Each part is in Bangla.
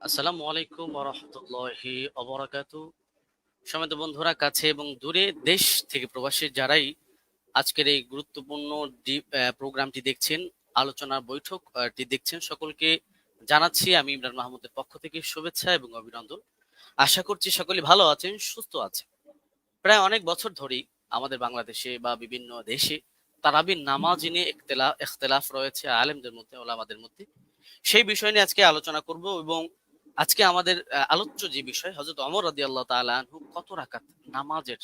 আসসালামু আলাইকুম ওয়া রাহমাতুল্লাহি ওয়া বারাকাতুহু। সম্মানিত বন্ধুরা, কাছে এবং দূরে, দেশ থেকে প্রবাসী যারাই আজকের এই গুরুত্বপূর্ণ প্রোগ্রামটি দেখছেন, আলোচনার বৈঠকটি দেখছেন, সকলকে জানাচ্ছি আমি ইমরান মাহমুদের পক্ষ থেকে শুভেচ্ছা এবং অভিনন্দন। আশা করছি সকলে ভালো আছেন, সুস্থ আছেন। প্রায় অনেক বছর ধরেই আমাদের বাংলাদেশে বা বিভিন্ন দেশে তারাবির নামাজ নিয়ে ইখতিলাফ রয়েছে আলেমদের মধ্যে, ওলামাদের মধ্যে। সেই বিষয় নিয়ে আজকে আলোচনা করব এবং আজকে আমাদের আলোচ্য যে বিষয়, হযরত ওমর রাদিয়াল্লাহু তাআলা আনহু কত রাকাত নামাজের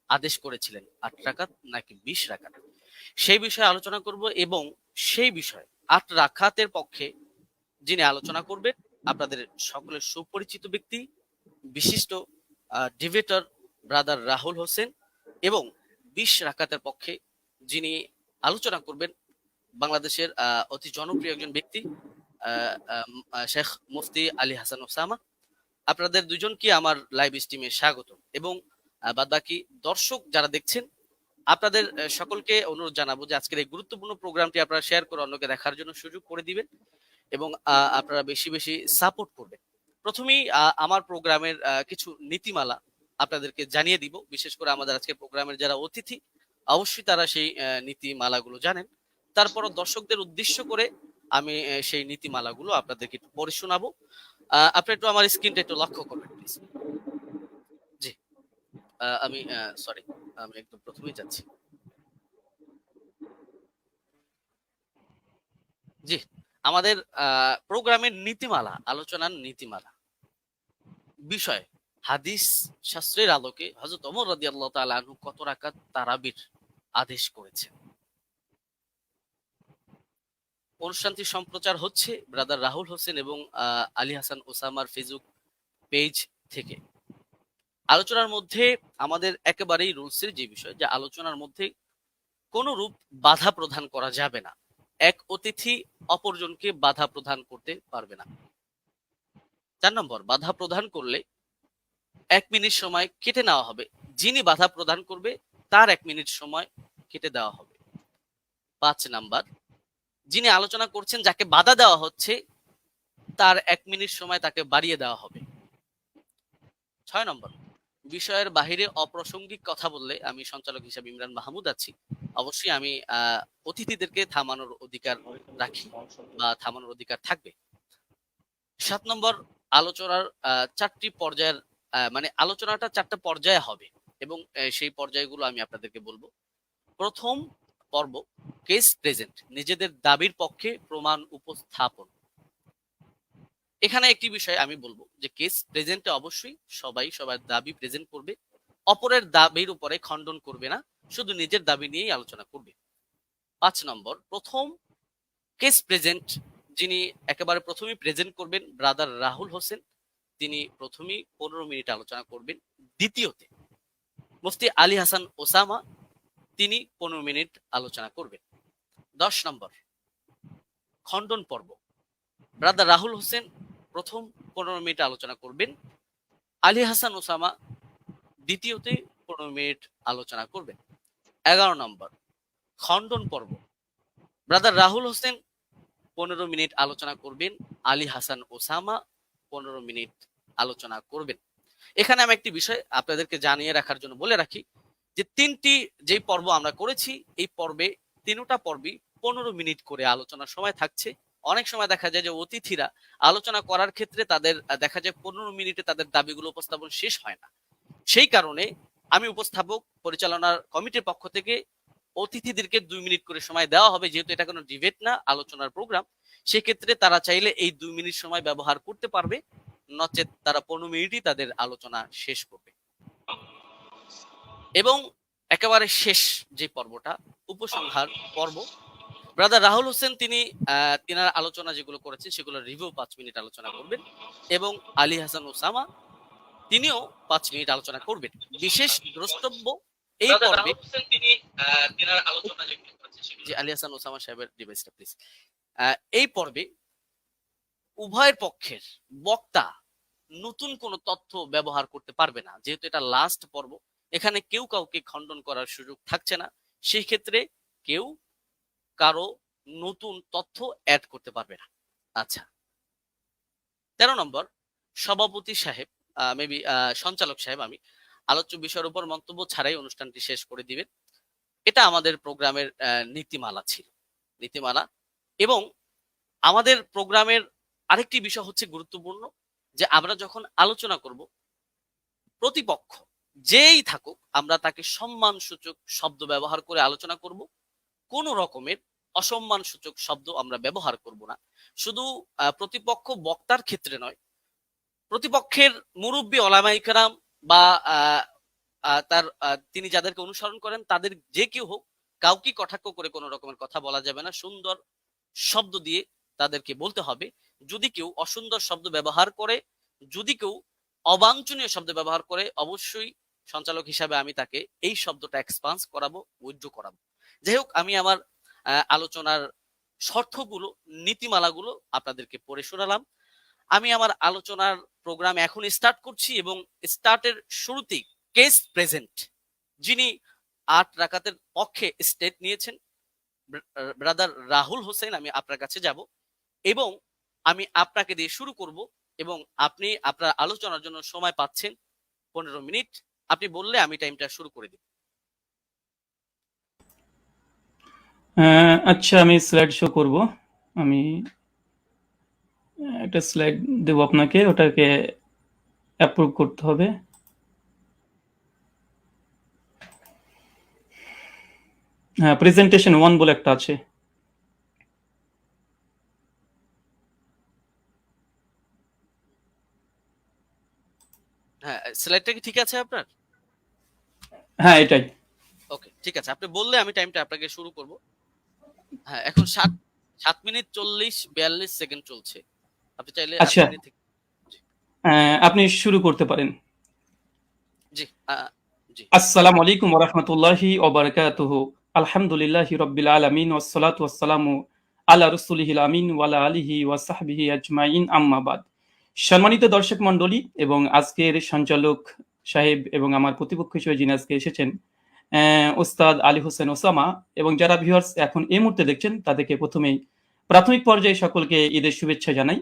আদেশ করেছিলেন, 8 রাকাত নাকি 20 রাকাত, সেই বিষয়ে আলোচনা করব। এবং সেই বিষয়ে 8 রাকাতের পক্ষে যিনি আলোচনা করবেন, আপনাদের সকলের সুপরিচিত ব্যক্তি, বিশিষ্ট ডিবেটর ব্রাদার রাহুল হোসেন। এবং 20 রাকাতের পক্ষে যিনি আলোচনা করবেন, বাংলাদেশের অতি জনপ্রিয় একজন ব্যক্তি, শেখ মুফতি আলী হাসান ওসামা। আপনাদের দুজনকে আমার লাইভ স্ট্রিমে স্বাগত। এবং বাদবাকি দর্শক যারা দেখছেন, আপনাদের সকলকে অনুরোধ জানাবো যে আজকের এই গুরুত্বপূর্ণ প্রোগ্রামটি আপনারা শেয়ার করে অন্যকে দেখার জন্য সুযোগ করে দিবেন এবং আপনারা বেশি বেশি সাপোর্ট করবেন। প্রথমেই আমার প্রোগ্রামের কিছু নীতিমালা আপনাদেরকে জানিয়ে দিব। বিশেষ করে আমাদের আজকে প্রোগ্রামের যারা অতিথি, অবশ্যই তারা সেই নীতিমালাগুলো জানেন। তারপরও দর্শকদের উদ্দেশ্য করে আমি সেই নীতিমালাগুলো আপনাদেরকে একটু পড়ে শোনাবো। আপনি একটু আমার স্ক্রিনটা একটু লক্ষ্য করবেন প্লিজ। জি, আমি সরি, আমি একদম প্রথমেই যাচ্ছি। জি, আমাদের প্রোগ্রামের নীতিমালা, আলোচনার নীতিমালা বিষয়, হাদিস শাস্ত্রের আলোকে হযরত ওমর রাদিয়াল্লাহু তাআলা আনহু কত রাকাত তারাবির আদেশ করেছেন। অনুষ্ঠানটি সম্প্রচার হচ্ছে ব্রাদার রাহুল হোসেন এবং আলী হাসান ওসামার ফেসবুক পেজ থেকে। আলোচনার মধ্যে আমাদের একেবারেই রুলসের যে বিষয়, যে আলোচনার মধ্যে কোন রূপ বাধা প্রদান করা যাবে না। এক অতিথি অপরজনকে বাধা প্রদান করতে পারবে না। 4 নম্বর, বাধা প্রদান করলে 1 মিনিট সময় কেটে নেওয়া হবে। যিনি বাধা প্রদান করবে তার 1 মিনিট সময় কেটে দেওয়া হবে। 5 নাম্বার, যিনি আলোচনা করছেন, যাকে বাধা দেওয়া হচ্ছে, তার 1 মিনিট সময় তাকে বাড়িয়ে দেওয়া হবে। 6 নম্বর, বিষয়ের বাহিরে অপ্রাসঙ্গিক কথা বললে, আমি সঞ্চালক হিসেবে ইমরান মাহমুদ আছি, অবশ্যই আমি অতিথিদেরকে থামানোর অধিকার রাখি বা থামানোর অধিকার থাকবে। 7 নম্বর, আলোচনার 4টি পর্যায়ের মানে আলোচনাটা 4টা পর্যায়ে হবে এবং সেই পর্যায়গুলো আমি আপনাদেরকে বলবো। প্রথম পর্ব, কেস প্রেজেন্ট, নিজেদের দাবির পক্ষে প্রমাণ উপস্থাপন। এখানে একটি বিষয় আমি বলবো যে কেস প্রেজেন্টে অবশ্যই সবাই সবার দাবি প্রেজেন্ট করবে, অপরের দাবির উপরে খণ্ডন করবে না, শুধু নিজের দাবি নিয়েই আলোচনা করবে। 5 নম্বর, প্রথম কেস প্রেজেন্ট, যিনি একেবারে প্রথমেই প্রেজেন্ট করবেন, ব্রাদার রাহুল হোসেন, তিনি প্রথমেই 15 মিনিট আলোচনা করবেন। দ্বিতীয়তে মুফতি আলী হাসান ওসামা, তিনি 15 মিনিট আলোচনা করবেন। 10 নম্বর, খণ্ডন পর্ব, ব্রাদার রাহুল হোসেন প্রথম 15 মিনিট আলোচনা করবেন, আলী হাসান ওসামা দ্বিতীয়তে 15 মিনিট আলোচনা করবেন। 11 নম্বর, খণ্ডন পর্ব, ব্রাদার রাহুল হোসেন 15 মিনিট আলোচনা করবেন, আলী হাসান ওসামা 15 মিনিট আলোচনা করবেন। এখানে আমি একটি বিষয় আপনাদেরকে জানিয়ে রাখার জন্য বলে রাখি যে 3টি যে পর্ব আমরা করেছি, এই পর্বে 3টা পর্বই 15 মিনিট করে আলোচনার সময় থাকছে। অনেক সময় দেখা যায় যে অতিথিরা আলোচনা করার ক্ষেত্রে তাদের দেখা যায় 15 মিনিটে তাদের দাবিগুলো উপস্থাপন শেষ হয় না। সেই কারণে আমি উপস্থাপক পরিচালনার কমিটির পক্ষ থেকে অতিথিদেরকে 2 মিনিট করে সময় দেওয়া হবে, যেহেতু এটা কোনো ডিবেট না, আলোচনার প্রোগ্রাম। সেক্ষেত্রে তারা চাইলে এই 2 মিনিট সময় ব্যবহার করতে পারবে, নচেত তারা 15 মিনিটই তাদের আলোচনা শেষ করবে। এবং একেবারে শেষ যে পর্বটা, উপসংহার পর্ব, ব্রাদার রাহুল হোসেন তিনি তিনার আলোচনা যেগুলো করেছেন সেগুলো রিভিউ 5 মিনিট আলোচনা করবেন, এবং আলী হাসান ওসামা তিনিও 5 মিনিট আলোচনা করবেন। বিশেষ দ্রষ্টব্য এই পর্বে তিনি তিনার আলোচনা যেগুলো করেছেন যে আলী হাসান ওসামা সাহেবের ডিভাইসটা প্লিজ। এই পর্বে উভয়ের পক্ষের বক্তা নতুন কোনো তথ্য ব্যবহার করতে পারবে না, যেহেতু এটা লাস্ট পর্ব। এখানে কেউ কাউকে খণ্ডন করার সুযোগ থাকছে না, সেই ক্ষেত্রে কেউ কারো নতুন তথ্য অ্যাড করতে পারবে না। আচ্ছা, 13 নম্বর, সভাপতি সাহেব মেবি সঞ্চালক সাহেব আমি আলোচ্য বিষয়ের উপর মন্তব্য ছাড়াই অনুষ্ঠানটি শেষ করে দিবেন। এটা আমাদের প্রোগ্রামের নীতিমালা ছিল, নীতিমালা। এবং আমাদের প্রোগ্রামের আরেকটি বিষয় হচ্ছে গুরুত্বপূর্ণ, যে আমরা যখন আলোচনা করব, প্রতিপক্ষ যেই থাকুক আমরা তাকে সম্মান সূচক শব্দ ব্যবহার করে আলোচনা করব। কোন রকমের অসম্মান সূচক শব্দ আমরা ব্যবহার করব না। শুধু প্রতিপক্ষ বক্তার ক্ষেত্রে নয়, প্রতিপক্ষের মুরব্বী ওলামায়ে কেরাম বা তার তিনি যাদেরকে অনুসরণ করেন তাদের যে কেউ হোক, কাউকে কটাক্ষ করে কোনো রকমের কথা বলা যাবে না। সুন্দর শব্দ দিয়ে তাদেরকে বলতে হবে। যদি কেউ অসুন্দর শব্দ ব্যবহার করে, যদি কেউ অবাঞ্ছনীয় শব্দ ব্যবহার করে, অবশ্যই সঞ্চালক হিসাবে আমি তাকে এই শব্দটা এক্সপান্স করাবো, উইথড্র করাবো। যাই হোক, আমি আমার আলোচনার শর্তগুলো, নীতিমালাগুলো আপনাদেরকে পড়ে শোনালাম। আমি আমার আলোচনার প্রোগ্রাম এখন স্টার্ট করছি, এবং স্টার্টের শুরুতেই কেস প্রেজেন্ট যিনি 8 রাকাতের পক্ষে স্টেট নিয়েছেন, ব্রাদার রাহুল হোসেন, আমি আপনার কাছে যাব এবং আমি আপনাকে দিয়ে শুরু করব, এবং আপনি আপনার আলোচনার জন্য সময় পাচ্ছেন 15 মিনিট। আপনি বললে আমি টাইমটা শুরু করে দিব। আচ্ছা, আমি স্লাইড শো করব। আমি একটা স্লাইড দেব আপনাকে, ওটাকে অ্যাপ্রুভ করতে হবে। হ্যাঁ, প্রেজেন্টেশন 1 বলে একটা আছে। হ্যাঁ, স্লাইডটা কি ঠিক আছে আপনার? হ্যাঁ, এটাই। ওকে, ঠিক আছে। আপনি বললে আমি টাইমটা আপনাকে শুরু করব। হ্যাঁ, এখন 7 মিনিট 42 সেকেন্ড চলছে। আপনি চাইলে আচ্ছা, আপনি থেকে আপনি শুরু করতে পারেন। জি জি। আসসালামু আলাইকুম ওয়া রাহমাতুল্লাহি ওয়া বারাকাতুহু। আলহামদুলিল্লাহি রাব্বিল আলামিন ওয়াস সালাতু ওয়াস সালামু আলা রাসূলিহিল আমিন ওয়া আলা আলিহি ওয়া সাহবিহি আজমাইন, আম্মা বাদ। সম্মানিত দর্শক মণ্ডলী এবং আজকের সঞ্চালক সাহেব এবং আমার প্রতিপক্ষ হিসেবে যিনি আজকে এসেছেন, ওস্তাদ আলী হোসেন ওসামা, এবং যারা ভিউয়ার্স এখন এই মুহূর্তে দেখছেন তাদেরকে প্রথমেই প্রাথমিক পর্যায়ে সকলকে ঈদের শুভেচ্ছা জানাই।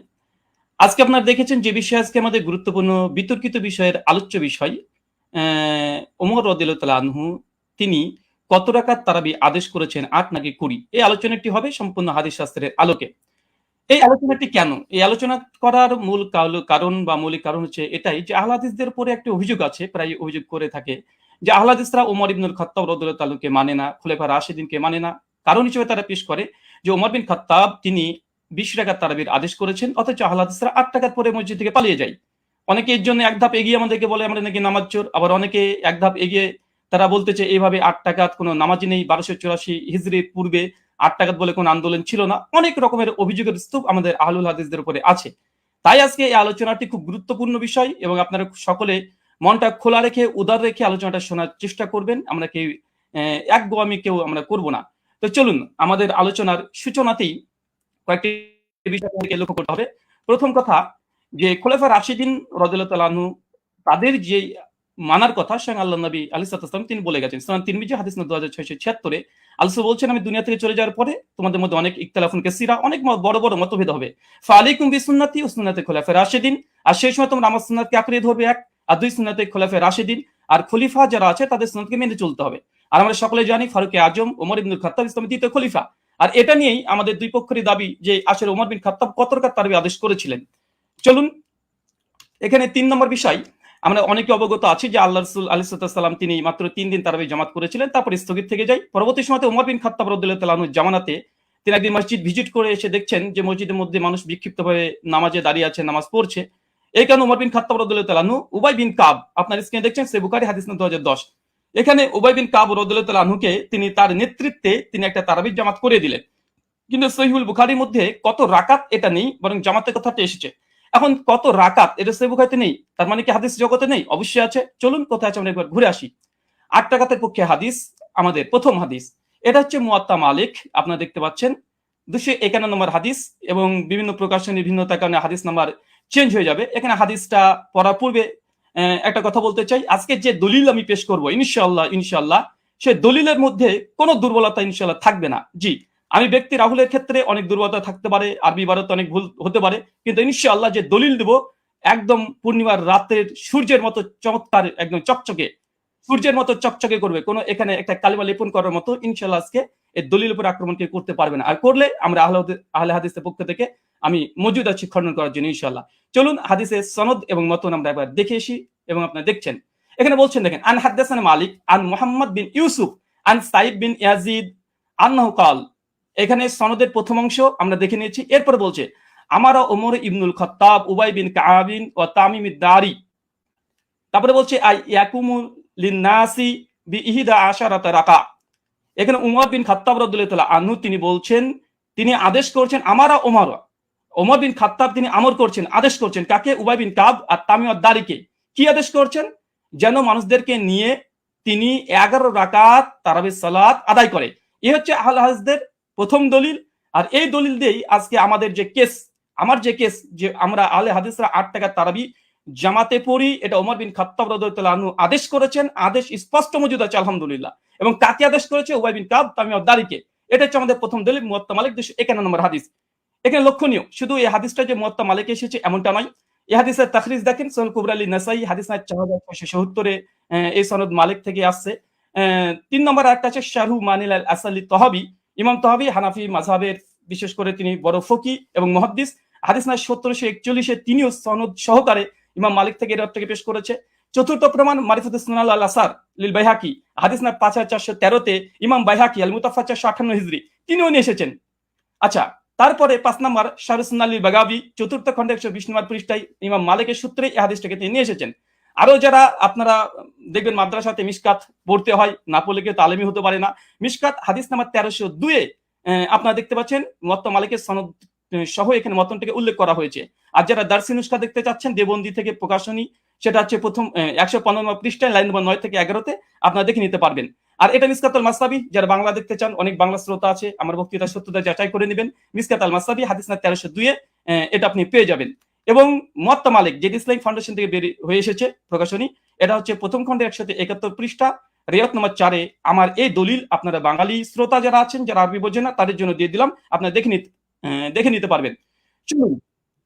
আজকে আপনারা দেখেছেন যে বিষয় আজকে আমাদের গুরুত্বপূর্ণ বিতর্কিত বিষয়ের আলোচ্য বিষয়, ওমর রাদিয়াল্লাহু তাআলা আনহু তিনি কত রাকাত তারাবি আদেশ করেছেন, 8 নাকি 20? এই আলোচনাটি হবে সম্পূর্ণ হাদিস শাস্ত্রের আলোকে। এই আলোচনাটি কেন? এই আলোচনা করার মূল কারণ বা মৌলিক কারণ হচ্ছে এটাই যে আহলে হাদিসদের উপরে একটা অভিযোগ আছে, প্রায় অভিযোগ করে থাকে যে আহলে হাদিসরা ওমর ইবনুল খাত্তাব রাদিয়াল্লাহু তাআলাকে মানে না, খুলাফা রাশিদিনকে মানে না। কারণ হিসেবে তারা পেশ করে যে ওমর বিন খাত্তাব তিনি 20 রাকাত তারাবির আদেশ করেছেন, অথচ আহলে হাদিসরা 8 রাকাত পরে মসজিদ থেকে পালিয়ে যায়। অনেকে এর জন্য এক ধাপ এগিয়ে আমাদেরকে বলে আমরা নাকি নামাজ চোর, আবার অনেকে এক ধাপ এগিয়ে তারা বলতেছে এইভাবে 8 রাকাত কোনো নামাজই নেই, 1284 হিজরির পূর্বে 8 রাকাত বলে কোনো আন্দোলন ছিল না। অনেক রকমের অভিযোগের স্তূপ আমাদের আহলুল হাদিসদের উপরে আছে। তাই আজকে এই আলোচনাটি খুব গুরুত্বপূর্ণ বিষয়, এবং আপনারা সকলে মনটা খোলা রেখে, উদার রেখে আলোচনাটা শোনার চেষ্টা করবেন। আমরা কেউ একগুয়ামি কেউ আমরা করব না। তো চলুন আমাদের আলোচনার সূচনাতেই কয়েকটি বিষয় লক্ষ্য করতে হবে। প্রথম কথা, যে খোলাফা রাশিদিন রাদিয়াল্লাহু তাআলা আনহু তাদের যে মানার কথা স্বয়ং আল্লাহ নবী আলাইহিস সালাম তিনি বলে গেছেন। সুনান তিরমিজি হাদিস নম্বর 2676 আল্লাহ বলছেন, আমি দুনিয়া থেকে চলে যাওয়ার পরে তোমাদের মধ্যে অনেক ইখতিলাফুন কাসীরা, অনেক বড় বড় মতভেদ হবে। ফালাইকুম বিসুন্নতি ওয়া সুন্নাতি খুলাফা রাশিদিন, আর সেই সময় তোমরা আমার সুন্নাতকে আঁকড়ে ধরবে, এক, আর দুই, সুন্নাতে খুলাফা রাশিদিন, আর খলিফা যারা আছে তাদের সুন্নাতকে মেনে চলতে হবে। আর আমরা সকলে জানি ফারুক আজম ওমর ইবনুল খাত্তাব ইসলামের দ্বিতীয় খলিফা। আর এটা নিয়েই আমাদের দুই পক্ষেরই দাবি যে আসলে ওমর বিন খাত্তাব কত রাকাত তারাবি আদেশ করেছিলেন। চলুন এখানে 3 নম্বর বিষয়, আমরা অনেকে অবগত আছি যে আল্লাহ রাসূল আলাইহিস সালাম তিনি মাত্র 3 দিন তারাবি জামাত করেছিলেন, তারপর স্থগিত থেকে যায়। পরবর্তী সময়তে ওমর বিন খাত্তাব রাদিয়াল্লাহু তাআলা আনহু জামানাতে তিনি একদিন মসজিদ ভিজিট করে এসে দেখছেন যে মসজিদের মধ্যে মানুষ বিক্ষিপ্তভাবে নামাজে দাঁড়িয়ে আছে, নামাজ পড়ছে। এই কারণে ওমর বিন খাত্তাব রাদিয়াল্লাহু তাআলা আনহু উবাই বিন কাব, আপনার স্ক্রিনে দেখছেন সহিহ বুখারী হাদিস নম্বর 2010, এখানে উবাই বিন কাব রাদিয়াল্লাহু তাআলা আনহুকে তিনি তার নেতৃত্বে তিনি একটা তারাবি জামাত করে দিলেন। কিন্তু সহিহুল বুখারীর মধ্যে কত রাকাত এটা নেই, বরং জামাতের কথাটা এসেছে। এখন কত রাকাত এটা সহিহ বুখারীতে নেই, তার মানে কি হাদিস জগতে নেই? অবশ্যই আছে। চলুন কোথায় আছে আমরা একবার ঘুরে আসি। ৮ রাকাতের পক্ষে হাদিস, আমাদের প্রথম হাদিস, এটা হচ্ছে মুয়াত্তা মালিক, আপনারা দেখতে পাচ্ছেন 251 নম্বর হাদিস, এবং বিভিন্ন প্রকাশনীর ভিন্নতার কারণে হাদিস নাম্বার চেঞ্জ হয়ে যাবে। এখানে হাদিসটা পড়ার পূর্বে একটা কথা বলতে চাই, আজকে যে দলিল আমি পেশ করব ইনশাআল্লাহ সেই দলিলের মধ্যে কোনো দুর্বলতা ইনশাআল্লাহ থাকবে না। জি, আমি ব্যক্তি রাহুলের ক্ষেত্রে অনেক দুর্বলতা থাকতে পারে, আরবি ইবারত অনেক ভুল হতে পারে, কিন্তু ইনশাআল্লাহ যে দলিল দেব একদম পূর্ণিমার রাতের সূর্যের মতো চমৎকার, একদম চকচকে, সূর্যের মতো চকচকে করবে, কোনো এখানে একটা কালিমা লেপন করার মতো ইনশাআল্লাহ আজকে এই দলিল উপর আক্রমণ কেউ করতে পারবে না। আর করলে আমরা আহলে হাদিসের পক্ষ থেকে আমি মজুদ আছি খণ্ডন করার জন্য ইনশাআল্লাহ। চলুন হাদিসের সনদ এবং মতন আমরা একবার দেখে আসি, এবং আপনারা দেখছেন এখানে বলছেন, দেখেন, আন হাদাসানা মালিক আন মুহাম্মদ বিন ইউসুফ আন সাইদ বিন ইয়াজিদ আন্নাহু কাল। এখানে সনদের প্রথম অংশ আমরা দেখে নিয়েছি। এরপর বলছে আমারা ওমর ইবনুল খাত্তাব উবাই বিন কাআবিন ওয়া তামিম দারি। তারপরে বলছে আই ইয়াকুমু লিন্নাসি বিইহদা আশারাতা রাকা। এখানে উমর বিন খাত্তাব রাদিয়াল্লাহু তাআলা আনহু তিনি বলছেন, তিনি আদেশ করছেন, আমারা ওমর বিন খাত্তাব তিনি আমর করছেন, আদেশ করছেন কাকে? উবাই বিন কাব আর তামিম দারিকে। কি আদেশ করছেন? যেন মানুষদেরকে নিয়ে তিনি 11 রাকাত তারাবির সালাত আদায় করে। এই হচ্ছে আহলে হাদিসদের প্রথম দলিল। আর এই দলিল দিয়েই আজকে আমাদের যে কেস, আমার যে কেস, যে আমরা আহলে হাদিসরা 8 টাকা তারাবি জামাতে পড়ি, এটা ওমর বিন খাত্তাব রাদিয়াল্লাহু আনহু আদেশ করেছেন, আদেশ স্পষ্ট মজুদ আছে আলহামদুলিল্লাহ। এবং কাকে আদেশ করেছে? উবাই বিন কাব তামিম দারিকে। এটা হচ্ছে আমাদের প্রথম দলিল, মুয়াত্তা মালিক 251 নম্বর হাদিস। এখানে লক্ষণীয় শুধু এই হাদিসটা যে মুয়াত্তা মালিকে এসেছে এমনটা নয়, এই হাদিসের তাখরিজ দেখেন সুনান কুবরা আলী নাসাই হাদিস নাম্বার 4677 এ এই সনদ মালিক থেকে আসছে। 3 নম্বর আরেকটা আছে শারহু মানিল আল আসালি তহাবি। ইমাম তহাবি হানাফি মাযহাবের বিশেষ করে তিনি বড় ফকি এবং মুহাদ্দিস। হাদিস নাম্বার 1741 এ তিনিও সনদ সহকারে ইমাম মালিক থেকে এর থেকে পেশ করেছে। চতুর্থ প্রমাণ মারিফাতুস সুনান আল আসার লিল বাইহাকি, হাদিস নাম্বার 5413 তে ইমাম বাইহাকি আল মুতাফা 458 হিজরি তিনিও নিয়ে এসেছেন। আচ্ছা, তারপরে 5 নম্বর শারহুস সুন্নান লিল বাগাবি, চতুর্থ খণ্ডে 120 নম্বর পৃষ্ঠায় ইমাম মালিকের সূত্রে এই হাদিসটাকে তিনি নিয়ে এসেছেন। আরো যারা আপনারা দেখবেন মাদ্রাসাতে মিশকাত পড়তে হয়, না পড়লে কেউ তালিমি হতে পারে না। মিশকাত হাদিস নাম্বার 1302 এ আপনারা দেখতে পাচ্ছেন মুয়াত্তা মালিকের সনদ সহ এখানে মতনটাকে উল্লেখ করা হয়েছে। আর যারা দারসি নুসখা দেখতে চাচ্ছেন দেবন্দি থেকে প্রকাশনী, সেটা হচ্ছে প্রথম 115 নম্বর পৃষ্ঠায় লাইন নম্বর 9 থেকে 11 তে আপনারা দেখে নিতে পারবেন। আর এটা মিসকাত আল মাসনাবি, যারা বাংলা দেখতে চান, অনেক বাংলা শ্রোতা আছে, আমার বক্তৃতার সত্যতা যাচাই করে নেবেন। মিসকাত আল মাসনাবি হাদিস নাম্বার 1302 এ এটা আপনি পেয়ে যাবেন। এবং মুয়াত্তা মালিক যেটি ইসলামিক ফাউন্ডেশন থেকে বের হয়ে এসেছে প্রকাশনী, এটা হচ্ছে প্রথম খণ্ডে 171 পৃষ্ঠা, রিয়াত নম্বর 4 এ আমার এই দলিল আপনারা বাঙালি শ্রোতা যারা আছেন, যারা আরবি বোঝেন না, তাদের জন্য দিয়ে দিলাম, আপনারা দেখে নিতে পারবেন। চলুন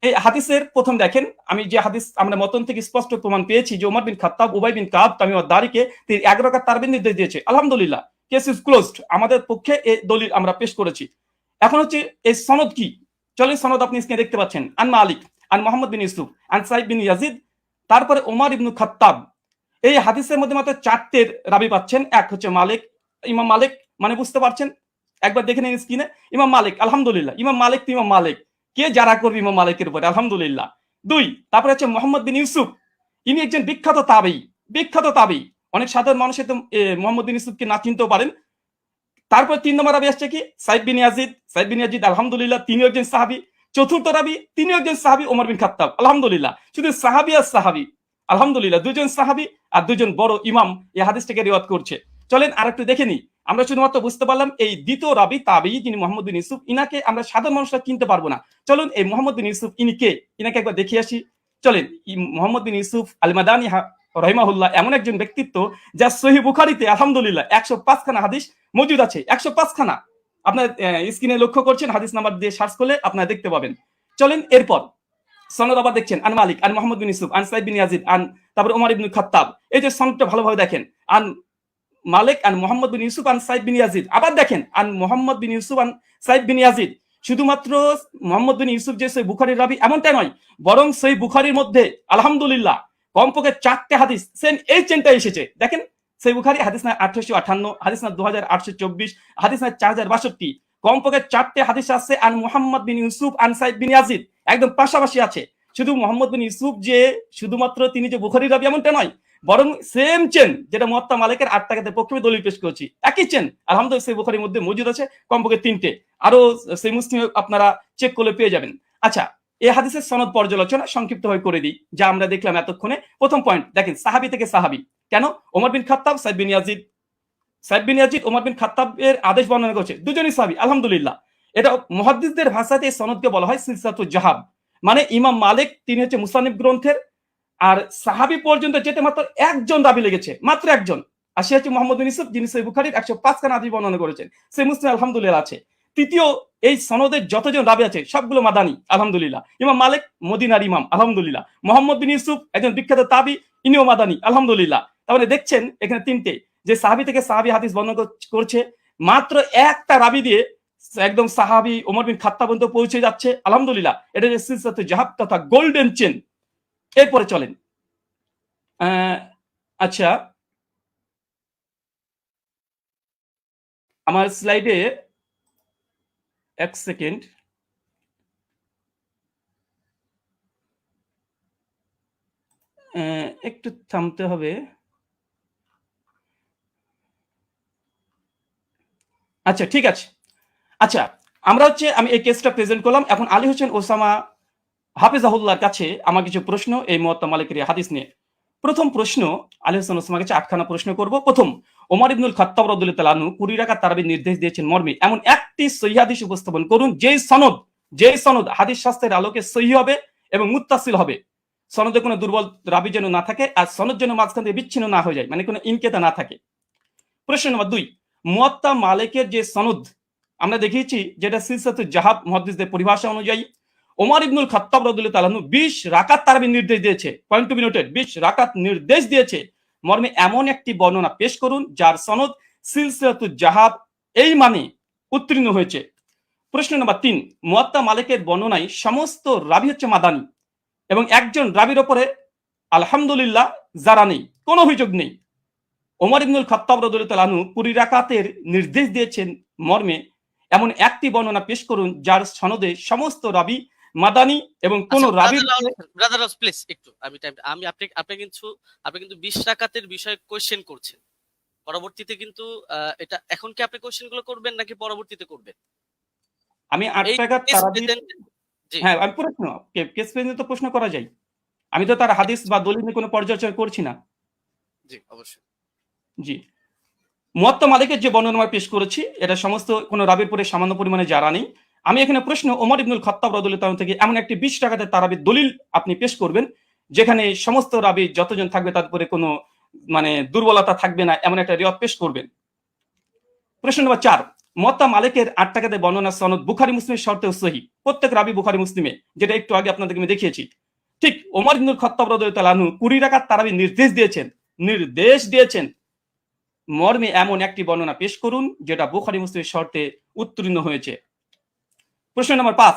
এই হাদিসের প্রথম দেখেন, আমি যে হাদিস আমরা মতন থেকে স্পষ্ট প্রমাণ পেয়েছি যে ওমর বিন খাত্তাব উবাই বিন কাব তামিম দারিকে তিনি 11 রাকাত তারাবির নির্দেশ দিয়েছে। আলহামদুলিল্লাহ, কেস ইজ ক্লোজড, আমাদের পক্ষে এই দলিল আমরা পেশ করেছি। এখন হচ্ছে এই সনদ কি, চলেন সনদ আপনি স্ক্রিনে দেখতে পাচ্ছেন। আন মালিক আন মুহাম্মদ বিন ইউসুফ আন সাইদ বিন ইয়াজিদ, তারপরে ওমর ইবনু খাত্তাব। এই হাদিসের মধ্যে মাত্র 4টে রাবি পাচ্ছেন। এক হচ্ছে মালিক, ইমাম মালিক, মানে বুঝতে পারছেন, একবার দেখে নিন স্ক্রিনে, ইমাম মালিক। আলহামদুলিল্লাহ, ইমাম মালিক তো ইমাম মালিক, কে যারা করবে ইমাম মালিকের উপরে, আলহামদুলিল্লাহ। 2, তারপরে হচ্ছে মোহাম্মদ বিন ইউসুফ, ইনি একজন বিখ্যাত তাবেঈ। অনেক সাধারণ মানুষ তো মোহাম্মদ বিন ইউসুফকে না চিনতেও পারেন। তারপর 3 নম্বর রাবি আসছে কি? সাইদ বিন ইয়াজিদ, আলহামদুলিল্লাহ, তিনি একজন সাহাবী। চতুর্থ রাবি, তিনি একজন সাহাবী, ওমর বিন খাত্তাব। আলহামদুলিল্লাহ, শুধু সাহাবী আর সাহাবী, আলহামদুলিল্লাহ, দুজন সাহাবী আর দুজন বড় ইমাম এই হাদিসটাকে রিওয়ায়াত করছে। চলেন আরেকটু দেখে নিই। আমরা শুধুমাত্র বুঝতে পারলাম এই দ্বিতীয় রাবি তাবেঈ যিনি মোহাম্মদ বিন ইউসুফ, ইনাকে আমরা সাধারণ মানুষরা চিনতে পারবো না। চলুন এই মোহাম্মদ বিন ইউসুফ ইনি কে, ইনাকে একবার দেখে আসি। চলেন, মোহাম্মদ বিন ইউসুফ আল মাদানী রাহিমাহুল্লাহ এমন একজন ব্যক্তিত্ব যা সহিহ বুখারীতে আলহামদুলিল্লাহ 105 খানা হাদিস মজুদ আছে। 105 খানা, আপনার স্ক্রিনে লক্ষ্য করছেন, হাদিস নাম্বার দিয়ে সার্চ করলে আপনারা দেখতে পাবেন। চলেন এরপর সনদ আবার দেখছেন, আন মালিক আন মুহাম্মদ বিন ইউসুফ আন সাইদ বিন ইয়াজিদ আন, তারপর ওমর ইবনে খাত্তাব। এই যে সনদটা ভালোভাবে দেখেন, আন মালিক আন মুহাম্মদ বিন ইউসুফ আন সাইদ বিন ইয়াজিদ। আবার দেখেন আন মুহাম্মদ বিন ইউসুফ আন সাইদ বিন ইয়াজিদ। শুধুমাত্র মুহাম্মদ বিন ইউসুফ যে সহিহ বুখারীর রাবি এমনটা নয়, বরং সহিহ বুখারীর মধ্যে আলহামদুলিল্লাহ কমপক্ষে 4টে হাদিস সেম এই চেনটা এসেছে। দেখেন সহিহ বুখারী হাদিস না 1858, হাদিস না 2824, হাদিস না 4062, কমপক্ষে 4টে হাদিস আছে আন মুহাম্মদ বিন ইউসুফ আন সাইদ বিন ইয়াজিদ, একদম পাশাপাশি আছে। শুধু মোহাম্মদ বিন ইউসুফ যে শুধুমাত্র তিনি যে বুখারীর রাবি এমনটা নয়, বরং সেম চেন যেটা মুয়াত্তা মালিকের 8 টাকাতে পক্ষে দলিল পেশ করেছি, একই চেন আলহামদুলিল্লাহ সহিহ বুখারীর মধ্যে মজুদ আছে কমপক্ষে 3টে। আরো সেই মুসলিম আপনারা চেক করলে পেয়ে যাবেন। আচ্ছা, এই হাদিসের সনদ পর্যালোচনা সংক্ষিপ্তভাবে করে দিই, যা আমরা দেখলাম এতক্ষণে। প্রথম পয়েন্ট দেখেন, সাহাবী থেকে সাহাবী। কেন? ওমর বিন খাত্তাব, সাইদ বিন ইয়াজিদ। সাইদ বিন ইয়াজিদ ওমর বিন খাত্তাবের আদেশ বর্ণনা করছে, দুজনই সাহাবী, আলহামদুলিল্লাহ। এটা মুহাদ্দিসদের ভাষাতে এই সনদকে বলা হয় সিলসিলাতুল জাহাব। মানে ইমাম মালিক তিনি হচ্ছে মুসান্নিফ গ্রন্থের, আর সাহাবী পর্যন্ত যেতে মাত্র একজন রাবী লেগেছে, মাত্র একজন। আর সে হচ্ছে মুহাম্মদ বিন ইউসুফ, যিনি সহিহ বুখারীর 105 খানা হাদিস বর্ণনা করেছেন। সে মুসলিম আলহামদুলিল্লাহ আছে। তৃতীয়, এই সনদের যতজন রাবী আছে সবগুলো মাদানী, আলহামদুলিল্লাহ। ইমাম মালিক মদিনার ইমাম, আলহামদুলিল্লাহ। মুহাম্মদ বিন ইউসুফ একজন বিখ্যাত তাবী, ইনিও মাদানী, আলহামদুলিল্লাহ। তাহলে দেখছেন এখানে তিনটে, যে সাহাবী থেকে সাহাবী হাদিস বর্ণনা করছে, মাত্র একটা রাবী দিয়ে একদম সাহাবী ওমর বিন খাত্তাব পর্যন্ত পৌঁছে যাচ্ছে, আলহামদুলিল্লাহ। এটা যে সিলসিলাতুল জাহাব তথা গোল্ডেন চেন। এরপরে চলেন, আচ্ছা, আমার স্লাইডে এক সেকেন্ড, একটু থামতে হবে। আচ্ছা, ঠিক আছে। আচ্ছা, আমরা হচ্ছে আমি এই কেসটা প্রেজেন্ট করলাম। এখন আলী হোসেন ওসামা হাফিজাহুল্লাহর কাছে আমার কিছু প্রশ্ন এই মুয়াত্তা মালিকের হাদিস নিয়ে। প্রথম প্রশ্ন, আলী হোসেন ওসামার কাছে 8খানা প্রশ্ন করব। প্রথম, ওমর ইবনুল খাত্তাব রাদিয়াল্লাহু তাআলা আনহু 20 রাকাত তারাবির নির্দেশ দিয়েছেন মর্মে এমন একটি সহিহ হাদিস উপস্থাপন করুন যেই সনদ হাদিস শাস্ত্রের আলোকে সহিহ হবে এবং মুত্তাসিল হবে। সনদে কোনো দুর্বল রাবী যেন না থাকে, আর সনদ যেন মাঝখান থেকে বিচ্ছিন্ন না হয়ে যায়, মানে কোনো ইনকেতা না থাকে। প্রশ্ন নম্বর 2, মুয়াত্তা মালিকের যে সনদ আমরা দেখিয়েছি, যেটা সিলসিলাতুল জাহাব মুহাদ্দিসদের পরিভাষা অনুযায়ী ওমর ইবনুল খাত্তাব রাদিয়াল্লাহু তাআলা আনহু 20 রাকাত তারাবির নির্দেশ দিয়েছে। পয়েন্ট টু বি নোটেড, 20 রাকাত নির্দেশ দিয়েছে মর্মে এমন একটি বর্ণনা পেশ করুন যার সনদ সিলসিলাতুল জাহাব এই মানে উত্তীর্ণ হয়েছে। প্রশ্ন নম্বর 3, মুয়াত্তা মালিকের বর্ণনায় সমস্ত রাবী হচ্ছে মাদানী এবং একজন রাবীর উপরে আলহামদুলিল্লাহ যারা নেই, কোনো অভিযোগ নেই। ওমর ইবনুল খাত্তাব রাদিয়াল্লাহু তাআলা আনহু 20 রাকাতের নির্দেশ দিয়েছেন মর্মে এমন একটি বর্ণনা পেশ করুন যার সনদে সমস্ত রাবী মাদানী এবং কোন রাবীর ব্রাদার প্লিজ একটু আমি আপনি কিন্তু 20 রাকাতের বিষয়ে কোশ্চেন করছেন। পরবর্তীতে কিন্তু এটা এখন কি আপনি কোশ্চেনগুলো করবেন নাকি পরবর্তীতে করবেন? আমি 8 রাকাত তারাবি, জি হ্যাঁ, আমি প্রশ্ন কেস প্রেজেন্ট তো প্রশ্ন করা যায়। আমি তো তার হাদিস বা দলিল নিয়ে কোনো পর্যালোচনা করছি না। জি অবশ্যই। জি, মুয়াত্তা মালিকের যে বর্ণনা পেশ করেছি এটা সমস্ত কোন রাবীর পরে সামান্য পরিমাণে জারা নেই। আমি এখানে প্রশ্ন, ওমর ইবনুল খাত্তাব রাদিয়াল্লাহু তাআলা থেকে এমন একটি 20 রাকাতের তারাবির দলিল আপনি পেশ করবেন যেখানে সমস্ত রাবী যতজন থাকবে তার উপরে কোনো মানে দুর্বলতা থাকবে না, এমন একটা রিওয়ায়াত পেশ করবেন। প্রশ্ন নম্বর 4, মুয়াত্তা মালিকের 8 রাকাতের বর্ণনা সনদ বুখারী মুসলিমের শর্তেও সহিহ। প্রত্যেক রাবী বুখারী মুসলিমে, যেটা একটু আগে আপনাদেরকে আমি দেখিয়েছি। ঠিক ওমর ইবনুল খাত্তাব রাদিয়াল্লাহু তাআলা আনহু 20 রাকাত তারাবির নির্দেশ দিয়েছেন মর্মে এমন একটি বর্ণনা পেশ করুন যেটা বুখারী মুসলিমের শর্তে উত্তীর্ণ হয়েছে। প্রশ্ন নম্বর 5,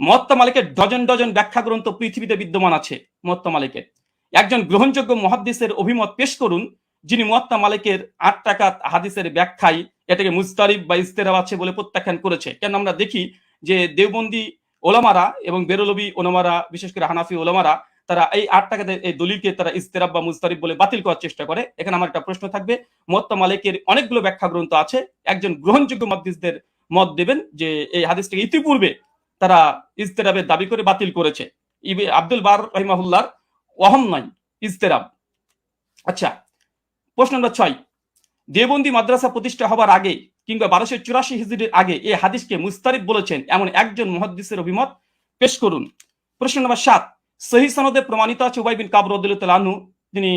মুয়াত্তা মালিকের ডজন ডজন ব্যাখ্যা গ্রন্থ পৃথিবীতে বিদ্যমান আছে। মুয়াত্তা মালিকের একজন গ্রহণযোগ্য মুহাদ্দিসের অভিমত পেশ করুন যিনি মুয়াত্তা মালিকের 8 রাকাত হাদিসের ব্যাখ্যায় এটাকে মুজতারিব বা ইজতিরাব আছে বলে প্রত্যাখ্যান করেছে। কেন আমরা দেখি যে দেওবন্দি ওলামারা এবং বেরলভী ওলামারা, বিশেষ করে হানাফি ওলামারা, তারা এই 8 রাকাতের এই দলিলকে তারা ইজতিরাব বা মুজতারিব বলে বাতিল করার চেষ্টা করে। এখানে আমার একটা প্রশ্ন থাকবে, মুয়াত্তা মালিকের অনেকগুলো ব্যাখ্যা গ্রন্থ আছে, একজন গ্রহণযোগ্য মুহাদ্দিসদের মত দেবেন যে এই হাদিসটাকে ইতিপূর্বে তারা ইজতিরাবের দাবি করে বাতিল করেছে। আব্দুল বার রাহিমাহুল্লাহর ওয়াহম নয়, ইজতিরাব। আচ্ছা, প্রশ্ন নম্বর 6, দেওবন্দি মাদ্রাসা প্রতিষ্ঠা হবার আগে কিংবা 1284 হিজরির আগে এই হাদিসকে মুস্তারিব বলেছেন এমন একজন মুহাদ্দিসের অভিমত পেশ করুন। প্রশ্ন নম্বর 7, সহিহ সনদে প্রমাণিত আছে উবাই বিন কাব রাদিয়াল্লাহু তাআলা আনহু তিনি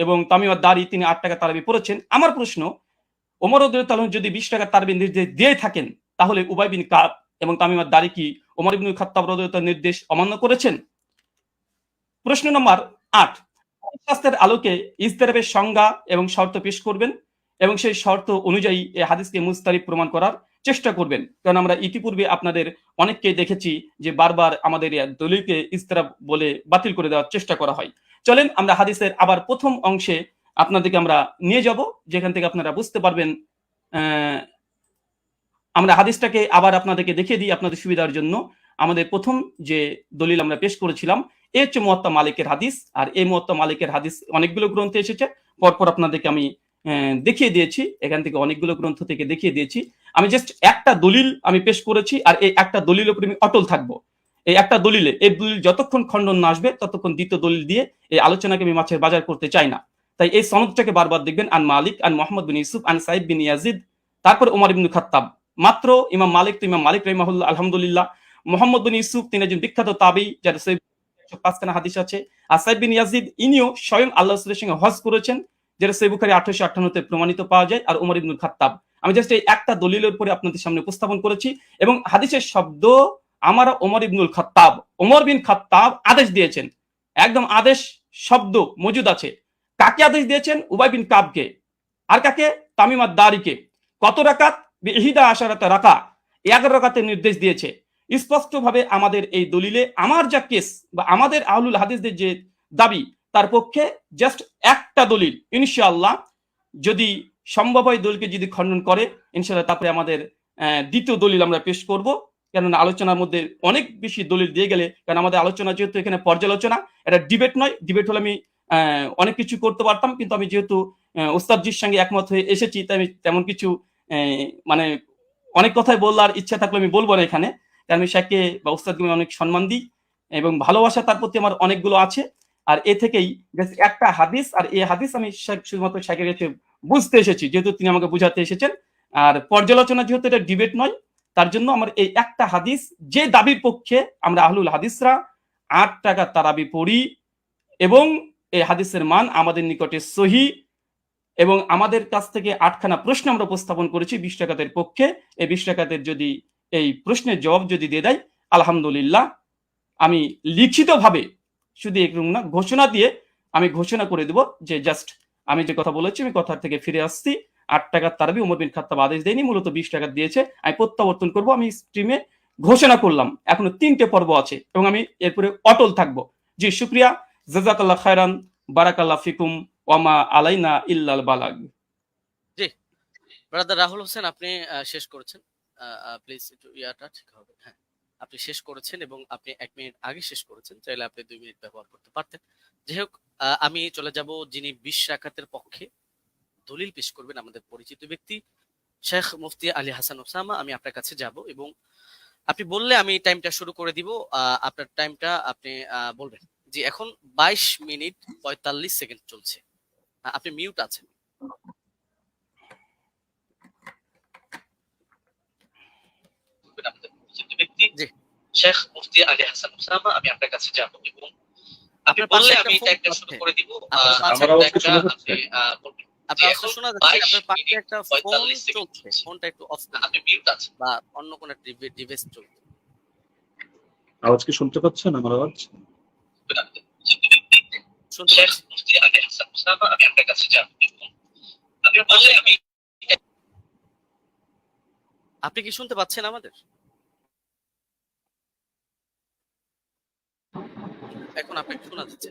এবং তামিম আদ-দারি তিনি 8 রাকাত তারাবি পড়েছেন। আমার প্রশ্ন, ওমর রাদিয়াল্লাহু তাআলা যদি 20 রাকাত তারাবির নির্দেশ দিয়ে থাকেন তাহলে উবাই বিন কাব এবং তামিম আদ-দারি কি ওমর ইবনুল খাত্তাব রাদিয়াল্লাহু তাআলার নির্দেশ অমান্য করেছেন? প্রশ্ন নম্বর 8, শাস্ত্রের আলোকে ইজতিরাবের সংজ্ঞা এবং শর্ত পেশ করবেন এবং সেই শর্ত অনুযায়ী এই হাদিসকে মুস্তারিব প্রমাণ করার চেষ্টা করবেন। কারণ আমরা ইতিপূর্বে আপনাদের অনেককেই দেখেছি যে বারবার আমাদের এই দলিলকে ইজতিরাব বলে বাতিল করে দেওয়ার চেষ্টা করা হয়। চলেন আমরা হাদিসের আবার প্রথম অংশে আপনাদেরকে আমরা নিয়ে যাব, যেখান থেকে আপনারা বুঝতে পারবেন। আমরা হাদিসটাকে আবার আপনাদেরকে দেখিয়ে দিই আপনাদের সুবিধার জন্য। আমাদের প্রথম যে দলিল আমরা পেশ করেছিলাম এ হচ্ছে মুয়াত্তা মালিকের হাদিস, আর এই মুয়াত্তা মালিকের হাদিস অনেকগুলো গ্রন্থে এসেছে, পরপর আপনাদেরকে আমি দেখিয়ে দিয়েছি, এখান থেকে অনেকগুলো গ্রন্থ থেকে দেখিয়ে দিয়েছি। আমি জাস্ট একটা দলিল আমি পেশ করেছি, আর এই একটা দলিলের উপরে আমি অটল থাকবো। এই একটা দলিলে, এই দলিল যতক্ষণ খণ্ডন না আসবে ততক্ষণ দ্বিতীয় দলিল দিয়ে এই আলোচনাকে আমি মাছের বাজার করতে চাই না। তাই এই সনদটাকে বারবার দেখবেন, আন মালিক আন মোহাম্মদ বিন ইউসুফ আন সাইদ বিন ইয়াজিদ, তারপর ওমর ইবনে খাত্তাব। মাত্র ইমাম মালিক তো ইমাম মালিক রাহিমাহুল্লাহ, আলহামদুলিল্লাহ। মোহাম্মদ বিন ইউসুফ তিনি একজন বিখ্যাত তাবী, যার 5খানা হাদিস আছে। আর সাইদ বিন ইয়াজিদ ইনিও স্বয়ং আল্লাহ রাসূলের সঙ্গে হজ করেছেন, যেটা সহিহ বুখারী 1858 তে প্রমাণিত পাওয়া যায়। আর ওমর ইবনে খাত্তাব। আমি জাস্ট এই একটা দলিলের উপরে আপনাদের সামনে উপস্থাপন করেছি, এবং হাদিসের শব্দ আমার ওমর ইবনুল খাত্তাব, ওমর বিন খাত্তাব আদেশ দিয়েছেন, একদম আদেশ শব্দ মজুদ আছে। কাকে আদেশ দিয়েছেন? উবাই বিন কাবকে। আর কাকে? তামিম আদ-দারিকে। কত রাকাত? বিহিদা আশারাতা রাকা, 11 রাকাতের নির্দেশ দিয়েছে। স্পষ্টভাবে আমাদের এই দলিলে আমার যা কেস বা আমাদের আহলুল হাদিসদের যে দাবি, তার পক্ষে জাস্ট একটা দলিল, ইনশাআল্লাহ যদি সম্ভব হয় দলিলকে যদি খণ্ডন করে, ইনশাআল্লাহ তারপরে আমাদের দ্বিতীয় দলিল আমরা পেশ করব। কেননা আলোচনার মধ্যে অনেক বেশি দলিল দিয়ে গেলে, কারণ আমাদের আলোচনা যেহেতু এখানে পর্যালোচনা, এটা ডিবেট নয়। ডিবেট হলে আমি অনেক কিছু করতে পারতাম, কিন্তু আমি যেহেতু ওস্তাদজির সঙ্গে একমত হয়ে এসেছি, তাই আমি তেমন কিছু মানে অনেক কথাই বলার ইচ্ছা থাকলে আমি বলবো না এখানে, কারণ আমি শেখকে বা ওস্তাদকে আমি অনেক সম্মান দিই এবং ভালোবাসা তার প্রতি আমার অনেকগুলো আছে। আর এ থেকেই একটা হাদিস, আর এই হাদিস আমি শুধুমাত্র শেখের কাছে বুঝতে এসেছি, যেহেতু তিনি আমাকে বুঝাতে এসেছেন। আর পর্যালোচনা যেহেতু এটা ডিবেট নয়, তার জন্য আমার এই একটা হাদিস, যে দাবির পক্ষে আমরা আহলুল হাদিসরা 8 টাকা তারাবি পড়ি, এবং এই হাদিসের মান আমাদের নিকটে সহি, এবং আমাদের কাছ থেকে 8খানা প্রশ্ন আমরা উপস্থাপন করেছি 20 টাকাতের পক্ষে। এই 20 টাকাতের যদি এই প্রশ্নের জবাব যদি দিয়ে দেয়, আলহামদুলিল্লাহ, আমি লিখিতভাবে শুধু এরকম না, ঘোষণা দিয়ে আমি ঘোষণা করে দেব যে জাস্ট আমি যে কথা বলেছি আমি কথার থেকে ফিরে আসছি। 8 টাকার তারাবি ওমর বিন খাত্তাব আদেশ দেয়নি, মূলত 20 টাকা দিয়েছে। আমি প্রত্যাবর্তন করব, আমি স্ট্রিমে ঘোষণা করলাম। এখনো 3টে পর্ব আছে এবং আমি এরপরে অটল থাকব। জি, শুকরিয়া, জাযাকাল্লাহ খায়রান, বারাকাল্লাহ ফিকুম, ওয়ামা আলাইনা ইল্লাল বালাগ। জি, ব্রাদার রাহুল হোসেন, আপনি শেষ করেছেন। প্লিজ একটু ইয়াটা ঠিক হবে। হ্যাঁ, আপনি শেষ করেছেন এবং আপনি 1 মিনিট আগে শেষ করেছেন, চাইলে আপনি 2 মিনিট ব্যবহার করতে পারতেন। যাই হোক, আমি চলে যাব যিনি 20 রাকাতের পক্ষে দলিল পেশ করবেন, আমাদের পরিচিত ব্যক্তি শেখ মুফতি আলী হাসান ওসামা। আমি আপনার কাছে যাব এবং আপনি বললে আমি টাইমটা শুরু করে দিব। আপনার টাইমটা আপনি বলবেন। জি, এখন 22 মিনিট 45 সেকেন্ড চলছে। আপনি মিউট আছেন। জি, শেখ মুফতি আলী হাসান ওসামা, আমি আপনার কাছে যাব এবং আপনি বললে আমি টাইমটা শুরু করে দিব। আমার আওয়াজ শোনা যাচ্ছে? আপনার আওয়াজ শোনা যাচ্ছে? আপনার পাশে একটা ফোন চলছে, ফোনটা একটু অফ করুন, আপনি মিউট আছেন বা অন্য কোনো ডিভাইস চলছে। আওয়াজ কি শুনতে পাচ্ছেন? আমার আওয়াজ শুনতে পাচ্ছি। মুফতি আলী হাসান ওসামা, আমি আপনার কাছে যাব এবং আপনি বললে আমি, আপনি কি শুনতে পাচ্ছেন আমাদের? এখন আপনাকে শোনা যাচ্ছে?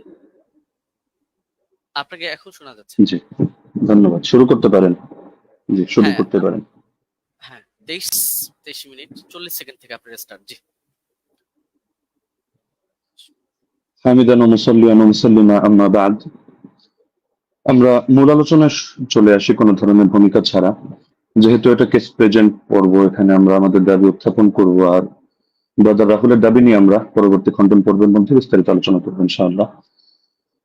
আপনাকে এখন শোনা যাচ্ছে? জি, ধন্যবাদ। শুরু করতে পারেন। জি, শুরু হ্যাঁ, করতে পারেন। হ্যাঁ, 23 মিনিট 40 সেকেন্ড থেকে আপনার স্টার্ট। জি, হামিদান ওয়া মুসাল্লিয়ান ওয়া মুসাল্লিমা আম্মা বা'দ। আমরা মূল আলোচনায় চলে আসি কোনো ধরনের ভূমিকা ছাড়া। যেহেতু এটা কেস প্রেজেন্ট পর্ব, এখানে আমরা আমাদের দাবি উত্থাপন করব, আর ব্রাদার রাহুলের দাবি নিয়ে আমরা পরবর্তী খণ্ডন পর্বের মধ্যে বিস্তারিত আলোচনা করব ইনশাআল্লাহ।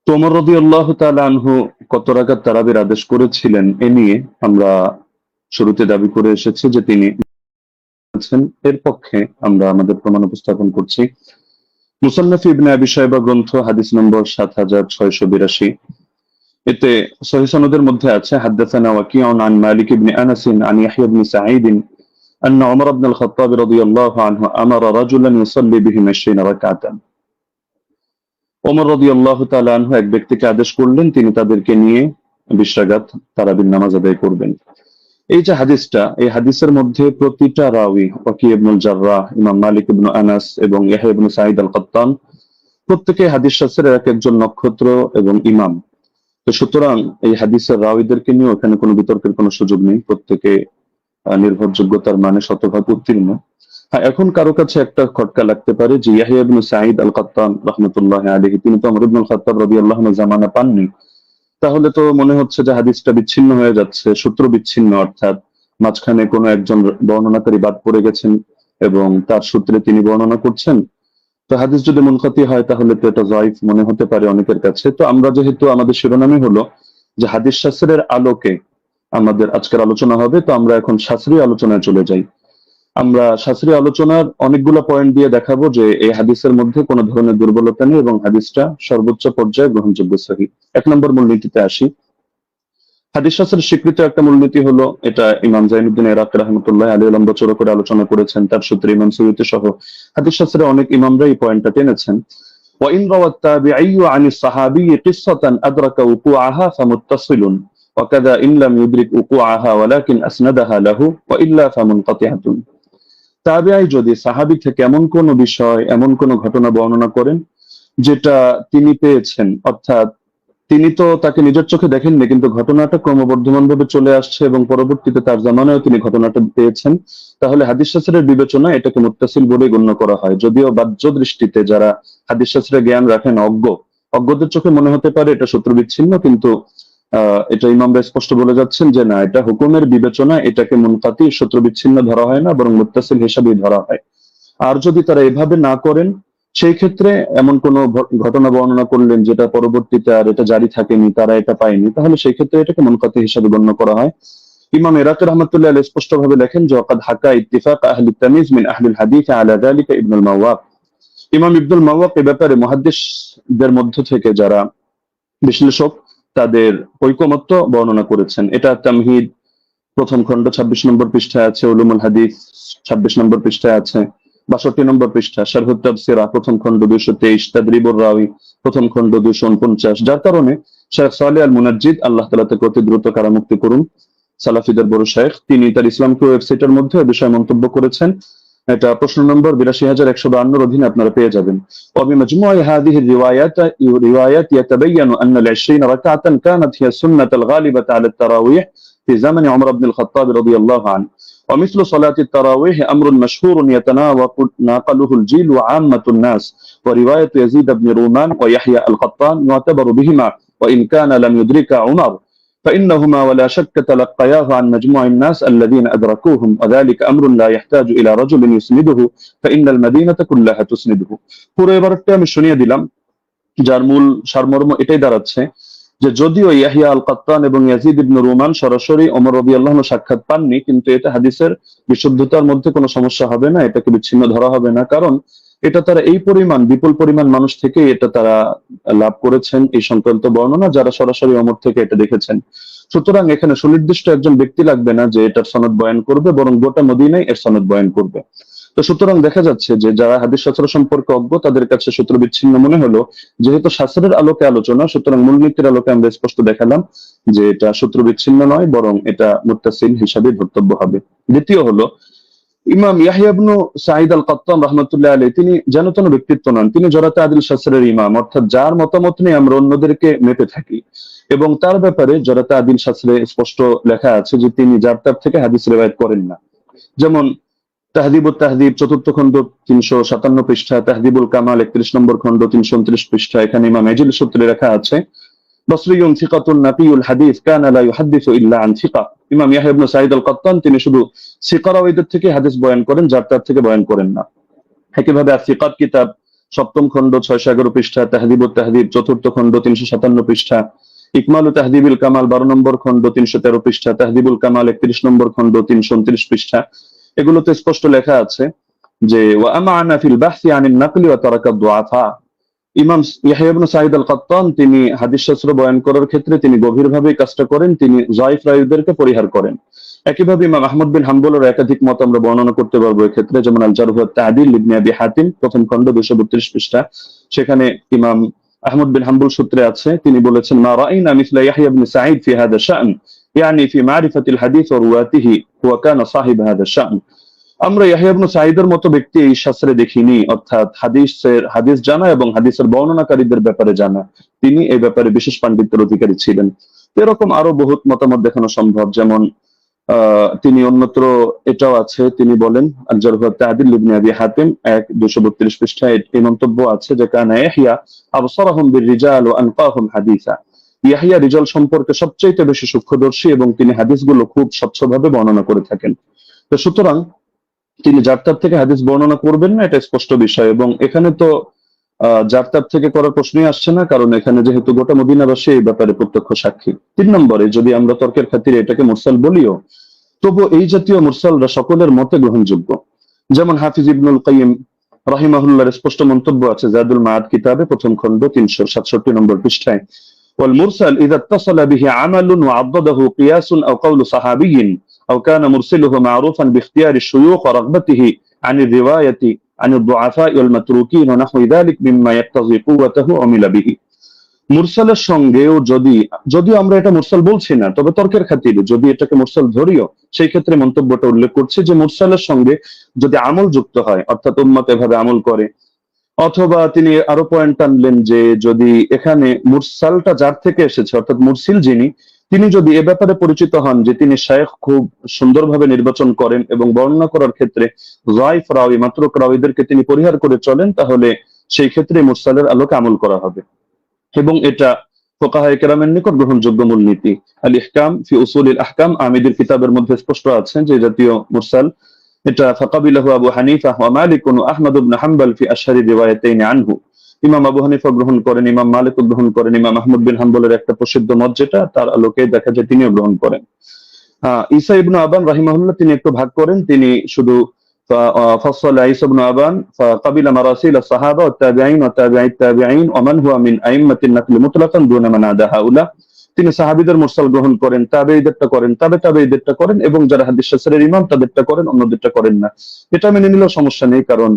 তো ওমর রাদিয়াল্লাহু তাআলা আনহু কত রাকাত তারাবির আদেশ করেছিলেন এ নিয়ে আমরা শুরুতে দাবি করে এসেছি যে তিনি এর পক্ষে আমরা আমাদের প্রমাণ উপস্থাপন করছি। মুসান্নাফ ইবনে আবি শাইবা গ্রন্থ, হাদিস নম্বর 7682। এতে সহিহ সনদের মধ্যে আছে হাদাসানা ওয়াকিউন আন মালিক ইবনে আনাস আন ইয়াহইয়া ইবনে সাঈদ أن عمر بن الخطاب رضي الله عنه أمر رجلا يصلي بهم 20 ركعة। ওমর রাদিয়াল্লাহু তাআলা আনহু এক ব্যক্তিকে আদেশ করলেন তিনি তাদেরকে নিয়ে 20 রাকাত তারাবির নামাজ আদায় করবেন। এই যে হাদিসটা, এই হাদিসের মধ্যে প্রতিটা রাওয়ী, ওয়াকি ইবনুল জাররাহ, ইমাম মালিক ইবনে আনাস এবং ইয়াহইয়া ইবনে সাঈদ আল কাত্তান, প্রত্যেকে হাদিস শাস্ত্রের এক একজন নক্ষত্র এবং ইমাম। তো সুতরাং এই হাদিসের রাওয়ীদেরকে নিয়ে এখানে কোনো বিতর্কের কোনো সুযোগ নেই, প্রত্যেকে নির্ভরযোগ্যতার মানে শতভাগ উত্তীর্ণ। হ্যাঁ, এখন কারো কাছে একটা খটকা লাগতে পারে যে ইয়াহইয়া ইবনে সাঈদ আল কাত্তান রাহমাতুল্লাহি আলাইহি তিনি তো ওমর ইবনুল খাত্তাব রাদিয়াল্লাহু আনহু জামানা পাননি, তাহলে তো মনে হচ্ছে যে হাদিসটা বিচ্ছিন্ন হয়ে যাচ্ছে, সূত্র বিচ্ছিন্ন, অর্থাৎ মাঝখানে কোনো একজন বর্ণনাকারী বাদ পড়ে গেছেন এবং তার সূত্রে তিনি বর্ণনা করছেন। তো হাদিস যদি মুনকাতি হয় তাহলে তো এটা যায়িফ মনে হতে পারে অনেকের কাছে। তো আমরা যেহেতু আমাদের শিরোনামই হলো যে হাদিস শাস্ত্রের আলোকে আমাদের আজকের আলোচনা হবে, তো আমরা এখন শাস্ত্রীয় আলোচনায় চলে যাই। আমরা শাস্ত্রীয় আলোচনার অনেকগুলো পয়েন্ট দিয়ে দেখাবো যে এই হাদিসের মধ্যে কোনো ধরনের দুর্বলতা নেই এবং হাদিসটা সর্বোচ্চ পর্যায়ে গ্রহণযোগ্য সহিহ। 1 নম্বর মূলনীতিতে আসি। হাদিস শাস্ত্রের স্বীকৃত একটা মূলনীতি হলো, এটা ইমাম জাইনুদ্দিন ইরাকি রাহমাতুল্লাহ আলাইহি লম্বা চড়া করে আলোচনা করেছেন, তার সূত্রে ইমাম সুয়ুতী সহ হাদিস শাস্ত্রের অনেক ইমামরা এই পয়েন্টটা টেনেছেন। وإن روى التابعي عن الصحابي قصة أدرك وقوعها فمتصل وكذا إن لم يدرك وقوعها ولكن أسندها له وإلا فمنقطعة। তাবিঈ যদি সাহাবী থেকে এমন কোন বিষয়, এমন কোন ঘটনা বর্ণনা করেন যেটা তিনি পেয়েছেন, অর্থাৎ তিনি তো তাকে নিজের চোখে দেখেননি, কিন্তু ঘটনাটা ক্রমবর্ধমান ভাবে চলে আসছে এবং পরবর্তীতে তার জামানায় তিনি ঘটনাটা পেয়েছেন, তাহলে হাদিস শাস্ত্রের বিবেচনা এটাকে মুত্তাসিল বলে গণ্য করা হয়। যদিও বাহ্য দৃষ্টিতে যারা হাদিস শাস্ত্রের জ্ঞান রাখেন, অজ্ঞদের চোখে মনে হতে পারে এটা সূত্র বিচ্ছিন্ন, কিন্তু এটা ইমামরা স্পষ্ট বলে যাচ্ছেন যে না, এটা হুকুমের বিবেচনা, এটাকে মুনকাতি সূত্র বিচ্ছিন্ন ধরা হয় না, বরং মুত্তাসিল হিসাবেই ধরা হয়। আর যদি তারা এভাবে না করেন, সেই ক্ষেত্রে এমন কোন ঘটনা বর্ণনা করলেন যেটা পরবর্তীতে আর এটা জারি থাকেনি, তারা এটা পায়নি, তাহলে সেই ক্ষেত্রে এটাকে মুনকাতি হিসাবে গণ্য করা হয়। ইমাম ইরাকি রাহমাতুল্লাহ আলাইহি স্পষ্ট ভাবে লেখেন যে ওয়াকাদ হাকা ইত্তিফাক আহলি তামিজ মিন আহলি হাদিস আলা যালিকা ইবনুল মাওয়াক। ইমাম ইবনুল মাওয়াক এই ব্যাপারে মুহাদ্দিসদের মধ্য থেকে যারা বিশ্লেষক, তাদের ঐকমত্য বর্ণনা করেছেন। এটা তামহিদ প্রথম খণ্ড 26 নম্বর পৃষ্ঠায় আছে, উলুমুল হাদিস 26 নম্বর পৃষ্ঠায় আছে, 62 নম্বর পৃষ্ঠা, শারহুত তাফসির প্রথম খণ্ড 223, তাদরিবুর রাওয়ী প্রথম খণ্ড 249। যার কারণে শেখ সালেহ আল মুনাজ্জিদ, আল্লাহ তাআলা তাকে অতি দ্রুত কারামুক্তি করুন, সালাফিদের বড় শেখ, তিনি তার ইসলামকে ওয়েবসাইটের মধ্যে এই বিষয়ে মন্তব্য করেছেন। এটা প্রশ্ন নম্বর 82152 অধীনে আপনারা পেয়ে যাবেন। وبمجموع هذه الروايات يتبين أن ال20 ركعة كانت هي السنة الغالبة على التراويح في زمن عمر بن الخطاب رضي الله عنه، ومثل صلاة التراويح أمر مشهور يتناقله الجيل وعامة الناس، ورواية يزيد بن رومان ويحيى القطان يعتبر بهما وإن كان لم يدرك عمر، فإنهما ولا شك تلقياه عن مجموع الناس الذين أدركوهم، وذلك أمر لا يحتاج إلى رجل يسنده فإن المدينة كلها تسنده। পুরো এবারটা আমি শুনিয়ে দিলাম, যার মূল সারমর্ম এটাই দাঁড়াচ্ছে যে যদিও ইয়াহিয়া আল কাত্তান এবং ইয়াজিদ ইবনে রুমান সরাসরি ওমর রাদিয়াল্লাহু আনহু সাক্ষাৎ পাননি, কিন্তু এটা হাদিসের বিশুদ্ধতার মধ্যে কোনো সমস্যা হবে না, এটাকে বিচ্ছিন্ন ধরা হবে না, কারণ এটা তারা এই পরিমাণ, বিপুল পরিমাণ মানুষ থেকে এটা তারা লাভ করেছেন এই সংক্রান্ত বর্ণনা, যারা সরাসরি ওমর থেকে এটা দেখেছেন। সুতরাং এখানে সুনির্দিষ্ট একজন ব্যক্তি লাগবে না যে এটার সনদ বয়ান করবে, বরং গোটা মদিনায় এর সনদ বয়ান করবে। তো সুতরাং দেখা যাচ্ছে যে যারা হাদিস শাস্ত্র সম্পর্কে অজ্ঞ, তাদের কাছে সূত্র বিচ্ছিন্ন মনে হলো। যেহেতু শাস্ত্রের আলোকে আলোচনা, সুতরাং মূলনীতির আলোকে আমরা স্পষ্ট দেখালাম যে এটা সূত্র বিচ্ছিন্ন নয়, বরং এটা মুত্তাসিল হিসাবে ধর্তব্য হবে। দ্বিতীয় হলো, ইমাম ইয়াহইয়া ইবনে সাঈদ আল কাত্তান রাহমাতুল্লাহ আলাইহি, তিনি যেন তেন ব্যক্তিত্ব নন, তিনি জরাতে আদিল শাস্ত্রের ইমাম, অর্থাৎ যার মতামত নিয়ে আমরা অন্যদেরকে মেপে থাকি, এবং তার ব্যাপারে জরাতে আদিল শাস্ত্রে স্পষ্ট লেখা আছে যে তিনি যার তার থেকে হাদিস রিওয়ায়াত করেন না। যেমন তাহদিবুত তাহদিব 4th খণ্ড 357 পৃষ্ঠা, তাহদিবুল কামাল 31 নম্বর খণ্ড 329 পৃষ্ঠা, এখানে ইমাম এজিল সূত্রে লেখা আছে বসরিয়ুন সিকাতুন নাকিয়ুল হাদিস কানা লা ইউহাদ্দিসু ইল্লা আন সিকা। ইমাম ইয়াহইয়া ইবনে সাঈদ আল কাত্তান তিনি শুধু সিকারাওয়ীদের থেকে হাদিস বয়ান করেন, যার তার থেকে বয়ান করেন না। একইভাবে আসিকাত কিতাব 7ম খণ্ড 611 পৃষ্ঠা, তাহদিবুত তাহদিব 4th খণ্ড 357 পৃষ্ঠা, ইকমালু তাহদিবুল কামাল 12 নম্বর খণ্ড 313 পৃষ্ঠা, তাহদিবুল কামাল 31 নম্বর খণ্ড 329 পৃষ্ঠা, এগুলোতে স্পষ্ট লেখা আছে যে ওয়া আমানা ফিল বাহসি আনিন নাকলি ওয়া তারাকা দুআফা। ইমাম ইয়াহইয়া ইবনে সাঈদ আল কাত্তান তিনি হাদিস শাস্ত্র বয়ান করার ক্ষেত্রে তিনি গভীরভাবে কাজটা করেন, তিনি যায়িফ রাওয়ীদেরকে পরিহার করেন। একইভাবে ইমাম আহমদ বিন হাম্বলের একাধিক মত আমরা বর্ণনা করতে পারবো এই ক্ষেত্রে, যেমন আল জারহ ওয়াত তা'দীল ইবনে আবি হাতিম প্রথম খণ্ড 232 পৃষ্ঠা, সেখানে ইমাম আহমদ বিন হাম্বল সূত্রে আছে, তিনি বলেছেন মা রাআইনা মিসলা ইয়াহইয়া ইবনে সাঈদ ফি হাদা শা'n, ইয়ানি ফি মারিফাতিল হাদিস ওয়া রুওয়াতিহি ওয়া কানা সাহিব হাদা শা'n। আমরা ইয়াহইয়া ইবনে সাঈদের মতো ব্যক্তি এই শাস্ত্রে দেখিনি, অর্থাৎ হাদিস জানা এবং হাদিসের বর্ণনাকারীদের ব্যাপারে জানা, তিনি এই ব্যাপারে বিশেষ পাণ্ডিত্যের অধিকারী ছিলেন। এরকম আরো বহুত মতামত দেখানো সম্ভব, যেমন তিনি অন্যত্র এটাও আছে, তিনি বলেন আল জারহ ওয়াত তা'দীল ইবনে আবি হাতিম 232 পৃষ্ঠায় এই মন্তব্য আছে যে কানা ইয়াহইয়া আবসারাহুম বির রিজাল ওয়া আনকাহুম হাদিসা। ইয়াহিয়া রিজাল সম্পর্কে সবচেয়ে বেশি সূক্ষ্মদর্শী এবং তিনি হাদিসগুলো খুব স্বচ্ছভাবে বর্ণনা করে থাকেন। তো সুতরাং তিনি যার তার থেকে হাদিস বর্ণনা করবেন না, এটা স্পষ্ট বিষয়। এবং এখানে তো যার তার থেকে করার প্রশ্নই আসছে না, কারণ এখানে যেহেতু গোটা মদিনাবাসী এই ব্যাপারে প্রত্যক্ষ সাক্ষী। 3 নম্বরে, যদি আমরা তর্কের খাতিরে এটাকে মুরসাল বলিও, তবু এই জাতীয় মুরসালরা সকলের মতে গ্রহণযোগ্য। যেমন হাফিজ ইবনুল কাইয়িম রাহিমাহুল্লাহর স্পষ্ট মন্তব্য আছে জাদুল মাআদ কিতাবে, প্রথম খণ্ড 367 নম্বর পৃষ্ঠায়, والمرسل إذا اتصل به عمل وعضده قياس أو قول صحابي أو كان مرسله معروفا باختيار الشيوخ ورغبته عن الرواية عن الضعفاء والمتروكين ونحو ذلك مما يقتضي قوته عمل به। মুরসালের সঙ্গেও যদিও আমরা এটা মুরসাল বলছি না, তবে তর্কের খাতিরে যদি এটাকে মুরসাল ধরিও, সেই ক্ষেত্রে মন্তব্যটা উল্লেখ করছে যে মুরসালের সঙ্গে যদি আমল যুক্ত হয়, অর্থাৎ উম্মত এভাবে আমল করে, অথবা তিনি আরো পয়েন্ট আনলেন যে যদি এখানে মুরসালটা যার থেকে এসেছে, অর্থাৎ মুরসিল যিনি, তিনি যদি এ ব্যাপারে পরিচিত হন যে তিনি শায়েখ খুব সুন্দরভাবে নির্বাচন করেন এবং বর্ণনা করার ক্ষেত্রে যায়ফ রাওয়ী, মাত্রুক রাওয়ীদেরকে তিনি পরিহার করে চলেন, তাহলে সেই ক্ষেত্রে মুরসালের আলোকে আমল করা হবে। এবং এটা ফুকাহায়ে কেরামের নিকট গ্রহণযোগ্য মূলনীতি। আল ইহকাম ফি উসুলিল আহকাম আমিদের কিতাবের মধ্যে স্পষ্ট আছে যে জাতীয় মুরসাল এটা ফাকাবিলাহু আবু হানিফা ওয়া মালিক ওয়া আহমদ ইবনে হাম্বল ফি আশহারি রিওয়ায়াতাইন আনহু। ইমাম আবু হানিফা গ্রহণ করেন, ইমাম মালিক গ্রহণ করেন, ইমাম আহমদ বিন হাম্বলের একটা প্রসিদ্ধ মত যেটা, তার আলোকে দেখা যায় তিনিও গ্রহণ করেন। ঈসা ইবনে আবান রাহিমাহুল্লাহ তিনি একটু ভাগ করেন, তিনি শুধু فصل عيسى بن أبان فقبل مراسيل الصحابة والتابعين وتابعي التابعين ومن هو من أئمة النقل مطلقا دون من عدا هؤلاء। তিনি সাহাবীদের মুরসাল গ্রহণ করেন, তাবেঈদেরটা করেন, তাবেঈদেরটা করেন, এবং যারা হাদিস শাস্ত্রের ইমাম তাদেরটা করেন, অন্যদেরটা করেন না। এটা মেনে নিলেও সমস্যা নেই, কারণ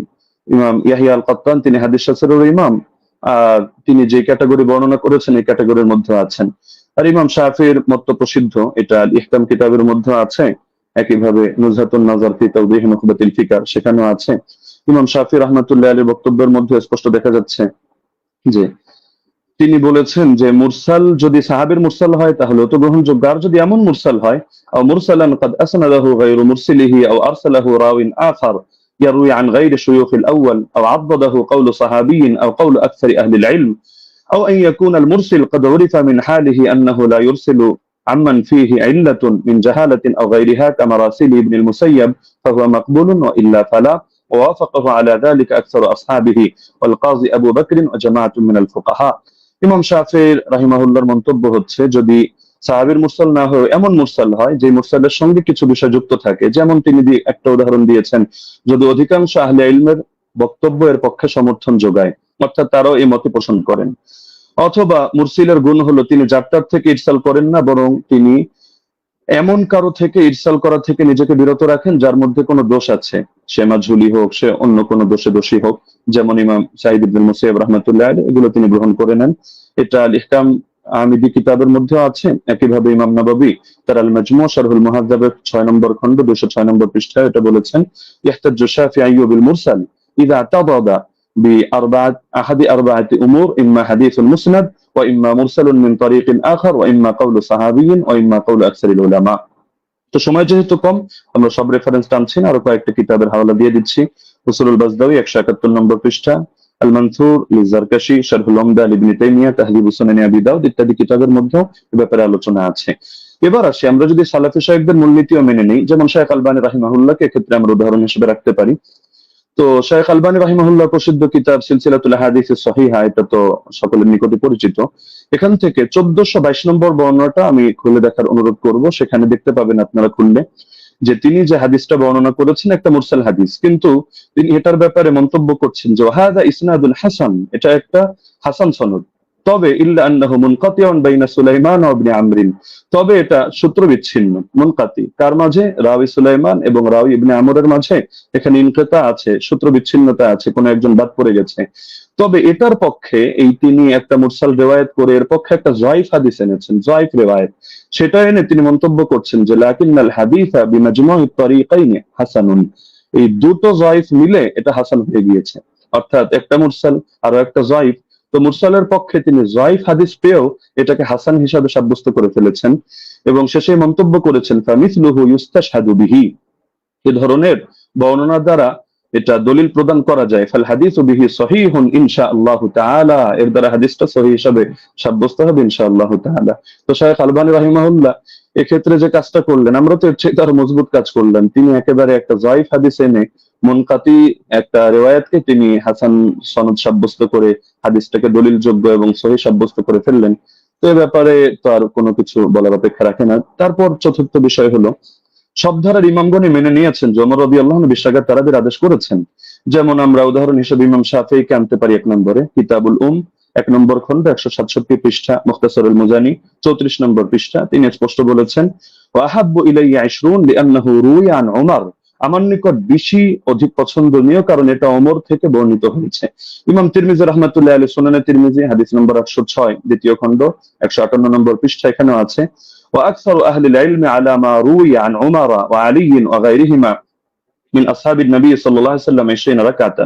ইমাম ইয়াহিয়া আল কাত্তান তিনি হাদিস শাস্ত্রের ইমাম, তিনি যে ক্যাটাগরি বর্ণনা করেছেন এই ক্যাটাগরির মধ্যে আছেন। আর ইমাম শাফির মত প্রসিদ্ধ, এটা আল ইহকাম কিতাবের মধ্যে আছে, একইভাবে নুজহাতুন নাজার ফি তাওদীহ নুখবাতিল ফিকার সেখানেও আছে। ইমাম শাফি রাহমাতুল্লাহ আলাইহির বক্তব্যের মধ্যে স্পষ্ট দেখা যাচ্ছে যে তিনি বলেছেন যে মুরসাল যদি সাহাবীর মুরসাল হয় তাহলে তো গ্রহণযোগ্য, আর যদি এমন মুরসাল হয় আও মুরসালান قد اسنده غير مرسله او ارسله راو اخر يروي عن غير شيوخ الاول او عضده قول صحابي او قول اكثر اهل العلم او ان يكون المرسل قد عرف من حاله انه لا يرسل عمن فيه علة من جهالة أو غيرها كمراسيل ابن المسيب فهو مقبول وإلا فلا، ووافقه على ذلك أكثر أصحابه والقاضي أبو بكر وجماعة من الفقهاء। ইমাম শাফি রাহিমাহুল্লাহর মন্তব্য হচ্ছে যদি সাহাবীর মুরসাল না হয় এমন মুরসাল হয় যে মুরসালের সঙ্গে কিছু বিষয় যুক্ত থাকে, যেমন তিনি একটা উদাহরণ দিয়েছেন, যদি অধিকাংশ আহলে ইলমের বক্তব্য এর পক্ষে সমর্থন যোগায়, অর্থাৎ তারাও এই মত পোষণ করেন, অথবা মুরসিলের গুণ হলো তিনি যাত্রার থেকে ইরসাল করেন না, বরং তিনি এমন কারো থেকে ইরসাল করা থেকে নিজেকে বিরত রাখেন যার মধ্যে কোনো দোষ আছে, সে মাজহুলি হোক, সে অন্য কোনো দোষে দোষী হোক, যেমন ইমাম সাঈদ ইবনে মুসাইয়্যিব রাহমাতুল্লাহ আলাইহি, এগুলো তিনি গ্রহণ করে নেন। এটা আল ইহকাম আমিদি কিতাবের মধ্যে আছে। একইভাবে ইমাম নাবাবী তার আল মাজমু শারহুল মুহাদ্দাবের 6 নম্বর খণ্ড 206 নম্বর পৃষ্ঠায় এটা বলেছেন, ইহতাজ্জু শাফিঈ বিল মুরসাল ইযা তাদাদা أحد أربعة أمور إما حديث مسند وإما مرسل من طريق آخر وإما قول صحابي وإما قول أكثر العلماء। তো সময় যেহেতু কম, আমরা সব রেফারেন্স টানছি না, আরো কয়েকটা কিতাবের হাওয়ালা দিয়ে দিচ্ছি। উসুলুল বাজদাওয়ী 171 নম্বর পৃষ্ঠা, আল মানসুর লিজারকাশি, শারহুল উমদা ইবনে তাইমিয়া, তাহযীবুস সুনান আবি দাউদ ইত্যাদি কিতাবের মধ্যে এই ব্যাপারে আলোচনা আছে। এবার আসি, আমরা যদি সালাফি শাইখদের মূলনীতিও মেনে নিই, যেমন শাইখ আলবানী রাহিমাহুল্লাহকে এক্ষেত্রে আমরা উদাহরণ হিসেবে রাখতে পারি। তো শাইখ আলবানী রাহিমাহুল্লাহ প্রসিদ্ধ কিতাব সিলসিলাতুল আহাদিস সহিহা, এটা তো সকলের নিকটে পরিচিত। এখান থেকে 1422 নম্বর বর্ণনাটা আমি খুলে দেখার অনুরোধ করব, সেখানে দেখতে পাবেন আপনারা খুললে যে তিনি যে হাদিসটা বর্ণনা করেছেন একটা মুরসাল হাদিস, কিন্তু তিনি এটার ব্যাপারে মন্তব্য করছেন যে হাযা ইসনাদুল হাসান, এটা একটা হাসান সনদ, তবে ইল্লা আন্নাহু মুনকাতিউন বাইনা সুলাইমান ওয়া ইবনে আমরিন, তবে এটা সূত্র বিচ্ছিন্ন, মুনকাতি কার মাঝে, রাওয়ী সুলাইমান এবং রাওয়ী ইবনে আমরের মাঝে এখানে ইনকিতা আছে, সূত্র বিচ্ছিন্নতা আছে, কোন একজন বাদ পড়ে গেছে। তবে এটার পক্ষে এই তিনি একটা মুরসাল রিওয়ায়াত করে এর পক্ষে একটা যায়ফ হাদিস এনেছেন, যায়ফ রিওয়ায়াত, সেটা এনে তিনি মন্তব্য করছেন যে লাকিন্নাল হাদিসা বিমাজমু'ত তারিকাইন হাসানুন, এই দুটো যায়ফ মিলে এটা হাসান হয়ে গিয়েছে, অর্থাৎ একটা মুরসাল আর একটা যায়ফ। তো মুরসালের পক্ষে তিনি যায়ফ হাদিস পেয়েও এটাকে হাসান হিসাবে সাব্যস্ত করে ফেলেছেন, এবং শেষে মন্তব্য করেছেন ফামিসলুহু ইউস্তাশহাদু বিহি, এই ধরনের বর্ণনা দ্বারা এটা দলিল প্রদান করা যায়, ফাল হাদিসু বিহি সহিহুন ইনশাআল্লাহু তাআলা, এর দ্বারা হাদিসটা সহিহ হিসাবে সাব্যস্ত হবে ইনশাআল্লাহু তাআলা। তো শায়খ আলবানী রাহিমাহুল্লাহ এক্ষেত্রে যে কাজটা করলেন, আমরা তো এর চেয়ে আরো মজবুত কাজ করলেন। তিনি একেবারে একটা জয়ীফ হাদিস এনে মুনকাতি একটা রিওয়ায়াতকে তিনি হাসান সনদ সাব্যস্ত করে হাদিসটাকে দলিলযোগ্য এবং সহিহ সাব্যস্ত করে ফেললেন। তো এ ব্যাপারে তো আর কোনো কিছু বলার অপেক্ষা রাখে না। তারপর চতুর্থ বিষয় হলো, সব ধারার ইমামগণই মেনে নিয়েছেন যে ওমর রাদিয়াল্লাহু আনহু বিশ্বাগার তারাবির আদেশ করেছেন। যেমন আমরা উদাহরণ হিসেবে ইমাম শাফিঈকে আনতে পারি 1 নম্বরে, কিতাবুল 1 নম্বর খন্ড 167 পৃষ্ঠা, মুখতাসারুল মুজানি 34 নম্বর পৃষ্ঠা। তিনি স্পষ্ট বলেছেন, ওয়া আহাব্বু ইলাইয়া 20 লিআন্নাহু রুইয়া আন ওমর, আমার নিকট বেশি অধিক পছন্দনীয় কারণ এটা ওমর থেকে বর্ণিত হয়েছে। ইমাম তিরমিজি রাহমাতুল্লাহি আলাইহি সুনানে তিরমিজি হাদিস নম্বর 806 দ্বিতীয় খন্ড 158 নম্বর পৃষ্ঠা এখানেও আছে। وأكثر أهل العلم على ما روي عن عمر وعلي وغيرهما من أصحاب النبي صلى الله عليه وسلم 20 ركعة।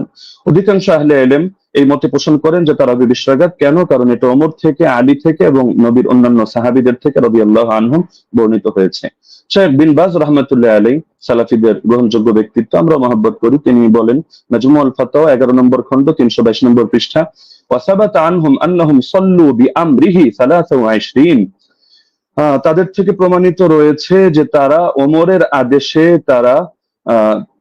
অধিকাংশ আহলে ইলম এই মতে পোষণ করেন যে তারাবি 20 রাকাত। কেন? কারণ এটা ওমর থেকে, আলী থেকে এবং নবীর অন্যান্য সাহাবীদের থেকে রাদিয়াল্লাহু আনহুম বর্ণিত হয়েছে। শেখ বিন বাজ রাহমাতুল্লাহি আলাইহি সালাফিদের গ্রহণযোগ্য ব্যক্তিত্ব, আমরা মহব্বত করি। তিনি বলেন মাজমুউল ফাতাওয়া 11 নম্বর খন্ড 322 নম্বর পৃষ্ঠা, ওয়া সাবাতা আনহুম আন্নাহুম সাল্লু বিআমরিহি 23। তাদের থেকে প্রমাণিত রয়েছে যে তারা ওমরের আদেশে তারা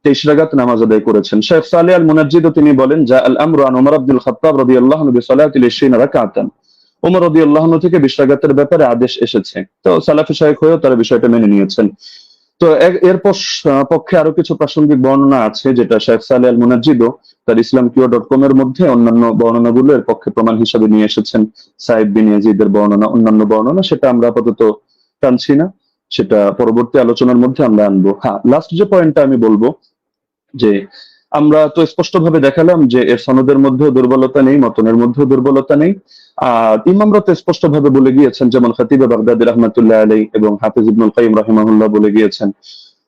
23 রাকাত নামাজ আদায় করেছেন। শেখ সালেহ আল মুনাজ্জিদ তিনি বলেন, যা আল আমরু আন ওমর আব্দুল খাত্তাব রাদিয়াল্লাহু আনহু বিসালাতিল 20 রাকাতান, ওমর রাদিয়াল্লাহু আনহু থেকে 20 রাকাতের ব্যাপারে আদেশ এসেছে। তো সালাফি শায়খ হয়েও তারা বিষয়টা মেনে নিয়েছেন। তো এর পক্ষে আরো কিছু প্রাসঙ্গিক বর্ণনা আছে, যেটা শেখ সালেহ আল মুনাজ্জিদও তার islamqia.com এর মধ্যে অন্যান্য বর্ণনাগুলো এর পক্ষে প্রমাণ হিসেবে নিয়ে এসেছেন। সাইদ বিন ইয়াজিদের বর্ণনা, অন্যান্য বর্ণনা, সেটা আমরা আপাতত টানছি না, সেটা পরবর্তী আলোচনার মধ্যে আমরা আনবো। হ্যাঁ, লাস্ট যে পয়েন্টটা আমি বলবো, যে আমরা তো স্পষ্টভাবে দেখালাম যে এর সনদের মধ্যেও দুর্বলতা নেই, মতনের মধ্যেও দুর্বলতা নেই। আর ইমামরা তো স্পষ্টভাবে বলে গিয়েছেন, যেমন খতিবে বাগদাদি রাহমাতুল্লাহ আলাইহি এবং হাফিজ ইবনুল কাইয়িম রাহিমাহুল্লাহ বলে গিয়েছেন,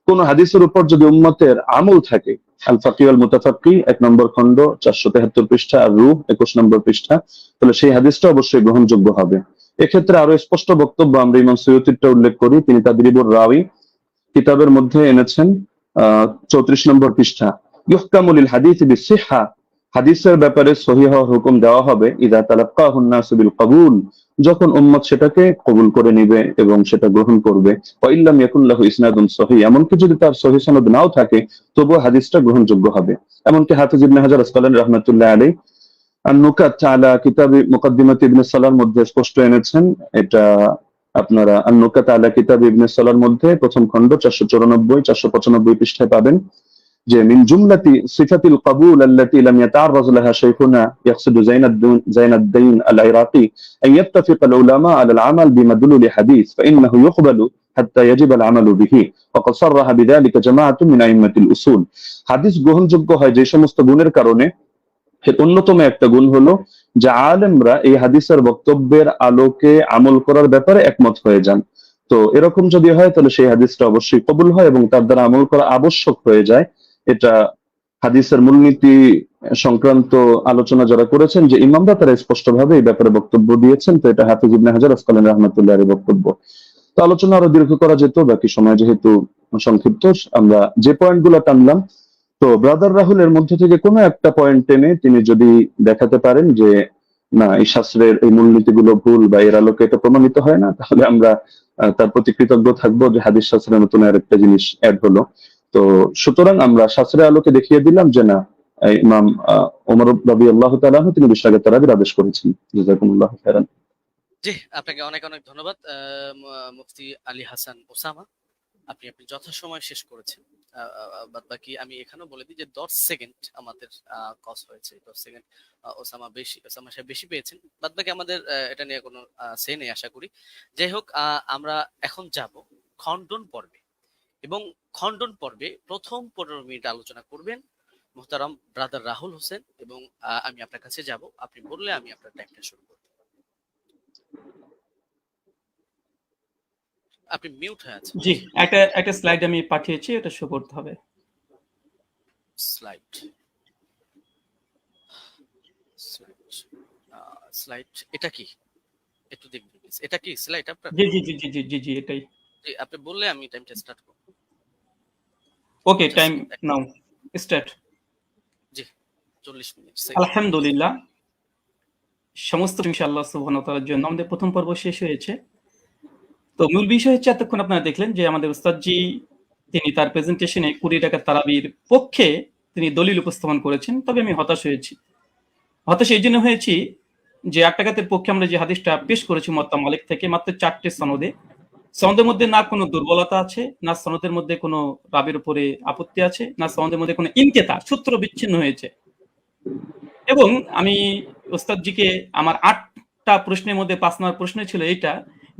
কোন হাদিসের উপর যদি উম্মতের আমল থাকে, আল ফাকিহ আল মুতাফাক্কি 1 নম্বর খন্ড 473 পৃষ্ঠা, আর রূহ 21 নম্বর পৃষ্ঠা, তাহলে সেই হাদিসটা অবশ্যই গ্রহণযোগ্য হবে। এক্ষেত্রে আরো স্পষ্ট বক্তব্য আমরা ইমাম সুয়ুতিরটা উল্লেখ করি। তিনি তাদরিবুর রাওয়ী কিতাবের মধ্যে এনেছেন 34 নম্বর পৃষ্ঠা, ইহকামু লিল হাদিস বিসিহহা, হাদিসের ব্যাপারে সহিহ হওয়ার হুকুম দেওয়া হবে ইযা তালাক্কাহু আন-নাসু বিল কবুল, যখন উম্মত সেটাকে কবুল করে নিবে এবং সেটা গ্রহণ করবে। ওয়া ইল্লাম ইয়াকুন লাহু ইসনাদুন সহিহ, এমনকি যদি তার সহিহ সনদ নাও থাকে তবুও হাদিসটা গ্রহণযোগ্য হবে। এমনকি হাফিজ ইবনে হাজার আসকালানী রাহমাতুল্লাহ আলাইহি আন-নুকাত আলা কিতাবি মুকদ্দিমাত ইবনে সালাহর মধ্যে স্পষ্ট এনেছেন। এটা আপনারা আন-নুকাত আলা কিতাব ইবনে সালাহর মধ্যে প্রথম খন্ড 494 495 পৃষ্ঠায় পাবেন যে মিন জুমলাতি সিফাতিল কবুল আল্লাতী লাম ইয়াতাআররাজ লাহা শাইখুনা ইয়াকসিদু জাইনাদ্দিন আল ইরাকি আন ইয়াত্তাফিক আল উলামা আলা আল আমাল বিমাদলুল হাদিস ফাইন্নাহু ইউকবালু হাত্তা ইয়াজিব আল আমালু বিহি ওয়া ক্বাদ সাররাহা বিযালিকা জামাআতুন মিন আইম্মাতিল উসুল। হাদিস গ্রহণযোগ্য হয় যে সমস্ত গুণের কারণে। এর অন্যতম একটা গুণ হলো যে আলেমরা এই হাদিসের বক্তব্যের আলোকে আমল করার ব্যাপারে একমত হয়ে যান। তো এরকম যদি হয় তাহলে সেই হাদিসটা অবশ্যই কবুল হয় এবং তার দ্বারা আমল করা আবশ্যক হয়ে যায়। এটা হাদিসের মূলনীতি সংক্রান্ত আলোচনা যারা করেছেন, যে ইমামরা, তারা স্পষ্টভাবে এই ব্যাপারে বক্তব্য দিয়েছেন। তো এটা হাফিজ ইবনে হাজার আসকালানী রাহমাতুল্লাহ আলাইহির বক্তব্য। তো আলোচনা আরো দীর্ঘ করা যেত, বাকি সময় যেহেতু সংক্ষিপ্ত, আমরা যে পয়েন্টগুলো টানলাম, তো ব্রাদার রাহুলের মধ্যে থেকে কোনো একটা পয়েন্ট টেনে তিনি যদি দেখাতে পারেন যে না, এই শাস্ত্রের এই মূলনীতিগুলো ভুল বা এর আলোকে এটা প্রমাণিত হয় না, তাহলে আমরা তার প্রতি কৃতজ্ঞ থাকবো যে হাদিস শাস্ত্রের নতুন আরেকটা জিনিস অ্যাড হলো। তো সুতরাং আমরা শাস্ত্রের আলোকে দেখিয়ে দিলাম যে না, ইমাম ওমর রাদিয়াল্লাহু তাআলা আনহু তিনি 20 রাকাত তারাবির আদেশ করেছেন। জাযাকুমুল্লাহু খাইরান। জি, আপনাকে অনেক অনেক ধন্যবাদ মুফতি আলী হাসান ওসামা। আপনি যথাসময় শেষ করেছেন। বাদ বাকি আমি এখানেও বলে দিই যে 10 সেকেন্ড আমাদের কস হয়েছে। 10 সেকেন্ড ওসামা সাহেব বেশি পেয়েছেন। বাদ বাকি আমাদের এটা নিয়ে কোনো সে নেই আশা করি। যাই হোক, আমরা এখন যাব খণ্ডন পর্বে, এবং খণ্ডন পর্বে প্রথম 15 মিনিট আলোচনা করবেন মুহতারাম ব্রাদার রাহুল হোসেন, এবং আমি আপনার কাছে যাব, আপনি বললে আমি আপনার টাইমটা শুরু করব। আপনি মিউট হয়ে আছেন। জি, একটা স্লাইড আমি পাঠিয়েছি, এটা শো করতে হবে। স্লাইড এটা কি? একটু দেখবেন প্লিজ। এটা কি স্লাইড আপনার? জি জি জি জি জি জি জি এটাই। জি, আপনি বললে আমি টাইমটা স্টার্ট করব। ওকে, টাইম নাও, স্টার্ট। 40 মিনিট। আলহামদুলিল্লাহ, সমস্ত ইনশাআল্লাহ সুবহানাহু ওয়া তাআলার জন্য আমাদের প্রথম পর্ব শেষ হয়েছে। তো মূল বিষয় হচ্ছে এতক্ষণ আপনারা দেখলেন যে আমাদের উস্তাদজি তিনি তার প্রেজেন্টেশনে 20 টাকার তারাবির পক্ষে তিনি দলিল উপস্থাপন করেছেন। তবে আমি হতাশ হয়েছি। হতাশ এই জন্য হয়েছি যে 8 টাকাতের পক্ষে আমরা যে হাদিসটা পেশ করেছি মুয়াত্তা মালিক থেকে মাত্র 4টে সনদে। সনদের মধ্যে না কোনো দুর্বলতা আছে, না সনদের মধ্যে কোনো রাবির উপরে আপত্তি আছে, না সনদের মধ্যে কোনো ইনকেতা সূত্র বিচ্ছিন্ন হয়েছে। এবং আমি ওস্তাদজিকে আমার 8টা প্রশ্নের মধ্যে 5 নম্বর প্রশ্ন ছিল এইটা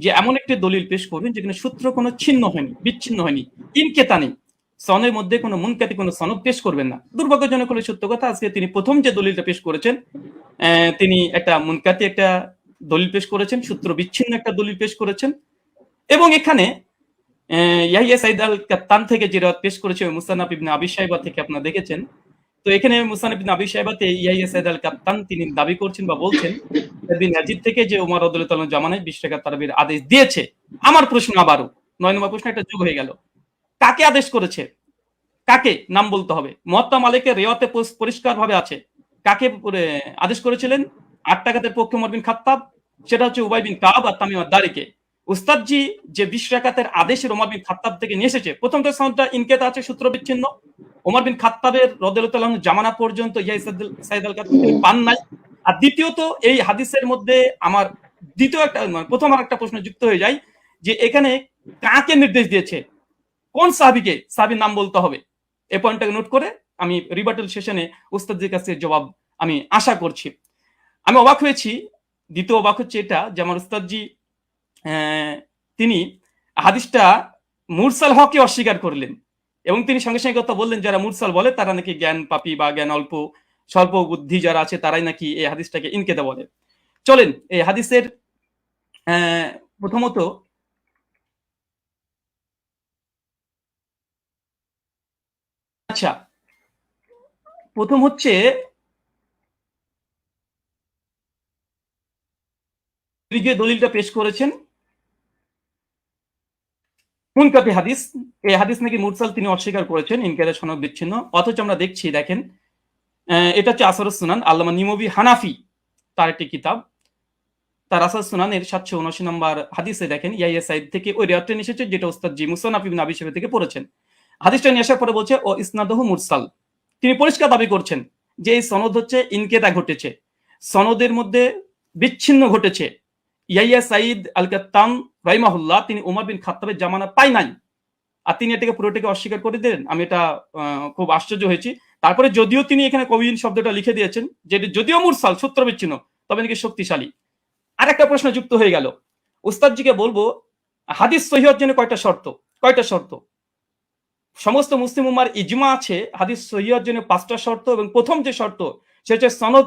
যে এমন একটি দলিল পেশ করবেন যেখানে সূত্র কোনো ছিন্ন হয়নি, বিচ্ছিন্ন হয়নি, ইনকেতা নেই, সনের মধ্যে কোনো মুনকাতি কোনো সনদ পেশ করবেন না। দুর্ভাগ্যজনক হলে সত্য কথা, আজকে তিনি প্রথম যে দলিলটা পেশ করেছেন তিনি একটা মুনকাতি একটা দলিল পেশ করেছেন, সূত্র বিচ্ছিন্ন একটা দলিল পেশ করেছেন। এবং এখানে ইয়াহিয়া সাইদ আল কাত্তান থেকে যে রাত পেশ করেছে মুসান্নাফ ইবনে আবি শাইবা থেকে আপনারা দেখেছেন। তো এখানে মুসান্নাফ ইবনে আবি শাইবাতে ইয়াহিয়া সাইদ আল কাত্তান তিনি দাবি করছেন বা বলছেন ইবনে ইয়াজিদ থেকে যে ওমর রাদিয়াল্লাহু তাআলা জামানায় 20 টাকা তারাবির আদেশ দিয়েছে। আমার প্রশ্ন আবারও 9 নম্বর প্রশ্ন একটা যোগ হয়ে গেল। কাকে আদেশ করেছে? কাকে নাম বলতে হবে। মুয়াত্তা মালিকের রিওয়ায়াতে পরিষ্কারভাবে আছে। কাকে আদেশ করেছিলেন? 8 টাকাতের পক্ষে ওমর বিন খাত্তাব, সেটা হচ্ছে উবাই বিন কাব আর তামিম আদ-দারিকে। উস্তাদজি যে 20 রাকাতের আদেশের ওমর বিন খাত্তাব থেকে নিয়ে এসেছে, প্রথম তো সনদটা ইনকেতা আছে, সূত্র বিচ্ছিন্ন। ওমর বিন খাত্তাবের রাদিয়াল্লাহু তাআলা জামানা পর্যন্ত ইয়াহিয়া সাইদ আল কাত্তান তিনি পান নাই। আর দ্বিতীয়ত এই হাদিসের মধ্যে আমার দ্বিতীয় একটা প্রথম আর একটা প্রশ্ন যুক্ত হয়ে যায় যে এখানে কাকে নির্দেশ দিয়েছে, কোন সাহাবীকে, সাহাবীর নাম বলতে হবে। এই পয়েন্টটাকে নোট করে আমি রিবাটল সেশনে উস্তাদজির কাছে জবাব আমি আশা করছি। আমি অবাক হয়েছি, দ্বিতীয় অবাক হচ্ছে এটা যে আমার উস্তাদজি তিনি হাদিসটা মুরসাল হকে অস্বীকার করলেন এবং তিনি সঙ্গে সঙ্গে কথা বললেন যারা মুরসাল বলে তারা নাকি জ্ঞান পাপী বা জ্ঞান অল্প স্বল্প বুদ্ধি যারা আছে তারাই নাকি এই হাদিসটাকে ইনকেতা বলে। চলেন এই হাদিসের প্রথমত আচ্ছা প্রথম হচ্ছে যে দলিলটা পেশ করেছেন মুনকাতি হাদিস, এই হাদিস নাকি মুরসাল তিনি অস্বীকার করেছেন, ইনকারে সনদ বিচ্ছিন্ন। অথচ আমরা দেখছি দেখেন এটা হচ্ছে আসরুস সুনান, আল্লামা নিমবি হানাফি তার একটি কিতাব, তার আসরুস সুনানের 779 নম্বর হাদিসে দেখেন ইয়াহিয়া সাইদ থেকে ওই রিওয়ায়াতটা এসেছে যেটা উস্তাদ জি মুসান্নাফ ইবনে আবি শাইবা থেকে পড়েছেন। হাদিসটা নিয়ে আসার পরে বলছে ও ইসনাদহু মুরসাল, তিনি পরিষ্কার দাবি করছেন যে এই সনদ হচ্ছে ইনকেতা ঘটেছে, সনদের মধ্যে বিচ্ছিন্ন ঘটেছে। ইয়াহিয়া সাইদ আল কাত্তান রাহিমাহুল্লাহ তিনি ওমর বিন খাত্তাবের জামানা পাই নাই, আর তিনি এটাকে পুরোটাকে অস্বীকার করে দিলেন। আমি এটা খুব আশ্চর্য হয়েছি। তারপরে যদিও তিনি এখানে কবিন শব্দটা লিখে দিয়েছেন যে যদিও মুরসাল সূত্র বিচ্ছিন্ন তবে নাকি শক্তিশালী। আর একটা প্রশ্ন যুক্ত হয়ে গেল, উস্তাদজিকে বলবো হাদিস সহিহ হওয়ার জন্য কয়টা শর্ত? সমস্ত মুসলিম উম্মার ইজমা আছে হাদিস সহিহ হওয়ার জন্য 5টা শর্ত, এবং প্রথম যে শর্ত সেটা হচ্ছে সনদ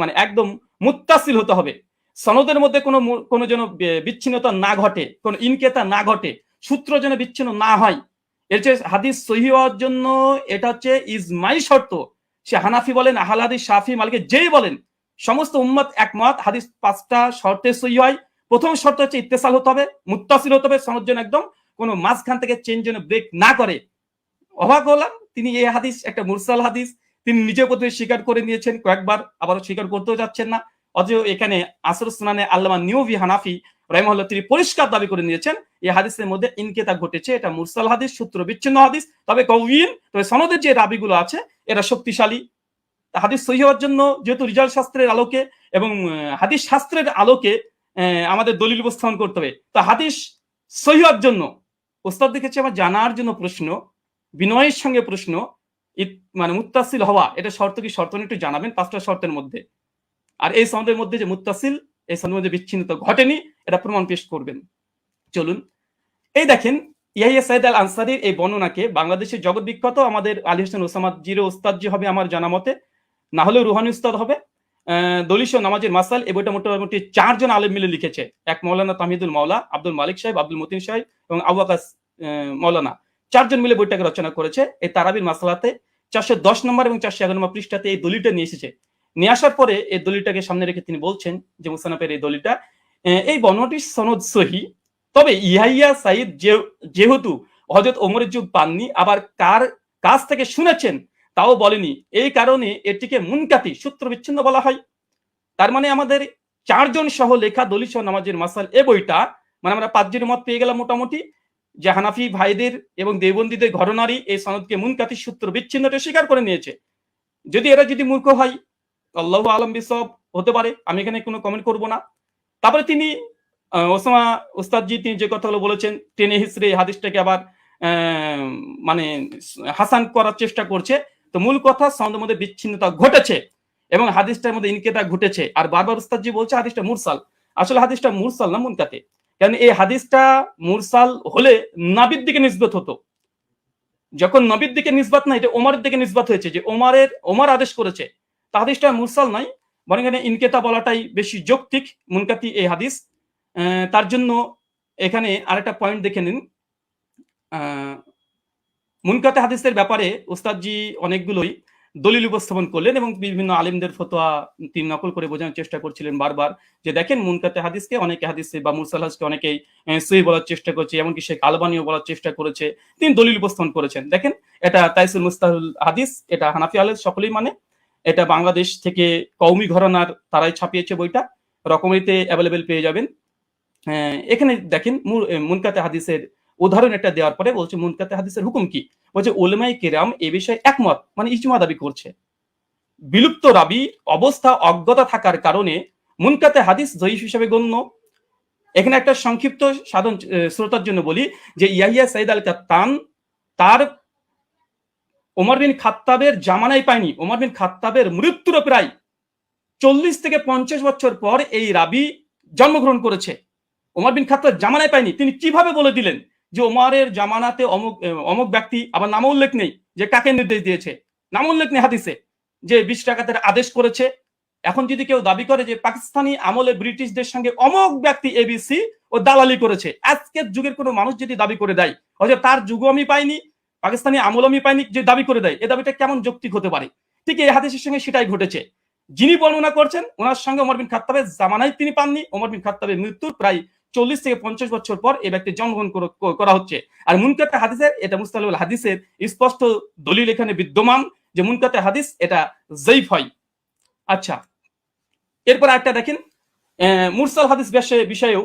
মানে একদম মুত্তাসিল হতে হবে, সনদের মধ্যে কোনো যেন বিচ্ছিন্নতা না ঘটে, কোনো ইনকেতা না ঘটে, সূত্র যেন বিচ্ছিন্ন না হয়। এর যে হাদিস সহিহ হওয়ার জন্য এটা হচ্ছে ইজমাই শর্ত। সে হানাফি বলেন, আহলে হাদিস, শাফি, মালিকি যেই বলেন, সমস্ত উম্মত একমত হাদিস 5টা শর্তে সহিহ হয়। প্রথম শর্ত হচ্ছে ইত্তেসাল হতে হবে, মুত্তাসিল হতে হবে, সনদ যেন একদম কোনো মাঝখান থেকে চেঞ্জ যেন ব্রেক না করে। অবাক হলাম তিনি এই হাদিস একটা মুরসাল হাদিস তিনি নিজে প্রথমে স্বীকার করে নিয়েছেন কয়েকবার, আবারও স্বীকার করতেও যাচ্ছেন না। অথচ এখানে আসরুস সুনানে আল্লামা নিমবি হানাফি রাহিমাহুল্লাহ তিনি পরিষ্কার দাবি করে নিয়েছেন এই হাদিসের মধ্যে ইনকেতা ঘটেছে, এটা মুরসাল হাদিস, সূত্র বিচ্ছিন্ন হাদিস, তবে কওয়িন, তবে সনদের যে রাবিগুলো আছে এরা শক্তিশালী। হাদিস সহিহ হওয়ার জন্য যেহেতু রিজাল শাস্ত্রের আলোকে এবং হাদিস শাস্ত্রের আলোকে আমাদের দলিল উপস্থাপন করতে হবে। তো হাদিস সহিহ হওয়ার জন্য ওস্তাদ দেখেছে আমার জানার জন্য প্রশ্ন, বিনয়ের সঙ্গে প্রশ্ন, মানে মুত্তাসিল হওয়া এটা শর্ত কি? শর্ত একটু জানাবেন 5টা শর্তের মধ্যে। আর এই সনদের মধ্যে যে মুত্তাসিল, এই সনদের মধ্যে বিচ্ছিন্নতা ঘটেনি, এটা প্রমাণ পেশ করবেন। চলুন এই দেখেন ইয়াহিয়া সাইদ আল আনসারীর এই বর্ণনাকে বাংলাদেশের জগৎ বিখ্যাত আমাদের আলী হোসেন ওসামা জিরো ওস্তাদজি হবে আমার জানা মতে, না হলেও রুহানি উস্তাদ হবে। দলিশ নামাজের মাসাল এই বইটা মোটামুটি 4 জন আলেম মিলে লিখেছে, এক মৌলানা তামিদুল মাওলা, আব্দুল মালিক সাহেব, আব্দুল মতিন সাহেব এবং আবু আকাস মৌলানা, 4 জন মিলে বইটাকে রচনা করেছে। এই তারাবির মাসালাতে 410 নম্বর এবং 411 নম্বর পৃষ্ঠাতে এই দলিলটা নিয়ে এসেছে। নিয়ে আসার পরে এই দলিলটাকে সামনে রেখে তিনি বলছেন যে মুসান্নাফের এই দলিলটা এই বর্ণনাটির সনদ সহিহ, তবে ইয়াহিয়া সাইদ যেহেতু হযরত ওমরের যুগ পাননি, আবার কার কাছ থেকে শুনেছেন তাও বলেনি, এই কারণে এটিকে মুনকাতি সূত্র বিচ্ছিন্ন বলা হয়। তার মানে আমাদের 4 জন সহ লেখা দলিল সহ নামাজের মাসাল এ বইটা, মানে আমরা 5 জনের মত পেয়ে গেলাম মোটামুটি, যে হানাফি ভাইদের এবং দেওবন্দীদের ঘরনারী এই সনদকে মুনকাতি সূত্র বিচ্ছিন্নটা স্বীকার করে নিয়েছে। যদি এরা যদি মূর্খ হয়, আল্লাহু আলম বিসব, হতে পারে, আমি এখানে কোনো কমেন্ট করব না। তারপরে তিনি ওসামা উস্তাদজি তিনি যে কথাগুলো বলেছেন, টেনে হিসড়ে হাদিসটাকে আবার মানে হাসান করার চেষ্টা করছে। তো মূল কথা, সনদের মধ্যে বিচ্ছিন্নতা ঘটেছে এবং হাদিসটার মধ্যে ইনকেতা ঘটেছে। আর বারবার উস্তাদজি বলছে হাদিসটা মুরসাল। আসলে হাদিসটা মুরসাল না, মুনকাতে। কারণ এই হাদিসটা মুরসাল হলে নাবির দিকে নিসবত হতো। যখন নবীর দিকে নিসবত না, এটা ওমরের দিকে নিসবত হয়েছে, যে ওমর আদেশ করেছে। তা হাদিসটা মুরসাল নয়, বরং এখানে ইনকেতা বলাটাই বেশি যৌক্তিক, মুনকাতি এই হাদিস। তার জন্য এখানে আরেকটা পয়েন্ট দেখে নিন। মুনকাতে হাদিসের ব্যাপারে উস্তাদজি অনেকগুলোই দলিল উপস্থাপন করলেন এবং বিভিন্ন আলিমদের ফতোয়া তিনি নকল করে বোঝানোর চেষ্টা করছিলেন বারবার, যে দেখেন মুনকাতে হাদিসকে অনেকে হাদিসে বা মুরসাল হাদিসকে অনেকেই সহি বলার চেষ্টা করছে, এমনকি শেখ আলবানিও বলার চেষ্টা করেছে, তিনি দলিল উপস্থাপন করেছেন। দেখেন, এটা তাইসুল মুস্তাহুল হাদিস, এটা হানাফি আলেম সকলেই মানে, এটা বাংলাদেশ থেকে কওমি ঘরানার তারাই ছাপিয়েছে বইটা, রকমারিতে অ্যাভেলেবেল পেয়ে যাবেন। এখানে দেখেন মুনকাতে হাদিসের উদাহরণ একটা দেওয়ার পরে বলছে মুনকাতে হাদিসের হুকুম কি, বলছে উলামায়ে কেরাম এ বিষয়ে একমত, মানে ইজমা দাবি করছে। বিলুপ্ত রাবি অবস্থা অজ্ঞতা থাকার কারণে মুনকাতে হাদিস জয়ীফ হিসেবে গণ্য। এখানে একটা সংক্ষিপ্ত সাধারণ শ্রোতার জন্য বলি, যে ইয়াহিয়া সাইদ আল কাত্তান তার ওমর বিন খাত্তাবের জামানায় পায়নি। ওমর বিন খাত্তাবের মৃত্যুর প্রায় 40 থেকে 50 বছর পর এই রাবি জন্মগ্রহণ করেছে। ওমর বিন খাত্তাব জামানায় পায়নি। তিনি কিভাবে বলে দিলেন যে ওমরের জামানাতে অমুক অমুক ব্যক্তি, আবার নাম উল্লেখ নেই যে কাকে নির্দেশ দিয়েছে, নাম উল্লেখ নেই হাদিসে, যে 20 ডাকাতের আদেশ করেছে। এখন যদি কেউ দাবি করে যে পাকিস্তানি আমলে ব্রিটিশদের সঙ্গে অমুক ব্যক্তি এবিসি ও দালালি করেছে, আজকের যুগের কোনো মানুষ যদি দাবি করে দেয়, হয়তো তার যুগও আমি পাইনি, পাকিস্তানি আমল আমি পাইনি, যে দাবি করে দেয়, এ দাবিটা কেমন যৌক্তিক হতে পারে? ঠিক এই হাদিসের সঙ্গে সেটাই ঘটেছে। যিনি বর্ণনা করছেন ওনার সঙ্গে ওমর বিন খাত্তাবের জামানায় তিনি পাননি। ওমর বিন খাত্তাবের মৃত্যুর প্রায় 40 থেকে 50 বছর পর এই ব্যক্তি জন্মগ্রহণ করা হচ্ছে। আর মুনকাতে হাদিসের, এটা মুস্তালাহুল হাদিসের স্পষ্ট দলিল এখানে বিদ্যমান, যে মুনকাতে হাদিস এটা জয়ীফ হয়। আচ্ছা, এরপর একটা দেখেন, মুরসাল হাদিস বিষয়েও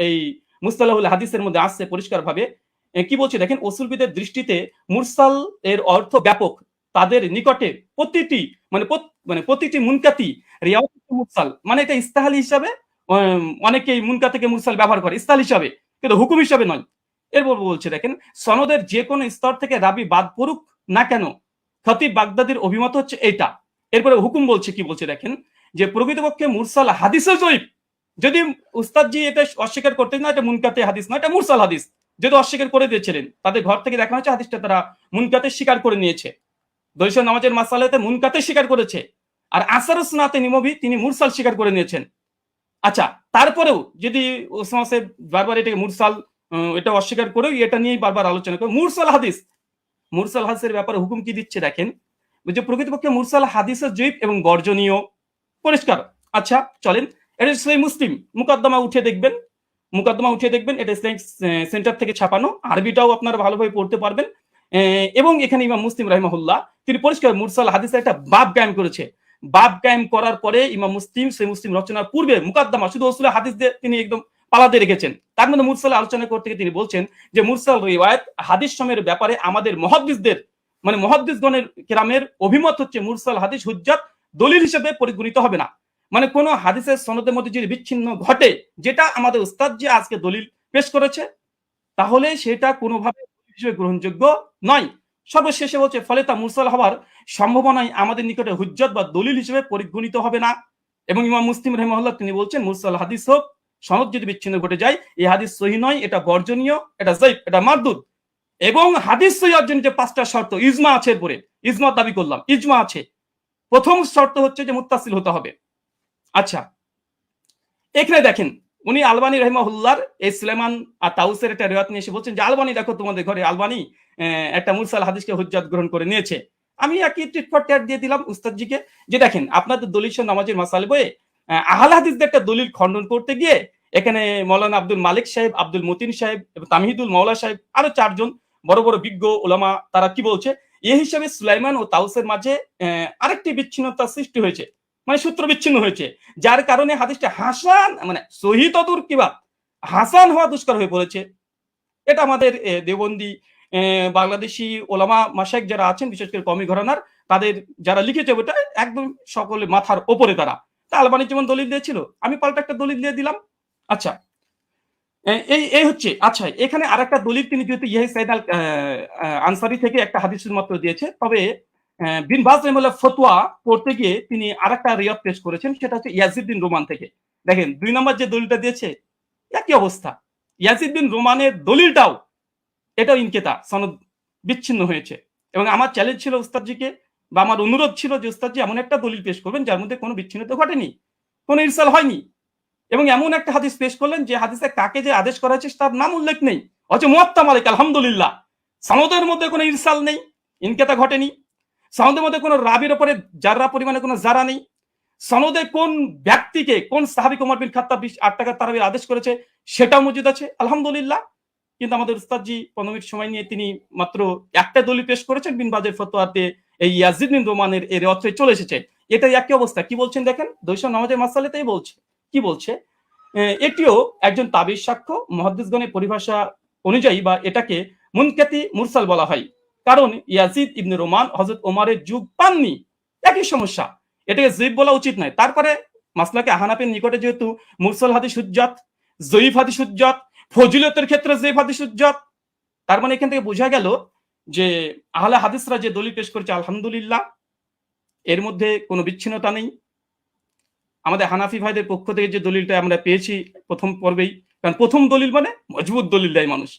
এই মুস্তালাহুল হাদিসের মধ্যে আসছে পরিষ্কারভাবে। কি বলছে দেখেন, উসুলবিদের দৃষ্টিতে মুরসাল এর অর্থ ব্যাপক। তাদের নিকটে প্রতিটি মুনকাতি রিয়াওয়াত মুরসাল, মানে এটা ইস্তাহাল হিসাবে অনেকেই মুনকাতিকে মুরসাল ব্যবহার করে ইস্তাহাল হিসাবে, কিন্তু হুকুম হিসাবে নয়। এরপর বলছে দেখেন, সনদের যে কোনো স্তর থেকে রাবি বাদ পড়ুক না কেন, খতিব বাগদাদির অভিমত হচ্ছে এইটা। এরপরে হুকুম বলছে, কি বলছে দেখেন, যে প্রকৃতপক্ষে মুরসাল হাদিসের জয়ীফ। যদি উস্তাদজি এটা অস্বীকার করতেন না, এটা মুনকাতে হাদিস নয়, এটা মুরসাল হাদিস, যদি অস্বীকার করে দিয়েছিলেন, তাদের ঘর থেকে দেখা হচ্ছে হাদিসটা তারা মুনকাতে স্বীকার করে নিয়েছে। দৈশ নামাজের মাসালাতে মুনকাতে স্বীকার করেছে, আর আসার সুন্নাতে নিমবি তিনি মুরসাল স্বীকার করে নিয়েছেন। আচ্ছা, তারপরেও যদি ওসামা সাহেব বারবার এটাকে মুরসাল এটা অস্বীকার করেও এটা নিয়েই বারবার আলোচনা করে, মুরসাল হাদিসের ব্যাপারে হুকুম কি দিচ্ছে দেখেন, যে প্রকৃতপক্ষে মুরসাল হাদিসের জয়ীফ এবং বর্জনীয়, পরিষ্কার। আচ্ছা চলেন, এটা সহিহ মুসলিম মুকদ্দমা উঠে দেখবেন, এটা ইসলামিক সেন্টার থেকে ছাপানো, আরবিটাও আপনারা ভালোভাবে পড়তে পারবেন। এবং এখানে ইমাম মুসলিম রাহিমাহুল্লাহ তিনি পরিষ্কার মুরসাল হাদিসের একটা বাব কায়েম করেছে। বাব কায়েম করার পরে ইমাম মুসলিম সহিহ মুসলিম রচনার পূর্বে মুকদ্দমা শুধু উসুল হাদিস দিয়ে তিনি একদম পালাতে রেখেছেন। তার মধ্যে মুরসাল আলোচনা করতে গিয়ে তিনি বলছেন যে মুরসাল রিওয়ায়াত হাদিস সময়ের ব্যাপারে আমাদের মুহাদ্দিসদের, মানে মুহাদ্দিসগণের কেরামের অভিমত হচ্ছে মুরসাল হাদিস হুজ্জাত দলিল হিসেবে পরিগণিত হবে না। মানে কোন হাদিসের সনদের মধ্যে যদি বিচ্ছিন্ন ঘটে, যেটা আমাদের উস্তাদ যে আজকে দলিল পেশ করেছে, তাহলে সেটা কোনোভাবে হিসেবে গ্রহণযোগ্য নয়। সর্বশেষে বলছে ফলে তা মুরসাল হওয়ার সম্ভাবনায় আমাদের নিকটে হুজ্জত বা দলিল হিসেবে পরিগণিত হবে না। এবং ইমাম মুসলিম রাহিমাহুল্লাহ তিনি বলছেন মুরসাল হাদিস হোক, সনদ যদি বিচ্ছিন্ন ঘটে যায়, এই হাদিস সহিহ নয়, এটা বর্জনীয়, এটা যায়িফ, এটা মারদুদ। এবং হাদিস সহিহ অর্জন যে 5টা শর্ত, ইজমা আছে, এরপরে ইজমা দাবি করলাম, ইজমা আছে। প্রথম শর্ত হচ্ছে যে মুত্তাসিল হতে হবে। আচ্ছা, এখানে দেখেন উনি আলবানী রাহিমাহুল্লাহর এই সুলাইমান আর তাউসের একটা রিওয়ায়াত নিয়ে এসে বলছেন যে আলবানী দেখো তোমাদের ঘরে আলবানী একটা মুরসাল হাদিসকে হুজ্জাত গ্রহণ করে নিয়েছে। আমি একই টিট ফর ট্যাট দিয়ে দিলাম উস্তাদজিকে, যে দেখেন আপনাদের দলিল নামাজের মাসালে বইয়ে আহলে হাদিসদের একটা দলিল খণ্ডন করতে গিয়ে এখানে মৌলানা আব্দুল মালিক সাহেব, আব্দুল মতিন সাহেব এবং তামহিদুল মাওলা সাহেব, আরো 4 জন বড় বড় বিজ্ঞ ওলামা, তারা কি বলছে, এই হিসাবে সুলাইমান ও তাউসের মাঝে আরেকটি বিচ্ছিন্নতা সৃষ্টি হয়েছে, মানে সূত্র বিচ্ছিন্ন হয়েছে, যার কারণে হাদিসটা হাসান মানে সহি তদুর কিবা হাসান হওয়া দুষ্কর হয়ে পড়েছে। এটা আমাদের দেওবন্দি বাংলাদেশি ওলামা মাশায়েখ যারা আছেন, বিশেষ করে কওমি ঘরানার, তাদের যারা লিখেছে ওটা একদম সকলে মাথার ওপরে তারা। তা আলবানি যেমন দলিল দিয়েছিল, আমি পাল্টা একটা দলিল দিয়ে দিলাম। আচ্ছা, এই হচ্ছে। আচ্ছা, এখানে আরেকটা দলিল তিনি যেহেতু ইয়াহি সাইদ আল আনসারি থেকে একটা হাদিস মাত্র দিয়েছে, তবে বিন বাজ রাহিমাহুল্লাহ ফতোয়া পড়তে গিয়ে তিনি আরেকটা রিওয়ায়াত পেশ করেছেন, সেটা হচ্ছে ইয়াজিদ বিন রোমান থেকে। দেখেন 2 নম্বর যে দলিলটা দিয়েছে একই অবস্থা, ইয়াজিদ বিন রোমানের দলিলটাও এটাও ইনকেতা, সনদ বিচ্ছিন্ন হয়েছে। এবং আমার চ্যালেঞ্জ ছিল উস্তাদজিকে, বা আমার অনুরোধ ছিল যে উস্তাদজি এমন একটা দলিল পেশ করবেন যার মধ্যে কোনো বিচ্ছিন্নতা ঘটেনি, কোনো ইরসাল হয়নি, এবং এমন একটা হাদিস পেশ করলেন যে হাদিসে কাকে যে আদেশ করা হয়েছে তার নাম উল্লেখ নেই, অথচ মুয়াত্তা মালিক আলহামদুলিল্লাহ সনদের মধ্যে কোনো ইরসাল নেই, ইনকেতা ঘটেনি, সনদের মধ্যে কোনো রাবির উপরে জাররা পরিমাণে কোনো জারা নেই, সনদে কোন ব্যক্তিকে কোন সাহাবী ওমর বিন খাত্তাব 8 টাকা তারাবির আদেশ করেছে সেটাও মজুদ আছে আলহামদুলিল্লাহ। কিন্তু আমাদের উস্তাদজি 15 মিনিট সময় নিয়ে তিনি মাত্র একটা দলিল পেশ করেছেন, বিন বাজের ফতোয়াতে এই ইয়াজিদ বিন রোমানের এর অর্থে চলে এসেছে। এটাই একই অবস্থা। কি বলছেন দেখেন, 200 নামাজের মাসালাতেই বলছে, কি বলছে, এটিও একজন তাবির সাক্ষ্য, মুহাদ্দিসগণের পরিভাষা অনুযায়ী বা এটাকে মুনকাতি মুরসাল বলা হয়, কারণ ইয়াজিদ ইবনে রোমান হযরত ওমরের যুগ পাননি, একই সমস্যা, এটাকে যঈফ বলা উচিত নয়। তারপরে মাসলাকে হানাফির নিকটে যেহেতু মুরসাল হাদিস হুজ্জাত, যঈফ হাদিস হুজ্জাত, ফজিলতের ক্ষেত্রে যঈফ হাদিস হুজ্জাত, তার মানে এখান থেকে বোঝা গেল যে আহলে হাদিসরা যে দলিল পেশ করেছে আলহামদুলিল্লাহ এর মধ্যে কোনো বিচ্ছিন্নতা নেই। আমাদের হানাফি ভাইদের পক্ষ থেকে যে দলিলটা আমরা পেয়েছি প্রথম পর্বেই, কারণ প্রথম দলিল মানে মজবুত দলিল দেয় মানুষ,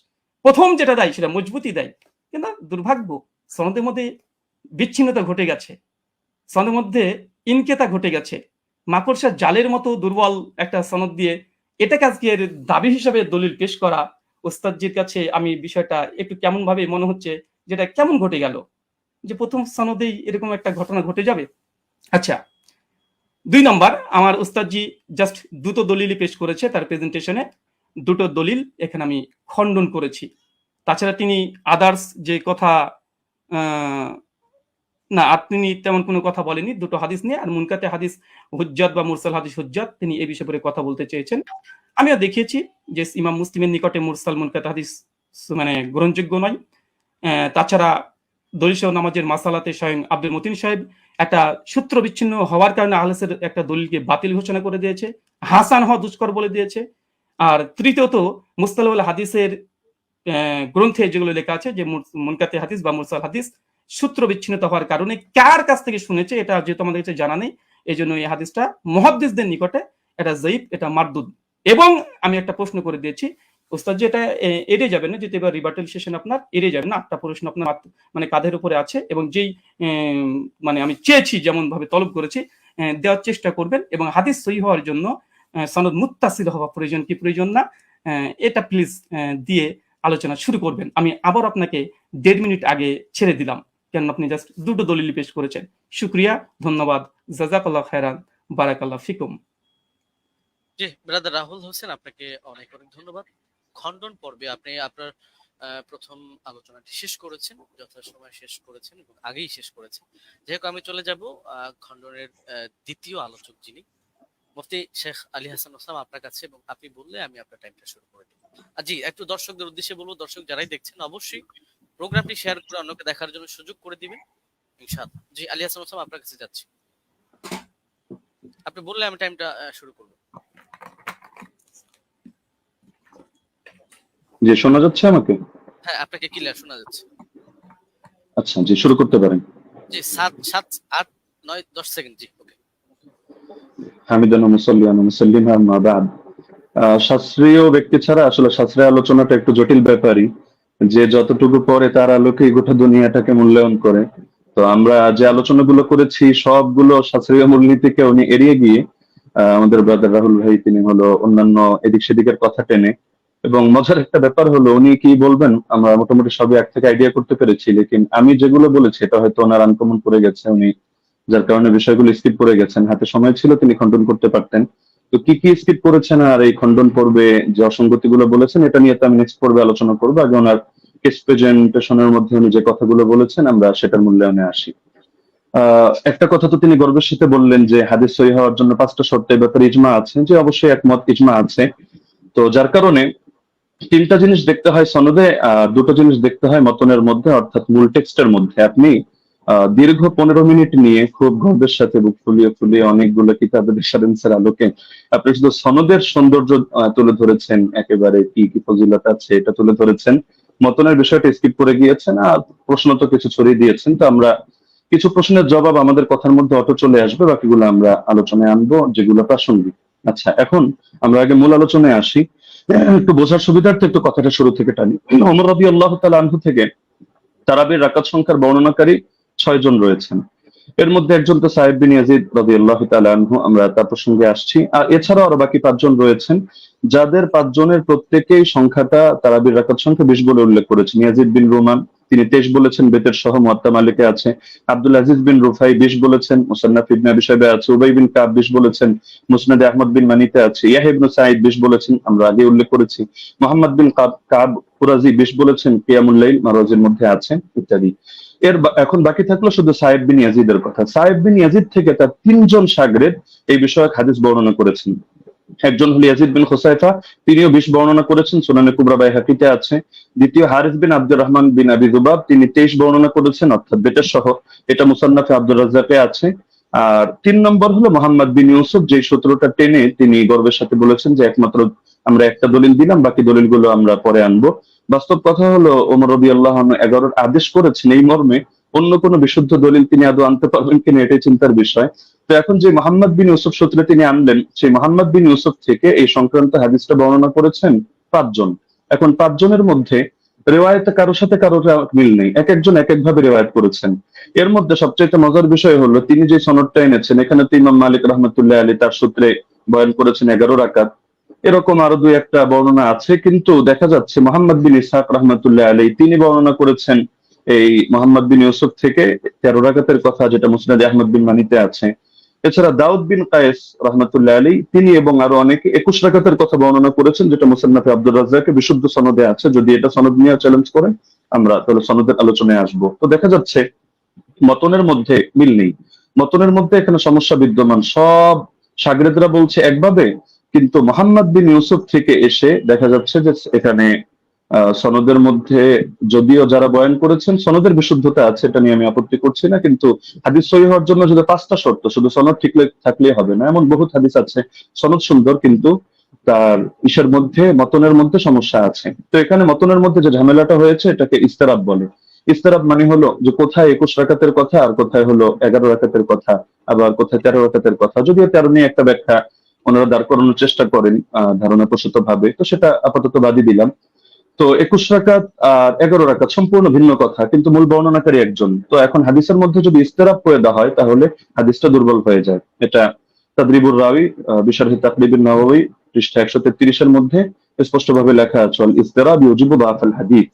প্রথম যেটা দেয় সেটা মজবুতই দেয়, কিন্তু দুর্ভাগ্য সনদের মধ্যে বিচ্ছিন্নতা ঘটে গেছে, সনদের মধ্যে ইনকেতা ঘটে গেছে, মাকড়সার জালের মতো দুর্বল একটা সনদ দিয়ে এটাকে আজকে দাবি হিসাবে দলিল পেশ করা, ওস্তাদজির কাছে আমি বিষয়টা একটু কেমন ভাবে মনে হচ্ছে, যেটা কেমন ঘটে গেল যে প্রথম সনদেই এরকম একটা ঘটনা ঘটে যাবে। আচ্ছা, 2 নম্বর, আমার উস্তাদজি জাস্ট 2টো দলিলই পেশ করেছে তার প্রেজেন্টেশনে, 2টো দলিল এখানে আমি খণ্ডন করেছি। তাছাড়া তিনি আদার্স যে কথা না, তিনি তেমন কোনো কথা বলেনি, 2টো হাদিস নিয়ে, আর মুনকাতে হাদিস হুজ্জাত বা মুরসাল হাদিস হুজ্জাত তিনি এই বিষয়ে পরে কথা বলতে চেয়েছেন। আমিও দেখিয়েছি যে ইমাম মুসলিমের নিকটে মুরসাল মুনকাতে হাদিস মানে গ্রহণযোগ্য নয়। তাছাড়া দলিল সহ নামাজের মাসালাতে স্বয়ং আব্দুল মতিন সাহেব একটা সূত্র বিচ্ছিন্ন হওয়ার কারণে আহলেসের একটা দলিলকে বাতিল ঘোষণা করে দিয়েছে, হাসান হওয়া দুষ্কর বলে দিয়েছে। আর তৃতীয়ত মুস্তালাহুল হাদিসের গ্রন্থে যেগুলো লেখা আছে যে মুনকাতে হাদিস বা মুরসাল হাদিস সূত্র বিচ্ছিন্নতা হওয়ার কারণে কার কাছ থেকে শুনেছে এটা যেহেতু আমাদের কাছে জানা নেই, এই জন্য এই হাদিসটা মুহাদ্দিসদের নিকটে এটা যঈফ, এটা মারদুদ। এবং আমি একটা প্রশ্ন করে দিয়েছি ওস্তাদ, যে এটা এড়িয়ে যাবেন না, যেহেতু এবার রিবার্টাল সেশন আপনার এড়িয়ে যাবেন না, 8টা প্রশ্ন আপনার মানে কাঁধের উপরে আছে, এবং যেই মানে আমি চেয়েছি যেমন ভাবে তলব করেছি দেওয়ার চেষ্টা করবেন, এবং হাদিস সহিহ হওয়ার জন্য সনদ মুত্তাসিল হওয়া প্রয়োজন কি প্রয়োজন না, এটা প্লিজ দিয়ে আলোচনা শুরু করবেন। আমি আবার আপনাকে 1.5 মিনিট আগে ছেড়ে দিলাম, কেন আপনি জাস্ট 2টো দলিল পেশ করেছেন। শুকরিয়া, ধন্যবাদ, জাযাকাল্লাহ খায়রান, বারাকাল্লাহ ফিকুম। জি ব্রাদার রাহুল হোসেন, আপনাকে অনেক অনেক ধন্যবাদ। খণ্ডন পর্বে আপনি আপনার প্রথম আলোচনাটি শেষ করেছেন, যথাসময়ে শেষ করেছেন এবং আগেই শেষ করেছেন। যেহেতু আমি চলে যাব খণ্ডনের দ্বিতীয় আলোচক যিনি মুফতি শেখ আলী হাসান ওসামা আপনার কাছে, এবং আপনি বললে আমি আপনার টাইমটা শুরু করে দেব। জি, একটু দর্শকদের উদ্দেশ্যে বলবো, দর্শক যারাই দেখছেন অবশ্যই প্রোগ্রামটি শেয়ার করে অন্যকে দেখার জন্য সুযোগ করে দিবেন ইনশাআল্লাহ। জি, আলী হাসান ওসামা আপনার কাছে যাচ্ছি, আপনি বললে আমি টাইমটা শুরু করব। জি, শোনা যাচ্ছে আমাকে? হ্যাঁ, আপনাকে ক্লিয়ার শোনা যাচ্ছে। আচ্ছা, জি, শুরু করতে পারেন। জি, 7, 8, 9, 10 সেকেন্ড। জি, ওকে। হামিদান ওয়া মুসাল্লিয়ান ওয়া মুসাল্লিমা আম্মা বাদ। শাস্ত্রীয় ব্যক্তি ছাড়া আসলে শাস্ত্রীয় আলোচনাটা একটু জটিল ব্যাপারই, যে যতটুকু পরে তার আলোকে গোটা দুনিয়াটাকে মূল্যায়ন করে। তো আমরা যে আলোচনাগুলো করেছি সবগুলো শাস্ত্রীয় মূলনীতিকে উনি এড়িয়ে গিয়ে আমাদের ব্রাদার রাহুল ভাই তিনি হলো অন্যান্য এদিক সেদিকের কথা টেনে, এবং মজার একটা ব্যাপার হলো উনি কি বলবেন আমরা মোটামুটি সবই এক থেকে আইডিয়া করতে পেরেছি, লেকিন আমি যেগুলো বলেছি এটা হয়তো ওনার আনকমন পড়ে গেছে, উনি যার কারণে বিষয়গুলো স্কিপ করে গেছেন। হাতে সময় ছিল তিনি খণ্ডন করতে পারতেন, তো কি কি স্কিপ করেছেন আর এই খণ্ডন পর্বে যে অসঙ্গতি গুলো বলেছেন এটা নিয়ে তো আমি নেক্সট পর্বে আলোচনা করবো। আগে ওনার কেস প্রেজেন্টেশনের মধ্যে উনি যে কথাগুলো বলেছেন আমরা সেটার মূল্যায়নে আসি। একটা কথা তো তিনি গর্বের সাথে বললেন যে হাদিস সহিহ হওয়ার জন্য 5টা শর্তের ব্যাপারে ইজমা আছে, যে অবশ্যই একমত, ইজমা আছে। তো যার কারণে 3টা জিনিস দেখতে হয় সনদে, 2টো জিনিস দেখতে হয় মতনের মধ্যে, অর্থাৎ মূল টেক্সটের মধ্যে। আপনি দীর্ঘ 15 মিনিট নিয়ে খুব গর্বের সাথে বুক ফুলিয়ে ফুলিয়ে অনেকগুলো কিতাবের রেফারেন্সের আলোকে আপনি শুধু সনদের সৌন্দর্য তুলে ধরেছেন, একেবারে কি কি ফজিলত আছে এটা তুলে ধরেছেন, মতনের বিষয়টা স্কিপ করে গিয়েছেন, আর প্রশ্ন তো কিছু ছড়িয়ে দিয়েছেন। তো আমরা কিছু প্রশ্নের জবাব আমাদের কথার মধ্যে অটো চলে আসবে, বাকিগুলো আমরা আলোচনায় আনবো যেগুলো প্রাসঙ্গিক। আচ্ছা, এখন আমরা আগে মূল আলোচনায় আসি। একটু বোঝার সুবিধার্থে একটু কথাটা শুরু থেকে টানি। ওমর রাদিয়াল্লাহু তাআলা আনহু থেকে তারাবির রাকাত সংখ্যার বর্ণনাকারী 6 জন রয়েছেন। এর মধ্যে একজন তো সাহেব বিন ইয়াজিদ রাদিয়াল্লাহু তাআলা আনহু, আমরা তার প্রসঙ্গে আসছি। আর এছাড়াও আরো বাকি 5 জন রয়েছেন, যাদের 5 জনের প্রত্যেকেই সংখ্যাটা তারাবির রাকাত সংখ্যা 20 বলে উল্লেখ করেছেন। ইয়াজিদ বিন রুমান তিনি 23 বলেছেন, বেতের সহ মুয়াত্তা মালিকে আছে। আব্দুল আজিজ বিন রুফাই 20 বলেছেন, মুসান্নাফ ইবনে আবি শাইবা আছে। উবাই বিন কাব 20 বলেছেন, মুসনাদে আহমদ বিন মানিতে আছে। ইয়াহইয়া ইবনে সাঈদ 20 বলেছেন, আমরা আগে উল্লেখ করেছি। মুহাম্মদ বিন কাব কুরাজি 20 বলেছেন, কিয়ামুল লাইল মারওয়াজির মধ্যে আছেন, ইত্যাদি। এখন বাকি থাকলো শুধু সাহেব বিন ইয়াজিদের কথা। সাহেব বিন ইয়াজিদ থেকে তার 3 জন শাগরেদ এই বিষয়ক হাদিস বর্ণনা করেছেন। একজন হল ইয়াজিদ বিন খুসাইফা, তিনিও 20 বর্ণনা করেছেন, সুনানে কুবরা বাইহাকিতে আছে। দ্বিতীয় হারিস বিন আব্দুর রহমান বিন আবি যুবাব, তিনি 23 বর্ণনা করেছেন, অর্থাৎ বেতের সহ, এটা মুসান্নাফে আব্দুর রাজ্জাকে আছে। আর 3 নম্বর হলো মোহাম্মদ বিন ইউসুফ, যে সূত্রটা টেনে তিনি গর্বের সাথে বলেছেন যে একমাত্র আমরা একটা দলিল দিলাম, বাকি দলিলগুলো আমরা পরে আনবো। বাস্তব কথা হলো ওমর রাদিয়াল্লাহু আনহু 11-র আদেশ করেছেন এই মর্মে, অন্য কোনো বিশুদ্ধ দলিল তিনি আদৌ আনতে পারবেন কিনা এটাই চিন্তার বিষয়। তো এখন যে মোহাম্মদ বিন ইউসুফ সূত্রে তিনি আনলেন, সেই মোহাম্মদ বিন ইউসুফ থেকে এই সংক্রান্ত হাদিসটা বর্ণনা করেছেন 5 জন। এখন 5 জনের মধ্যে রেওয়ায়েতে কারোর সাথে কারোর মিল নেই, এক একজন এক এক ভাবে রেওয়ায়েত করেছেন। এর মধ্যে সবচেয়ে মজার বিষয় হলো তিনি যে সনদটা এনেছেন, এখানে তো ইমাম মালিক রাহমাতুল্লাহ আলাইহি তার সূত্রে বয়ান করেছেন 11 রাকাত, এরকম আরো 2-1টা বর্ণনা আছে। কিন্তু দেখা যাচ্ছে মোহাম্মদ বিন ইসহাক রাহমাতুল্লাহ আলাইহি তিনি বর্ণনা করেছেন এই মোহাম্মদ বিন ইউসুফ থেকে 13 রাকাতের কথা, যেটা মুসনাদে আহমদ বিন মানিতে আছে। এছাড়া দাউদ বিন কায়েস রাহমাতুল্লাহ আলাইহি তিনি এবং আরো অনেকে 21 রাকাতের কথা বর্ণনা করেছেন, যেটা মুসান্নাফে আব্দুর রাজ্জাকে বিশুদ্ধ সনদে আছে। যদি এটা সনদ নিয়ে চ্যালেঞ্জ করেন আমরা তাহলে সনদের আলোচনায় আসবো। তো দেখা যাচ্ছে মতনের মধ্যে মিল নেই, মতনের মধ্যে এখানে সমস্যা বিদ্যমান। সব শাগরেদরা বলছে একভাবে, কিন্তু মোহাম্মদ বিন ইউসুফ থেকে এসে দেখা যাচ্ছে যে এখানে সনদের মধ্যে যদিও যারা বয়ান করেছেন সনদের বিশুদ্ধতা আছে, এটা নিয়ে আমি আপত্তি করছি না, কিন্তু হাদিস সহিহ হওয়ার জন্য যদি 5টা শর্ত, শুধু সনদ ঠিক থাকলে হবে না। এমন বহুত হাদিস আছে সনদ সুন্দর, কিন্তু তার ইসের মধ্যে, মতনের মধ্যে সমস্যা আছে। তো এখানে মতনের মধ্যে যে ঝামেলাটা হয়েছে এটাকে ইস্তেরাব বলে। ইস্তেরাব মানে হলো যে কোথায় 21 রাকাতের কথা আর কোথায় হলো 11 রাকাতের কথা, আবার কোথায় 13 রাকাতের কথা। যদিও 13 নিয়ে একটা ব্যাখ্যা ওনারা দাঁড় করানোর চেষ্টা করেন ধারণা প্রসূত ভাবে, তো সেটা আপাতত বাদই দিলাম। তো 21 রাকাত আর 11 রাকাত সম্পূর্ণ ভিন্ন কথা, কিন্তু মূল বর্ণনাকারী একজন। তো এখন হাদিসের মধ্যে যদি ইস্তেরাব করে দেওয়া হয় তাহলে হাদিসটা দুর্বল হয়ে যায়। এটা তাদরিবুর রাওয়ি বিশরহি তাকরিবুন নাওয়াবী পৃষ্ঠা 133 এর মধ্যে স্পষ্টভাবে লেখা আছে, ইস্তেরাব ইউজিবু দাফাল হাদিস।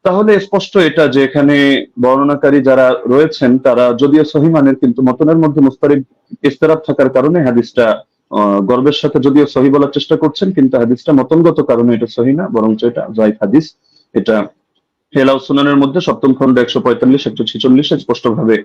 তাহলে স্পষ্ট এটা যে এখানে বর্ণনাকারী যারা রয়েছেন তারা যদিও সহি মানের, কিন্তু মতনের মধ্যে মুস্তারিব ইস্তেরাব থাকার কারণে হাদিসটা গর্বের সাথে যদিও সহি বলার চেষ্টা করছেন, কিন্তু হাদিসটা মতনগত কারণে এটা সহি না, বরঞ্চ এটা যায়িফ হাদিস। এটা হেলাউ সুনানের মধ্যে 7ম খন্ড 145 146 স্পষ্টভাবে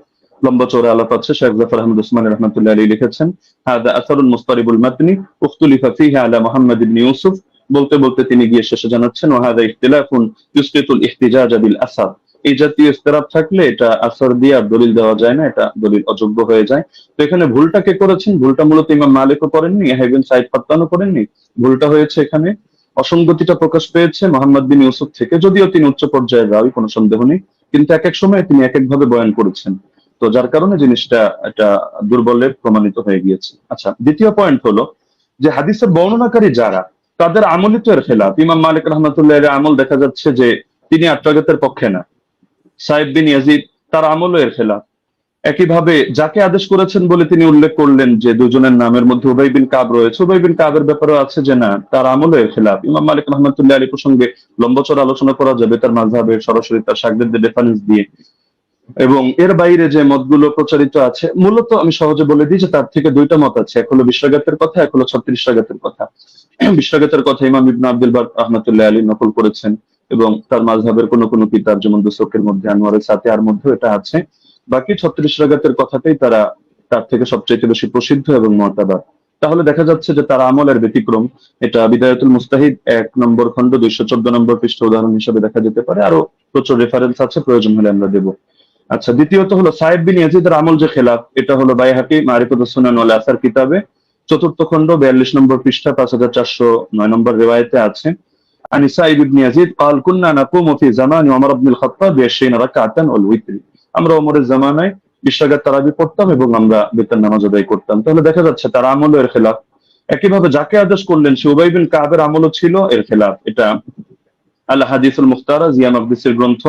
লম্বা চওড়া আলাপ আছে। শেখ জাফর আহমদ উসমানী রাহমাতুল্লাহ আলাইহি লিখেছেন, হাদা আসারুল মুস্তারিবুল মাতনি উখতুলিফা ফীহি আলা মুহাম্মদ ইবনে ইউসুফ। বলতে বলতে তিনি গিয়ে শেষে জানাচ্ছেন, ওয়াহাদা ইখতিলাফুন ইউসকিতুল ইহতিজাজ বিল আসার। এই জাতীয় ইখতিলাফ থাকলে এটা আসর দিয়ে আর দলিল দেওয়া যায় না, এটা দলিল অযোগ্য হয়ে যায়। তো এখানে ভুলটা কে করেছেন? ভুলটা মূলত ইমাম মালিকও করেননি, ইয়াহইয়া বিন সাঈদ ফাত্তানও করেননি। ভুলটা হয়েছে এখানে, অসঙ্গতিটা প্রকাশ পেয়েছে মোহাম্মদ বিন ইউসুফ থেকে। যদিও তিনি উচ্চ পর্যায়ের রাবী, কোনো সন্দেহ নেই, কিন্তু এক এক সময় তিনি এক এক ভাবে বয়ান করেছেন। তো যার কারণে জিনিসটা এটা দুর্বলের প্রমাণিত হয়ে গিয়েছে। আচ্ছা, দ্বিতীয় পয়েন্ট হলো যে হাদিসের বর্ণনাকারী যারা, তাদের আমলই তো এর খেলাফ। ইমাম মালিক রাহমাতুল্লাহ আলাইহির আমল দেখা যাচ্ছে যে তিনি 8 রাকাতের পক্ষে না। সাহেব বিন ইয়াজিদ তার আমলও এর খেলাফ। একইভাবে যাকে আদেশ করেছেন বলে তিনি উল্লেখ করলেন যে দুজনের নামের মধ্যে উবাই বিন কাব রয়েছে, উবাই বিন কাবের ব্যাপারেও আছে যে না, তার আমলও এর খেলাফ। ইমাম মালিক রাহমাতুল্লাহ আলাইহি প্রসঙ্গে লম্বচড় আলোচনা করা যাবে তার মাযহাবের সরাসরি তার শাগরেদদের রেফারেন্স দিয়ে। এবং এর বাইরে যে মতগুলো প্রচারিত আছে, মূলত আমি সহজে বলে দিই যে তার থেকে 2টা মত আছে, এক হলো 20 রাকাতের কথা, এক হলো 36 রাকাতের কথা। 20 রাকাতের কথা ইমাম ইবনে আব্দুল বার রাহমাতুল্লাহ আলাইহি নকল করেছেন, এবং তার মাযহাবের কোন কোন কিতাব যেমন দুসুকের মধ্যে আনোয়ারে সাতিয়ার মধ্যে এটা আছে। বাকি 36 রাকাতের কথাটাই তার থেকে সবচেয়ে বেশি প্রসিদ্ধ এবং মুতাবার। তাহলে দেখা যাচ্ছে যে তার আমলের ব্যতিক্রম। এটা বিদায়াতুল মুস্তাহিদ 1 নম্বর খণ্ড 214 নম্বর পৃষ্ঠা উদাহরণ হিসেবে দেখা যেতে পারে। আরো প্রচুর রেফারেন্স আছে, প্রয়োজন হলে আমরা দেব। আচ্ছা, দ্বিতীয়ত হলো সাইদ বিন ইয়াজিদের আমল যে খেলাফ, এটা হলো বাইহাকি মারিফাতুস সুনান ওয়াল আসার কিতাবে 4th খণ্ড 42 নম্বর পৃষ্ঠা 5409 নম্বর রিওয়ায়েতে আছে। عن سعيد بن يزيد قال كنا نقوم في زمان عمر بن الخطاب ب20 ركعة والوتر। আমরা ওমরের জামানায় 20 রাকাত তারাবি পড়তাম এবং আমরা বেতন নামাজ আদায় করতাম। তাহলে দেখা যাচ্ছে তার আমলও এর খেলাফ। একইভাবে যাকে আদেশ করলেন সে উবাই বিন কাবের আমলও ছিল এর খেলাফ। এটা আল হাদিসুল মুখতারা জিয়া মাকদিসের গ্রন্থ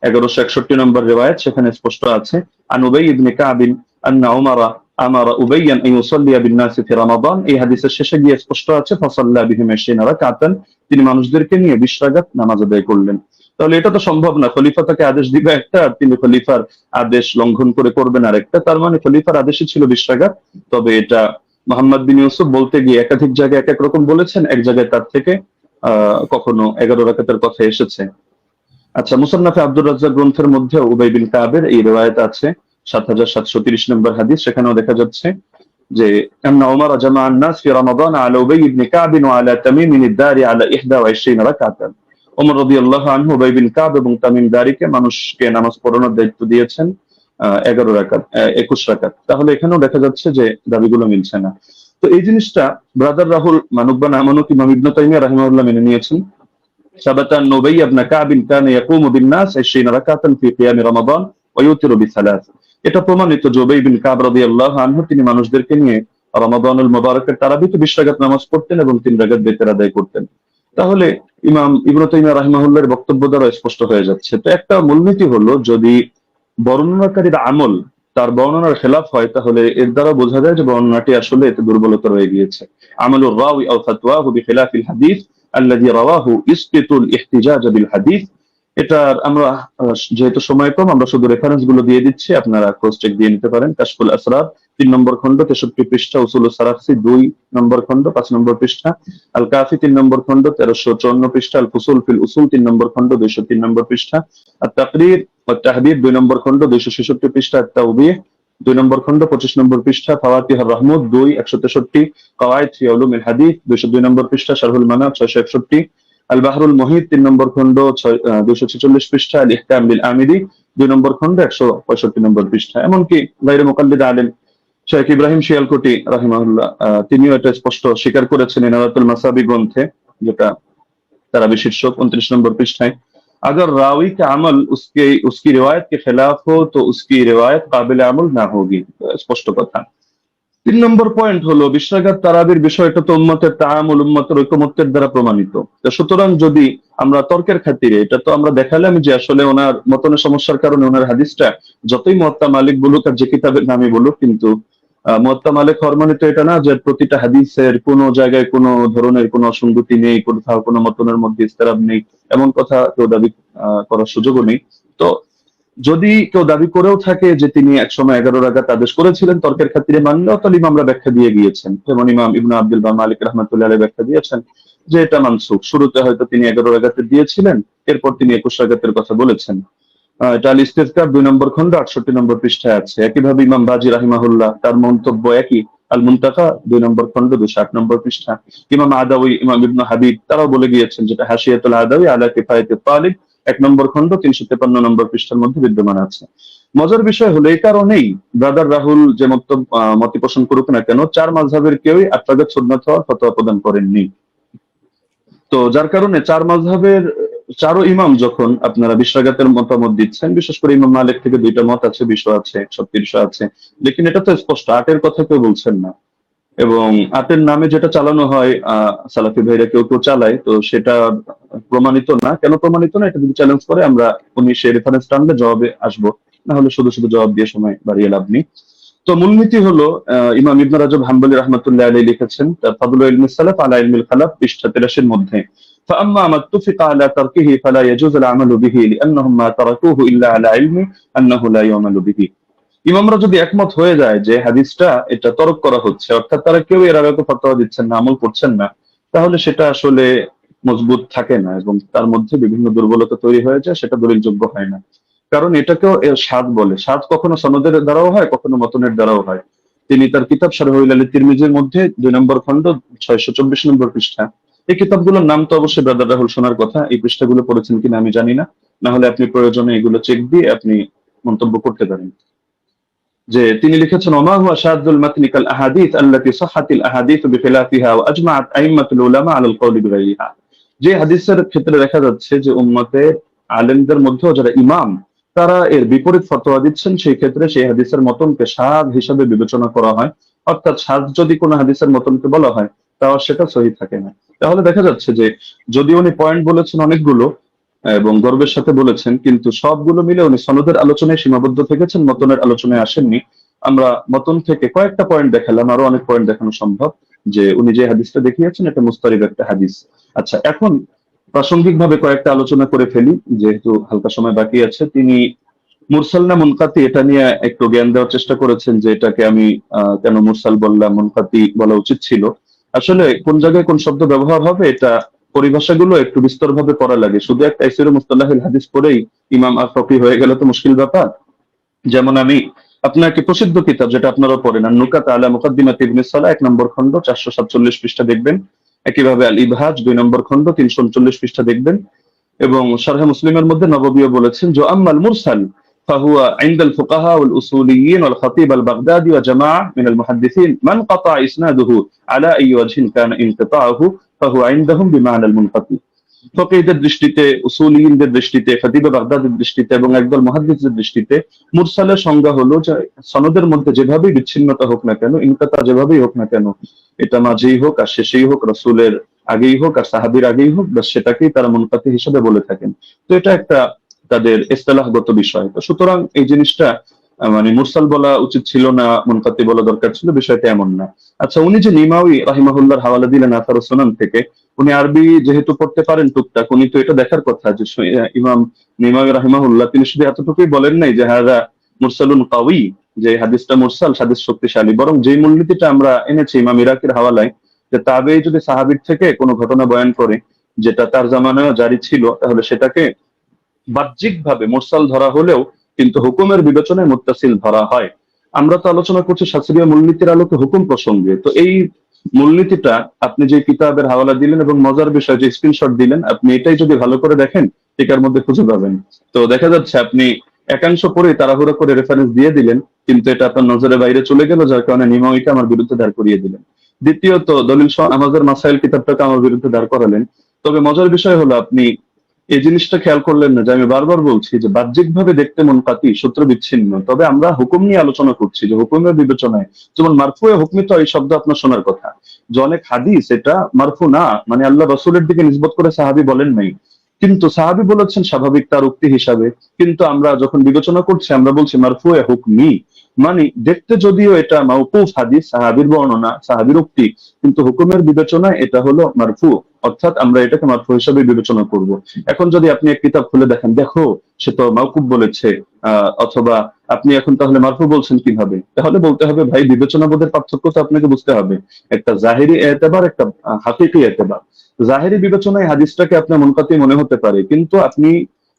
1161 নম্বর রিওয়ায়াত, সেখানে স্পষ্ট আছে আন উবাই ইবনে কাব আন্না উমারা আমারা উবাইয়ান আন ইউসাল্লিয়া বিন নাস ফি রমাদান। এই হাদিসের শেষে গিয়ে স্পষ্ট আছে ফাসাল্লা বিহিম 20 রাকাতান, তিনি মানুষদেরকে নিয়ে 20 রাকাত নামাজ আদায় করলেন। তাহলে এটা তো সম্ভব না, খলিফা তাকে আদেশ দিবে একটা আর তিনি খলিফার আদেশ লঙ্ঘন করে করবেন আরেকটা। তার মানে খলিফার আদেশই ছিল 20 রাকাত। তবে এটা মোহাম্মদ বিন ইউসুফ বলতে গিয়ে একাধিক জায়গায় এক এক রকম বলেছেন, এক জায়গায় তার থেকে কখনো 11 রাকাতের কথা এসেছে। আচ্ছা, মুসান্নাফে আব্দুর রাজ্জাক গ্রন্থের মধ্যে উবাই বিন কাবের এই রিওয়ায়াত আছে 7730 নম্বর হাদিস। সেখানেও দেখা যাচ্ছে যে আন্না উমর জামা আন-নাস ফি রমাদান আলা উবাই ইবনে কাব ওয়া আলা তামিম আদ-দারি আলা 21 রাকাতান। ওমর রাদিয়াল্লাহু আনহু উবাই বিন কাব এবং তামিম দারিকে মানুষকে নামাজ পড়ানোর দায়িত্ব দিয়েছেন 11 রাকাত 21 রাকাত। তাহলে এখানেও দেখা যাচ্ছে যে দাবিগুলো মিলছে না। তো এই জিনিসটা ব্রাদার রাহুল মানুক বা না মানুক ইমাম ইবনে তাইমিয়া রাহিমাহুল্লাহ মেনে নিয়েছেন। ثبت أن أبي بن كعب كان يقوم بالناس 20 ركعة في قيام رمضان ويوتر بثلاث। এটা প্রমাণিত যে উবাই বিন কাব রাদিয়াল্লাহু আনহু তিনি মানুষদেরকে নিয়ে রমাদানুল মুবারকের তারাবিতে 20 রাকাত নামাজ পড়তেন এবং 3 রাকাত বেতের আদায় করতেন। তাহলে ইমাম ইবনে তাইমিয়া রাহিমাহুল্লাহর বক্তব্য দ্বারা স্পষ্ট হয়ে যাচ্ছে। তো একটা মূলনীতি হলো, যদি বর্ণনাকারীর আমল তার বর্ণনার খেলাফ হয় তাহলে এর দ্বারা বোঝা যায় যে বর্ণনাটি আসলে এতে দুর্বলতা রয়ে গিয়েছে। আমলুর রাওয়ি আও ফাতওয়াহু বিখিলাফিল হাদিস আল্লাযী রাওয়াহু ইসকিতুল ইহতিজাজ বিল হাদিস। এটা আমরা যেহেতু সময় কম আমরা শুধু রেফারেন্স গুলো দিয়ে দিচ্ছি, আপনারা ক্রস চেক দিয়ে নিতে পারেন। কাশফুল আসরার 3 নম্বর খণ্ড 63 পৃষ্ঠা, উসুলুস সারাখসি 2 নম্বর খণ্ড 5 নম্বর পৃষ্ঠা, আল কাফি 3 নম্বর খণ্ড 1354 পৃষ্ঠা, আল ফুসুল ফিল উসুল 3 নম্বর খণ্ড 203 নম্বর পৃষ্ঠা, আত তাকরীর ওয়া তাহদীব 2 নম্বর খণ্ড 266 পৃষ্ঠা, আত তাওবীহ 2 নম্বর খণ্ড 25 নম্বর পৃষ্ঠা, ফাওয়াতিহুর রাহমুদ 2 163, কাওয়াইদ ফি উলুমিল হাদিস 202 নম্বর পৃষ্ঠা, শারহুল মানাব 661, আল বাহরুল মুহিত 3 নম্বর খণ্ড 246 পৃষ্ঠা, আল ইহকাম বিল আমিদি 2 নম্বর খণ্ড 165 নম্বর পৃষ্ঠা। এমনকি গায়রে মুকাল্লিদ আলেম শেখ ইব্রাহিম শিয়ালকোটি রাহিমাহুল্লাহ তিনিও এটা স্পষ্ট স্বীকার করেছেন ইনারাতুল মাসাবি গ্রন্থে, যেটা তারাবি শীর্ষক 29 নম্বর পৃষ্ঠায়। अगर रावी का अमल उसकी रिवायत के खिलाफ हो तो उसकी रिवायत काबिल अमल ना होगी। স্পষ্ট কথা। 3 নম্বর পয়েন্ট হলো 20 রাকাত তারাবির বিষয়টা তো উম্মতের তাআমুল, উম্মতের ঐকমত্যের দ্বারা প্রমাণিত। তো সুতরাং যদি আমরা তর্কের খাতিরে, এটা তো আমরা দেখালাম যে আসলে ওনার মতনের সমস্যার কারণে ওনার হাদিসটা যতই মুয়াত্তা মালিক বলুক আর যে কিতাবের নামে বলুক, কিন্তু মুয়াত্তা মালিক হওয়ার মানে তো এটা না যে প্রতিটা হাদিসের কোন জায়গায় কোন ধরনের কোন অসঙ্গতি নেই, কোথাও কোনো মতনের মধ্যে ইস্তেরাব নেই, এমন কথা কেউ দাবি করার সুযোগও নেই। তো যদি কেউ দাবি করেও থাকে যে তিনি একসময় 11 রাকাত আদেশ করেছিলেন তর্কের খাতিরে মানলেও, তাহলে ইমামরা ব্যাখ্যা দিয়ে গিয়েছেন। যেমন ইমাম ইবনে আব্দুল বার মালিক রাহমাতুল্লাহ আলাইহি ব্যাখ্যা দিয়েছেন যে এটা মানসুখ। শুরুতে হয়তো তিনি 11 রাকাতে দিয়েছিলেন, এরপর তিনি 21 রাকাতের কথা বলেছেন। এটা আল ইস্তিযকার 2 নম্বর খণ্ড 68 নম্বর পৃষ্ঠায় আছে। একইভাবে ইমাম বাজি রাহিমাহুল্লাহ তার মন্তব্য একই, আল মুনতাকা 2 নম্বর খণ্ড 208 নম্বর পৃষ্ঠা। ইমাম আদাউই, ইমাম ইবনে হাবিব তারাও বলে গিয়েছেন, যেটা হাশিয়াতুল আদাউই আলা কিফায়াতুত তালিব 1 নম্বর খণ্ড 353 নম্বর পৃষ্ঠার মধ্যে বিদ্যমান আছে। মজার বিষয় হলো এই কারণেই ব্রাদার রাহুল যে মত পোষণ করুক না কেন, 4 মাযহাবের কেউই 8 রাকাত সুন্নাত হওয়ার ফতোয়া প্রদান করেননি। তো যার কারণে 4 মাযহাবের 4 ইমাম যখন আপনারা 20 রাকাতের মতামত দিচ্ছেন, বিশেষ করে ইমাম মালিক থেকে 2টা মত আছে, 20 আছে 130 আছে, লেকিন এটা তো স্পষ্ট 8 এর কথা কেউ বলছেন না। এবং 8 এর নামে যেটা চালানো হয় সালাফি ভাইরা কেউ কেউ চালায়, তো সেটা প্রমাণিত না। কেন প্রমাণিত না এটা যদি চ্যালেঞ্জ করে আমরা উনি সেই রেফারেন্স টানলে জবাবে আসবো, না হলে শুধু শুধু জবাব দিয়ে সময় বাড়িয়ে লাভ নেই। তো মূলনীতি হলো ইমাম ইবনে রাজব হাম্বলি রাহমাতুল্লাহ আলাইহি লিখেছেন তার ফাদলুল ইলমিস সালাফ আলা ইলমিল খালাফ পৃষ্ঠা 83 এর মধ্যে, فأما ما اتفق على تركه فلا يجوز العمل به لأنهم ما تركوه إلا على علم أنه لا يعمل به। ইমামরা যদি একমত হয়ে যায় যে হাদিসটা এটা তরক করা হচ্ছে, অর্থাৎ তারা কেউ এর আগে ফতোয়া দিচ্ছেন না, আমল করছেন না, তাহলে সেটা আসলে মজবুত থাকে না এবং তার মধ্যে বিভিন্ন দুর্বলতা তৈরি হয়ে যায়, সেটা দলিলযোগ্য হয় না। কারণ এটাকেও এর স্বাদ বলে। স্বাদ কখনো সনদের দ্বারাও হয়, কখনো মতনের দ্বারাও হয়। তিনি তার কিতাব শারহুল আলী তিরমিজির মধ্যে 2 নম্বর খণ্ড 624 নম্বর পৃষ্ঠা, এই কিতাবগুলোর নাম তো অবশ্যই ব্রাদার রাহুল শোনার কথা, এই পৃষ্ঠাগুলো পড়েছেন কিনা আমি জানি না, না হলে আপনি প্রয়োজনে এগুলো চেক দিয়ে আপনি মন্তব্য করতে পারেন। যে তিনি লিখেছেন, ওমা হুয়া শাযুল মাতনি কাল আহাদিস আল্লাতী সাহহাতিল আহাদিস বিখিলাফিহা ওয়া আজমাআত আইম্মাতুল উলামা আলাল কওলি বিগাইরিহা। যে হাদিসের ক্ষেত্রে দেখা যাচ্ছে যে উম্মতের আলেমদের মধ্যেও যারা ইমাম, তারা এর বিপরীত ফতোয়া দিচ্ছেন, সেই ক্ষেত্রে সেই হাদিসের মতনকে শায হিসাবে বিবেচনা করা হয়। অর্থাৎ শায যদি কোনো হাদিসের মতনকে বলা হয়, তাও সেটা সহিহ থাকে না। তাহলে দেখা যাচ্ছে যে যদি উনি পয়েন্ট বলেছেন অনেকগুলো এবং গর্বের সাথে বলেছেন, কিন্তু সবগুলো মিলে উনি সনদের আলোচনায় সীমাবদ্ধ থেকেছেন, মতনের আলোচনায় আসেননি। আমরা মতন থেকে কয়েকটা পয়েন্ট দেখালাম, আরো অনেক পয়েন্ট দেখানো সম্ভব। যে উনি যে হাদিসটা দেখিয়েছেন এটা মুস্তারিদ একটা হাদিস। আচ্ছা, এখন প্রাসঙ্গিক ভাবে কয়েকটা আলোচনা করে ফেলি, যেহেতু হালকা সময় বাকি আছে। তিনি মুরসাল না মুনকাতি এটা নিয়ে একটু জ্ঞান দেওয়ার চেষ্টা করেছেন, যে এটাকে আমি কেন মুরসাল বললাম, মুনকাতি বলা উচিত ছিল। আসলে কোন জায়গায় কোন শব্দ ব্যবহার হবে, এটা পরিভাষাগুলো একটু বিস্তরভাবে পড়া লাগে। শুধু একটা তাইসির মুস্তালাহিল হাদিস পড়েই ইমাম আর ফকি হয়ে গেলে তো মুশকিল ব্যাপার। যেমন আমি আপনাকে প্রসিদ্ধ কিতাব যেটা আপনারা পড়েন, আর নুকাত আলা মুকাদ্দিমাত ইবনে সালাহ 1 নম্বর খণ্ড 447 পৃষ্ঠা দেখবেন। একইভাবে আল ইবহাজ 2 নম্বর খণ্ড 339 পৃষ্ঠা দেখবেন। এবং শারহে মুসলিমের মধ্যে নববীও বলেছেন যে আম্মাল মুরসাল فهو عند الفقهاء والأصوليين والخطيب البغدادي وجماعة من المحدثين من قطع إسناده على أي وجه كان انقطاعه فهو عندهم بمعنى المنقطع। ফকিহদের দৃষ্টিতে, উসুলিয়িনদের দৃষ্টিতে, খতিবে বাগদাদের দৃষ্টিতে এবং একদল মুহাদ্দিসদের দৃষ্টিতে মুরসালের সংজ্ঞা হলো যে সনদের মধ্যে যেভাবেই বিচ্ছিন্নতা হোক না কেন, ইনকাতা যেভাবেই হোক না কেন, এটা মাঝেই হোক আর শেষেই হোক, রাসূলের আগেই হোক আর সাহাবীর আগেই হোক, বাস সেটাকেই তারা মুনকাতি হিসেবে বলে থাকেন। তো এটা একটা তাদের ইসতিলাহগত বিষয়। তো সুতরাং এই জিনিসটা মানে মুরসাল বলা উচিত ছিল না, মুনকাতি বলা দরকার ছিল, বিষয়টা এমন না। আচ্ছা, উনি যে নিমাউই রাহিমাহুল্লাহর হাওয়ালা দিলেন আথার সুনান থেকে, উনি আরবি যেহেতু পড়তে পারেন টুকটাক, উনি তো এটা দেখার কথা যে ইমাম নিমাউই রাহিমাহুল্লাহ তিনি শুধু এতটুকুই বলেন নাই যে হাযা মুরসালুন কাওয়ি, যে হাদিসটা মুরসাল, হাদিস শক্তিশালী, বরং যেই মূলনীতিটা আমরা এনেছি ইমাম ইরাকির হাওয়ালায়, যে তাবেঈ যদি সাহাবীর থেকে কোনো ঘটনা বয়ান করে যেটা তার জামানায় জারি ছিল, তাহলে সেটাকে বাহ্যিকভাবে মুরসাল ধরা হলেও কিন্তু হুকুমের বিবেচনায় মুত্তাসিল ধরা হয়। আমরা তো আলোচনা করছি শাস্ত্রীয় মূলনীতির আলোকে হুকুম প্রসঙ্গে। তো এই মূলনীতিটা আপনি যে কিতাবের হাওয়ালা দিলেন এবং মজার বিষয় যে স্ক্রিনশট দিলেন, আপনি এটাই যদি ভালো করে দেখেন টিকার মধ্যে খুঁজে পাবেন। তো দেখা যাচ্ছে আপনি একাংশ পরে তাড়াহুড়ো করে রেফারেন্স দিয়ে দিলেন, কিন্তু এটা আপনার নজরের বাইরে চলে গেল, যার কারণে নিমাউইকে আমার বিরুদ্ধে দাঁড় করিয়ে দিলেন। দ্বিতীয়ত দলিল সহ আমাদের মাসাইল কিতাবটাকে আমার বিরুদ্ধে দাঁড় করালেন। তবে মজার বিষয় হলো আপনি এই জিনিসটা খেয়াল করলেন না যে আমি বারবার বলছি যে বাহ্যিকভাবে দেখতে মুনকাতি, সূত্র বিচ্ছিন্ন, তবে আমরা হুকুম নিয়ে আলোচনা করছি যে হুকুমের বিবেচনায়, যেমন মারফুয়ে হুকমি তো এই শব্দ আপনার শোনার কথা, যে অনেক হাদিস এটা মারফু না, মানে আল্লাহ রাসূলের দিকে নিসবত করে সাহাবী বলেন নাই, কিন্তু সাহাবী বলেছেন স্বাভাবিক তার উক্তি হিসাবে। কিন্তু আমরা যখন বিবেচনা করছি আমরা বলছি মারফুয়ে হুকমি, মানে দেখতে যদিও এটা মাওকুফ হাদিস, সাহাবীর বর্ণনা, সাহাবীর উক্তি, কিন্তু হুকুমের বিবেচনায় এটা হলো মারফু, অর্থাৎ আমরা এটাকে মারফু হিসাবে বিবেচনা করব। এখন যদি আপনি এক কিতাব খুলে দেখেন, দেখো সে তো মাওকুফ বলেছে, অথবা আপনি এখন তাহলে মারফু বলছেন কিভাবে, তাহলে বলতে হবে ভাই বিবেচনাবোধের পার্থক্য তো আপনাকে বুঝতে হবে। একটা জাহিরি এতেবার, একটা হাকিকি এতেবার। জাহিরি বিবেচনায় হাদিসটাকে আপনার মুনকাতি মনে হতে পারে, কিন্তু আপনি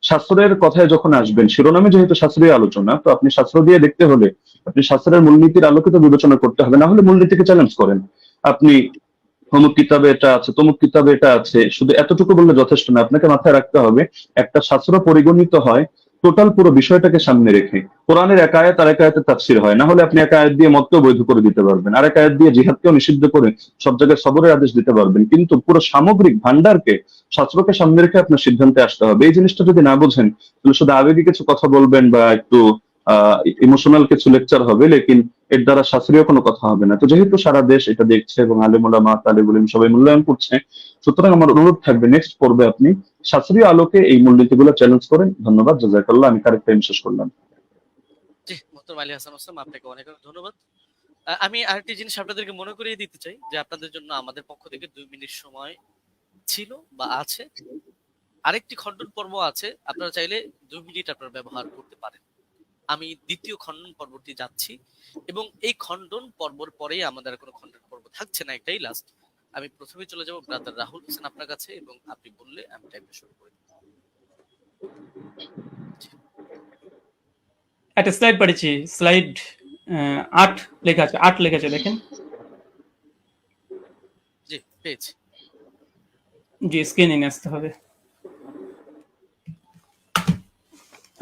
শাস্ত্রের কথায় যখন আসবেন, শিরোনামে যেহেতু শাস্ত্রীয় আলোচনা, তো আপনি শাস্ত্র দিয়ে দেখতে হলে আপনি শাস্ত্রের মূলনীতির আলোকে তো বিবেচনা করতে হবে, না হলে মূলনীতিকে চ্যালেঞ্জ করেন। আপনি অমুক কিতাবে এটা আছে, তমুক কিতাবে এটা আছে, শুধু এতটুকু বললে যথেষ্ট না, আপনাকে মাথায় রাখতে হবে একটা শাস্ত্র পরিগণিত হয় টোটাল পুরো বিষয়টাকে সামনে রেখে। কোরআনের এক আয়াত আর এক আয়াতের তাফসীর হয়, না হলে আপনি এক আয়াত দিয়ে মতকেও বৈধ করে দিতে পারবেন, আর এক আয়াত দিয়ে জিহাদকেও নিষিদ্ধ করে সব জায়গায় সবরের আদেশ দিতে পারবেন, কিন্তু পুরো সামগ্রিক ভান্ডারকে, শাস্ত্রকে সামনে রেখে আপনার সিদ্ধান্তে আসতে হবে। এই জিনিসটা যদি না বোঝেন তাহলে শুধু আবেগী কিছু কথা বলবেন বা একটু ইমোশনাল কিছু লেকচার হবে, লেকিন এর দ্বারা শাস্ত্রীয় কোনো কথা হবে না। তো যেহেতু সারা দেশ এটা দেখছে এবং আলেম ওলামা, তালিবুল ইলম সবাই মূল্যায়ন করছে, সুতরাং আমার অনুরোধ থাকবে নেক্সট পর্বে আপনি শাস্ত্রীয় আলোকে এই মূলনীতিগুলো চ্যালেঞ্জ করেন। ধন্যবাদ, জাযাকাল্লাহ। আমি কারেক্ট টাইম শেষ করলাম। জি, মোহতরম আলী হাসান ওসমান, আপনাকে অনেক অনেক ধন্যবাদ। আমি আরেকটি জিনিস আপনাদেরকে মনে করিয়ে দিতে চাই যে আপনাদের জন্য আমাদের পক্ষ থেকে 2 মিনিট সময় ছিল বা আছে। আরেকটি খণ্ডন পর্ব আছে, আপনারা চাইলে 2 মিনিট আপনারা ব্যবহার করতে পারেন। আমি দ্বিতীয় খণ্ডন পর্বটি যাচ্ছি এবং এই খণ্ডন পর্বর পরেই আমাদের আর কোনো খণ্ডন পর্ব থাকছে না, একটাই লাস্ট। আমি প্রথমে চলে যাব ব্রাদার রাহুল হোসেন আপনার কাছে, এবং আপনি বললে আমি টাইমটা শুরু করে দেব। একটা স্লাইড পাঠিয়েছি, স্লাইড 8 লেখা আছে, 8 লেখা আছে, দেখেন। জি পেয়েছি। জি, স্ক্রিনে নিয়ে আসতে হবে।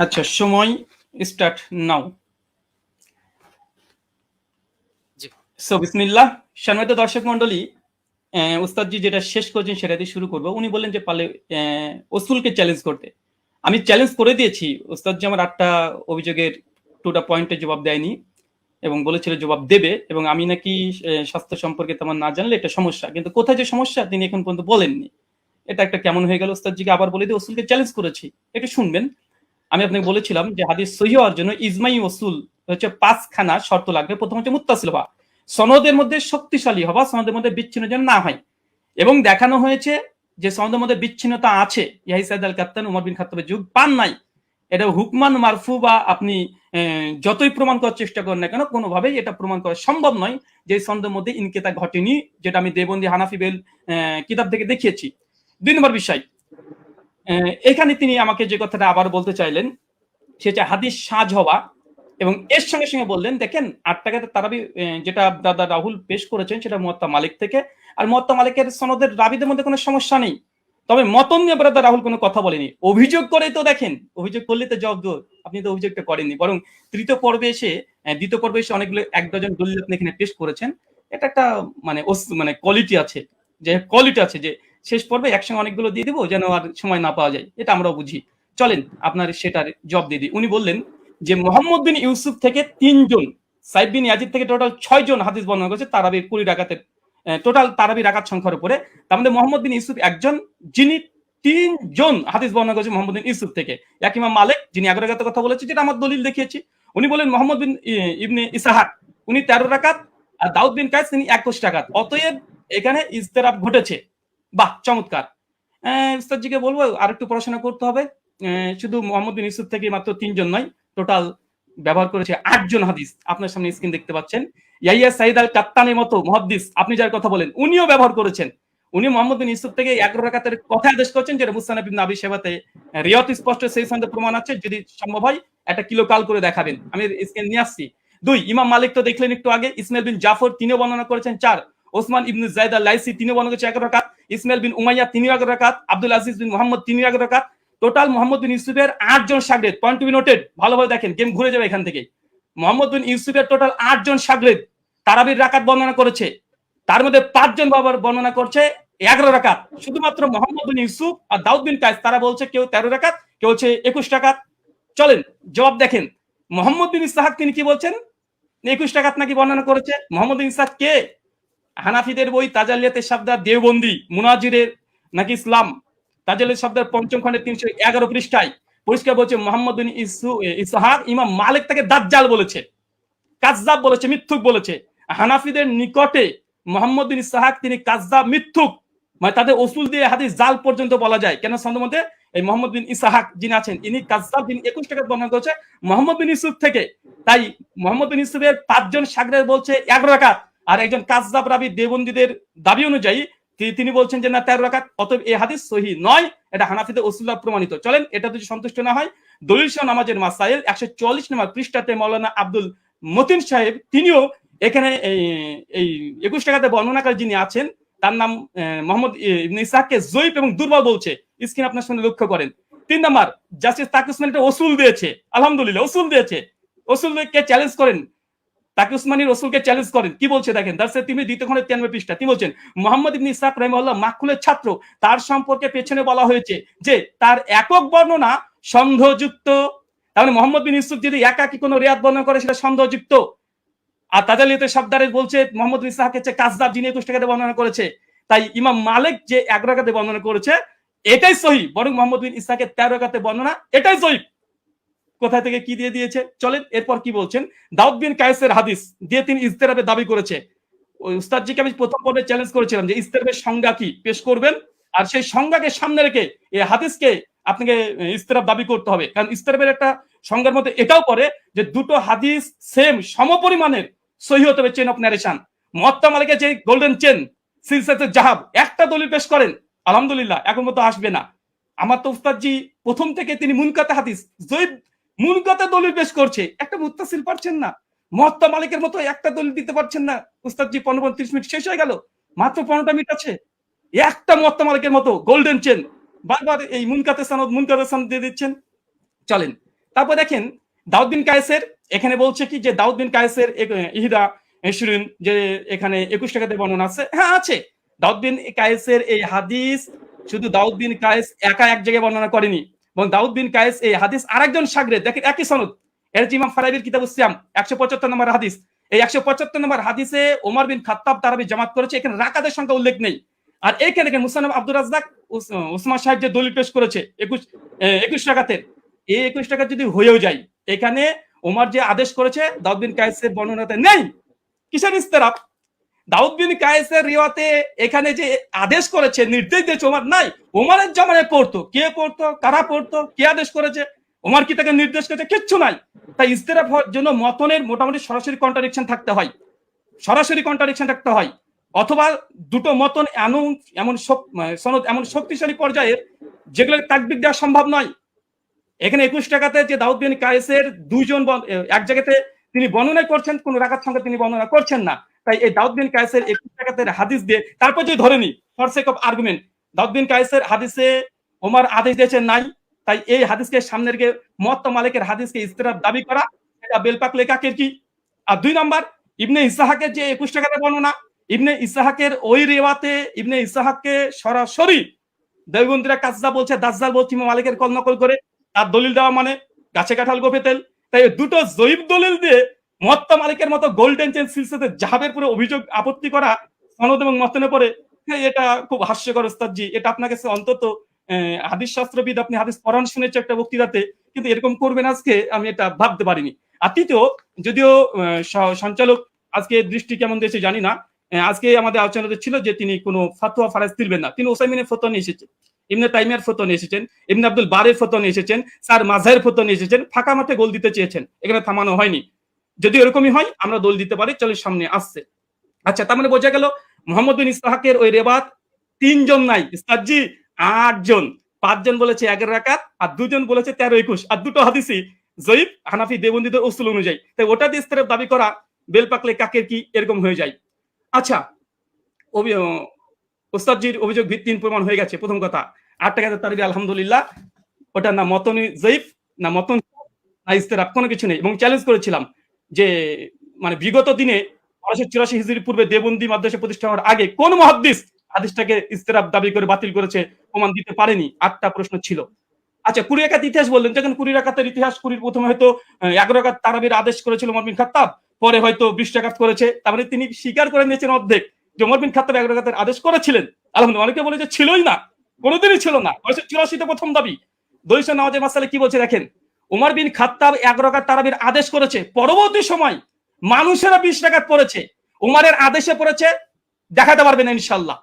আচ্ছা, সময় স্টার্ট নাও। জি সো বিসমিল্লাহ। সম্মানিত দর্শক মন্ডলী, উস্তাদজি যেটা শেষ করেছেন সেটা দিয়ে শুরু করবো। উনি বললেন যে পারলে ওসুলকে চ্যালেঞ্জ করতে। আমি চ্যালেঞ্জ করে দিয়েছি। উস্তাদজি আমার 8টা অভিযোগের 2টা পয়েন্টে জবাব দেয়নি এবং বলেছিল জবাব দেবে, এবং আমি নাকি স্বাস্থ্য সম্পর্কে তেমন না জানলে এটা সমস্যা, কিন্তু কোথায় যে সমস্যা তিনি এখন পর্যন্ত বলেননি। এটা একটা কেমন হয়ে গেল। উস্তাদজিকে আবার বলে দিই ওসুলকে চ্যালেঞ্জ করেছি, একটু শুনবেন। আমি আপনাকে বলেছিলাম যে হাদিস সহিহ হওয়ার জন্য ইজমাই ওসুল হচ্ছে 5খানা শর্ত লাগবে। প্রথম হচ্ছে মুত্তাসিল হওয়া, সনদের মধ্যে শক্তিশালী হওয়া, সনদের মধ্যে বিচ্ছিন্ন যেন না হয়, এবং দেখানো হয়েছে যে সনদের মধ্যে বিচ্ছিন্নতা আছে। ইয়াহিয়া সাইদ আল কাত্তান উমর বিন খাত্তাবের যুগ পান নাই। এটা হুকমান মারফু বা আপনি যতই প্রমাণ করার চেষ্টা করেন না কেন, কোনোভাবেই এটা প্রমাণ করা সম্ভব নয় যে সনদের মধ্যে ইনকেতা ঘটেনি, যেটা আমি দেবন্দি হানাফি বেল কিতাব থেকে দেখিয়েছি। 2 নম্বর বিষয়, এখানে তিনি আমাকে যে কথাটা আবার বলতে চাইলেন সেটা হাদিস সাজ হওয়া, এবং এর সঙ্গে সঙ্গে বললেন দেখেন 8 টাকাতে তারাবি যেটা দাদা রাহুল পেশ করেছেন সেটা মুয়াত্তা মালিক থেকে, আর মুয়াত্তা মালিকের সনদের রাবিদের মধ্যে কোনো সমস্যা নেই। তবে মতন নিয়ে ব্রাদার রাহুল কোনো কথা বলেনি। অভিযোগ করে তো দেখেন, অভিযোগ করলে তো জবাব দেব। আপনি তো অভিযোগটা করেননি, বরং দ্বিতীয় পর্বে এসে অনেকগুলো 1 ডজন দলিল আপনি এখানে পেশ করেছেন। এটা একটা মানে কোয়ালিটি আছে, যে শেষ পর্বে একসঙ্গে অনেকগুলো দিয়ে দিব যেন আর সময় না পাওয়া যায়, এটা আমরাও বুঝি। চলেন আপনার সেটার জবাব দিয়ে দিই। উনি বললেন যে মোহাম্মদ বিন ইউসুফ থেকে 3 জন, সাইদ বিন ইয়াজিদ থেকে টোটাল 6 জন হাদিস বর্ণনা করেছে তারাবির 20 রাকাতের টোটাল তারাবি রাকাত সংখ্যার উপরে। তার মধ্যে মোহাম্মদ বিন ইউসুফ একজন, যিনি 3 জন হাদিস বর্ণনা করেছে মোহাম্মদ বিন ইউসুফ থেকে। এক ইমাম মালিক যিনি 11 রাকাতের কথা বলেছে, যেটা আমার দলিল দেখিয়েছি। উনি বলেন মোহাম্মদ বিন ইবনে ইসহাক উনি 13 রাকাত, আর দাউদ বিন কায়েস তিনি 21 রাকাত। অতএব এখানে ইজতিরাব ঘটেছে। বাহ, চমৎকার। উস্তাদজিকে বলবো আর একটু পড়াশোনা করতে হবে। শুধু মোহাম্মদ বিন ইউসুফ থেকে মাত্র 3 জন নয়, টোটাল ব্যবহার করেছে 8 জন হাদিস। আপনার সামনে স্ক্রিন দেখতে পাচ্ছেন। ইয়াহিয়া সাইদ আল কাত্তানের মতো মুহাদ্দিস আপনি যার কথা বলেন উনিও ব্যবহার করেছেন। উনি মোহাম্মদ বিন ইউসুফ থেকে 11 রাকাতের কথা আদেশ করেছেন, যেটা মুসনাদ ইবনে আবি শাইবাতে রিয়াত স্পষ্ট সেই সনদে প্রমাণ আছে। যদি সম্ভব হয় একটা কিলো কাল করে দেখাবেন, আমি স্ক্রিন নিয়ে আসছি। 2 ইমাম মালিক তো দেখলেন একটু আগে, ইসমাইল বিন জাফর তিনিও বর্ণনা করেছেন 4, ওসমান ইবনে যায়েদ আল লাইসি তিনিও বর্ণনা করেছেন 11 রাকাত, ইসমাইল বিন উমাইয়া তিনিও 11 রাকাত, আব্দুল আজিজ বিন মুহাম্মদ তিনিও 11 রাকাত। টোটাল মোহাম্মদ বিন ইউসুফের 8 জন শাগরেদ। পয়েন্ট টু বি নোটেড, ভালোভাবে দেখেন, গেম ঘুরে যাবে এখান থেকে। মোহাম্মদ বিন ইউসুফের টোটাল 8 জন শাগরেদ তারাবির রাকাত বর্ণনা করেছে। তার মধ্যে 5 জন বাবার বর্ণনা করছে 11 রাকাত। শুধুমাত্র মোহাম্মদ বিন ইউসুফ আর দাউদ বিন কায়েস তারা বলছে কেউ 13 রাকাত, কেউ হচ্ছে 21 রাকাত। চলেন জবাব দেখেন। মোহাম্মদ বিন ইসহাক তিনি কি বলছেন, 21 রাকাত নাকি বর্ণনা করেছে। মোহাম্মদ বিন ইসহাক কে? হানাফিদের বই তাজালিয়াতের শাবদার দেওবন্দি মুনাজিরের নাকি ইসলাম তাজালিয়াতের শাবদার 5ম খণ্ডের 311 পৃষ্ঠায় পরিষ্কার বলছে মোহাম্মদ বিন ইসহাক ইমাম মালিক তাকে দাজ্জাল বলেছে, কাযযাব বলেছে, মিথ্যুক বলেছে। হানাফিদের নিকটে মোহাম্মদ বিন ইসহাক তিনি কাযযাব, মিথ্যুক, মানে তাদের উসুল দিয়ে হাদিস জাল পর্যন্ত বলা যায়। কেন সনদের মধ্যে এই মোহাম্মদ বিন ইসহাক যিনি আছেন ইনি কাযযাব, যিনি 21 রাকাত বর্ণনা করেছে মোহাম্মদ বিন ইউসুফ থেকে। তাই মোহাম্মদ বিন ইউসুফের 5 জন শাগরেদ বলছে 11 রাকাত, আর একজন কাযযাব রাবী দেওবন্দীদের দাবি অনুযায়ী তিনি বলছেন যে না 13 রাকাত। অতএব এই হাদিস সহিহ নয়, এটা হানাফিদের উসুল্লাহ প্রমাণিত। চলেন এটা যদি সন্তুষ্ট না হয়, দলিল সহ নামাজের মাসাইল 144 নম্বর পৃষ্ঠাতে মাওলানা আব্দুল মতিন সাহেব তিনিও এখানে এই 21 রাকাতে বর্ণনাকারী যিনি আছেন তার নাম মোহাম্মদ ইবনে ইসহাককে যঈফ এবং দুর্বল বলছে। স্ক্রিন আপনার সামনে লক্ষ্য করেন। 3 নাম্বার, জাস্টিস তাকি উসমানী একটা উসুল দিয়েছে, আলহামদুলিল্লাহ উসুল দিয়েছে। উসুলকে চ্যালেঞ্জ করেন, তাকি উসমানী রসুলকে চ্যালেঞ্জ করেন। কি বলছে দেখেন, দারসে তিনি 2 খণ্ডের 93 পৃষ্ঠা তিনি বলছেন মোহাম্মদ ইবনে ইসহাক রাহিমাহুল্লাহ মাকহুলের ছাত্র, তার সম্পর্কে পেছনে বলা হয়েছে যে তার একক বর্ণনা সন্দেহযুক্ত। তাহলে মোহাম্মদ বিন ইউসুফ যদি একাকী কোনো রিয়াত বর্ণনা করে সেটা সন্দেহযুক্ত। আর তাজালিয়াতের শাবদারে বলছে মোহাম্মদ বিন ইসহাক হচ্ছে কাযযাব, যিনি 21 রাকাতে বর্ণনা করেছে। তাই ইমাম মালিক যে 11 রাকাতে বর্ণনা করেছে এটাই সহিহ, বরং মোহাম্মদ বিন ইসহাকের 13 রাকাতে বর্ণনা এটাই সহিহ। কোথা থেকে কি দিয়ে দিয়েছে চলেন এরপর কি বলছেন। দাউদ বিন কায়েসের হাদিস দিয়ে তিনি ইজতিরাবের দাবি করেছে। ওই উস্তাদজিকে আমি প্রথম পর্বে চ্যালেঞ্জ করেছিলাম যে ইজতিরাবের সংজ্ঞা কি পেশ করবেন, আর সেই সংজ্ঞাকে সামনে রেখে এই হাদিসকে আপনাকে ইজতিরাব দাবি করতে হবে। কারণ ইজতিরাবের একটা সংজ্ঞার মধ্যে এটাও পড়ে যে দুটো হাদিস সেম সমপরিমাণের সহিহ হতে হবে, চেন অফ ন্যারেশন। মুয়াত্তা মালিকের যে গোল্ডেন চেন সিলসিলাতুল জাহাব একটা দলিল পেশ করেন, আলহামদুলিল্লাহ এখন মতো আসবে না। আমার তো উস্তাদজি প্রথম থেকে তিনি মুনকাতে হাদিস জয়ীফ মুনকাতে দলিল পেশ করছে, একটা মুত্তাসিল পারছেন না। মুয়াত্তা মালিকের মতো একটা দলিল দিতে পারছেন না উস্তাদজি। 15-30 মিনিট শেষ হয়ে গেল, মাত্র 15টা মিনিট আছে। একটা মুয়াত্তা মালিকের মতো গোল্ডেন চেন বারবার এই মুনকাতে সনদ দিয়ে দিচ্ছেন। চলেন তারপর দেখেন দাউদ বিন কায়েসের এখানে বলছে কি যে দাউদ বিন কায়েসের ইহদা ইশরিন যে এখানে 21 টাকাতে বর্ণনা আছে, হ্যাঁ আছে। দাউদ বিন কায়েসের এই হাদিস শুধু দাউদ বিন কায়েস একা এক জায়গায় বর্ণনা করেনি, এবং দাউদ বিন কায়েস এই হাদিস আরেকজন শাগরেদ, দেখেন একই সনদ, এর ইমাম ফারাবির কিতাবুস সিয়াম 175 নম্বর হাদিস। এই 175 নম্বর হাদিসে ওমর বিন খাত্তাব তারাবি জামাত করেছে, এখানে রাকাতের সংখ্যা উল্লেখ নেই। আর এইখানে দেখেন মুসান্নাফ আব্দুর রাজ্জাক উসমান সাহেব যে দলিল পেশ করেছে 21 রাকাতের, এই 21 টাকা যদি হয়েও যায়, এখানে ওমর যে আদেশ করেছে দাউদ বিন কায়েসের বর্ণনাতে নেই। কিসের ইস্তেরাব? দাউদ বিন কায়েসের রিওয়াতে এখানে যে আদেশ করেছে, নির্দেশ দিয়েছে ওমর, নাই। ওমরের জামানায় পড়তো, কে পড়তো, কারা পড়তো, কে আদেশ করেছে, ওমর কি তাকে নির্দেশ করেছে, কিচ্ছু নাই। তাই ইস্তেরাব হওয়ার জন্য মতনের মোটামুটি সরাসরি কন্ট্রাডিকশন থাকতে হয়, সরাসরি কন্ট্রাডিকশন থাকতে হয়, অথবা দুটো মতন এমন সনদ এমন শক্তিশালী পর্যায়ের যেগুলো তাকবির দেওয়া সম্ভব নয়। এখানে 21 টাকাতে যে দাউদ বিন কায়েসের দুইজন এক জায়গাতে তিনি বর্ণনা করছেন, কোন রাকাত সংখ্যা তিনি বর্ণনা করছেন না। তাই এই দাউদ বিন কায়েসের 21 টাকাতে হাদিস দিয়ে তারপর যদি ধরে নি ফর সেক অফ আর্গুমেন্ট, দাউদ বিন কায়েসের হাদিসে ওমর আদেশ দিয়েছেন নাই, তাই এই হাদিসকে সামনে রেখে মুয়াত্তা মালিকের হাদিসকে ইস্তেরাব দাবি করা এটা বেলপাক লেখাকের কি। আর 2 নাম্বার ইবনে ইসহাকের যে 21 টাকাতে বর্ণনা, ইবনে ইসহাকের ওই রিওয়াতে ইবনে ইসহাককে সরাসরি দেওবন্দিরা কাজদা বলছে, দাজ্জাল বলছে ইমাম মালিকের কল নকল করে, তার দলিল দেওয়া মানে গাছে কাঁঠাল গোফে তেল। তাই দুটো জয়ীফ দলিল দিয়ে মুয়াত্তা মালিকের মতো গোল্ডেন চেন সিলসিলাতে জাহাবের পুরো অভিযোগ আপত্তি করা সনদ এবং মতনে পড়ে, এটা খুব হাস্যকর ওস্তাদজি। এটা আপনার কাছে অন্তত হাদিস শাস্ত্রবিদ, আপনি হাদিস পড়ান শুনেছে একটা বক্তৃতাতে, কিন্তু এরকম করবেন আজকে আমি এটা ভাবতে পারিনি। আর তৃতীয়, যদিও সঞ্চালক আজকে দৃষ্টি কেমন দিয়েছে জানি না, আজকে আমাদের আলোচনাতে ছিল যে তিনি কোনো ফাতোয়া ফারাজ তুলবেন না, তিনি ওসাইমিনের ফতোয়া নিয়ে এসেছেন, ইবনে তাইমিয়ার ফতোয়া নিয়ে এসেছেন, ইবনে আব্দুল বারের ফতোয়া নিয়ে এসেছেন, স্যার মাযহারের ফতোয়া নিয়ে এসেছেন, ফাঁকা মাঠে গোল দিতে চেয়েছেন, এখানে থামানো হয়নি। যদি এরকমই হয় আমরা দোল দিতে পারি, চলে সামনে আসছে। আচ্ছা, তার মানে বোঝা গেল মুহাম্মদ বিন ইসহাকের ওই রেবাত 3 জন নাই উস্তাদজি, 8 জন। 5 জন বলেছে 11 রাকাত, আর 2 জন বলেছে 13-21, আর দুটো হাদিসই জয়ীফ হানাফি দেওবন্দীদের উসুল অনুযায়ী। তাই ওটা দিয়ে ইস্তেরাব দাবি করা বেলপাকলে কাকের কি এরকম হয়ে যায়। আচ্ছা, ওস্তাদজির অভিযোগ ভিত্তিহীন প্রমাণ হয়ে গেছে। প্রথম কথা 8 টাকাতে তারবি আলহামদুলিল্লাহ, ওটা না মতনি জয়ীফ না মতন না ইস্তেরাব, কোনো কিছু নেই। এবং চ্যালেঞ্জ করেছিলাম যে মানে বিগত দিনে 1284 হিজরি পূর্বে দেওবন্দি মাদ্রাসা প্রতিষ্ঠা হওয়ার আগে কোন মুহাদ্দিস হাদিসটাকে ইস্তেরাব দাবি করে বাতিল করেছে, প্রমাণ দিতে পারেনি। 8টা প্রশ্ন ছিল। আচ্ছা, 20 রাকাত ইতিহাস বললেন, যখন 20 রাকাতের ইতিহাস, 20 প্রথমে হয়তো 11 রাকাত তারাবির আদেশ করেছিল ওমর বিন খাত্তাব, পরে হয়তো 20 রাকাত করেছে, তারপরে তিনি স্বীকার করে নিয়েছেন অর্ধেক যে ওমর বিন খাত্তাব 11 রাকাতের আদেশ করেছিলেন। আলহামদুলিল্লাহ। অনেকে বলে যে ছিলই না, কোনোদিনই ছিল না। 1984 প্রথম দাবি। দলিল নামাজের মাসালে কি বলছে দেখেন, ওমর বিন খাত্তাব 11 রাকাত তারাবির আদেশ করেছে, পরবর্তী সময় মানুষেরা 20 রাকাত পড়েছে, ওমরের আদেশে পড়েছে, দেখাতে পারবেন ইনশাআল্লাহ।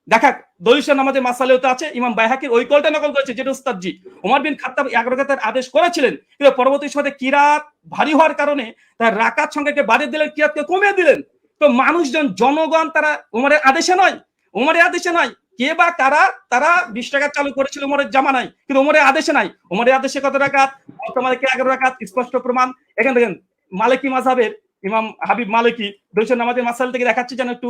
দেখা দলিল নামাজের মাসালেও তো আছে, ইমাম বাইহাকির ওই কলটা নকল করেছে, যেটা উস্তাদজি ওমর বিন খাত্তাব 11 রাকাতের আদেশ করেছিলেন, কিন্তু পরবর্তী সময়ে কিরাত ভারী হওয়ার কারণে তার রাকাত সংখ্যাকে বাড়িয়ে দিলেন, কিরাতকে কমিয়ে দিলেন। তো মানুষজন, জনগণ তারা ওমরের আদেশে নয়, ওমরের আদেশে নয়, কে বা কারা তারা 20 টাকা চালু করেছিল ওমরের জামানায়, কিন্তু ওমরের আদেশে নাই। ওমরের আদেশে কত রাকাত? তোমাদেরকে 11 রাকাত, স্পষ্ট প্রমাণ। এখানে দেখেন মালিকি মাযহাবের ইমাম হাবিব মালিকি দলিল নামাজের মাসাল থেকে দেখাচ্ছে যেন একটু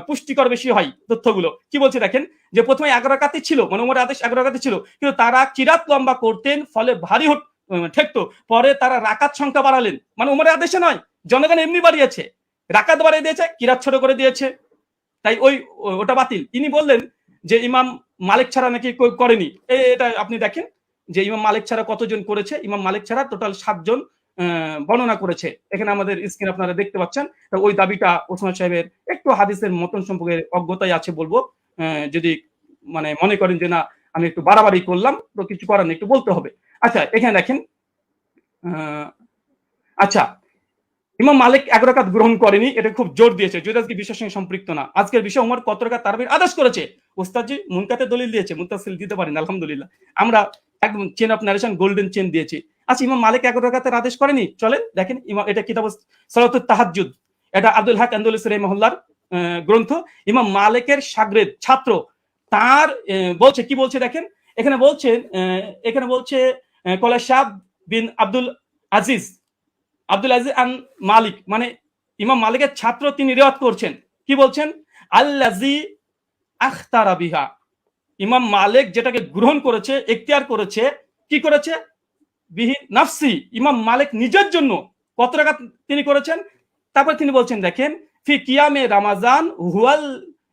পুষ্টিকর বেশি হয় তথ্যগুলো। কি বলছে দেখেন, যে প্রথমে 11 রাকাতই ছিল, মানে ওমরের আদেশ 11 রাকাতই ছিল, কিন্তু তারা কিরাত লম্বা করতেন, ফলে ভারী ঠেকতো। পরে তারা রাকাত সংখ্যা বাড়ালেন, মানে ওমরের আদেশে নয়, জনগণ এমনি বাড়িয়েছে, রাকাত বাড়িয়ে দিয়েছে, কিরাত ছোট করে দিয়েছে, তাই ওটা বাতিল। তিনি বললেন যে ইমাম মালিক ছাড়া নাকি কেউ করেনি। এটা আপনি দেখেন যে ইমাম মালিক ছাড়া কতজন করেছে। ইমাম মালিক ছাড়া টোটাল 7 জন বর্ণনা করেছে, এখানে আমাদের স্ক্রিন আপনারা দেখতে পাচ্ছেন। ওই দাবিটা ওসমান সাহেবের একটু হাদিসের মতন সম্পর্কে অজ্ঞতাই আছে বলবো, যদি মানে মনে করেন যে না আমি একটু বাড়াবাড়ি করলাম, তো কিছু করার নেই, একটু বলতে হবে। আচ্ছা, এখানে দেখেন, আচ্ছা ইমাম মালিক 11 রাকাত গ্রহণ করেনি, এটা খুব জোর দিয়েছে, যদি আজকে বিষয়ের সঙ্গে সম্পৃক্ত না। আজকের বিষয় ওমর কত রাকাত তারাবির আদেশ করেছে, ওস্তাদজি মুনকাতে দলিল দিয়েছে, মুত্তাসিল দিতে পারেন, আলহামদুলিল্লাহ আমরা একদম chain of narration golden chain দিয়েছি। আচ্ছা, ইমাম মালিক 11 রাকাতের আদেশ করেনি, চলেন দেখেন ইমাম, এটা কিতাব সালাতুত তাহাজ্জুদ, এটা আব্দুল হক আন্দলুসি রাহিমাহুল্লাহর গ্রন্থ, ইমাম মালিকের শাগরেদ ছাত্র, তার বলছে কি বলছে দেখেন, এখানে বলছে কলা শাহ বিন আব্দুল আজিজ আন মালিক, মানে ইমাম মালিকের ছাত্র, তিনি রিওয়ায়াত করছেন, কি বলছেন, আল্লাজি আখতারা বিহা, ইমাম মালিক যেটাকে গ্রহণ করেছে, এখতিয়ার করেছে, কি করেছে, বিহি নাফসি, ইমাম মালিক নিজের জন্য কত রাকাত তিনি করেছেন। তারপর তিনি বলছেন দেখেন, ফি কিয়ামে রামাজান হুয়াল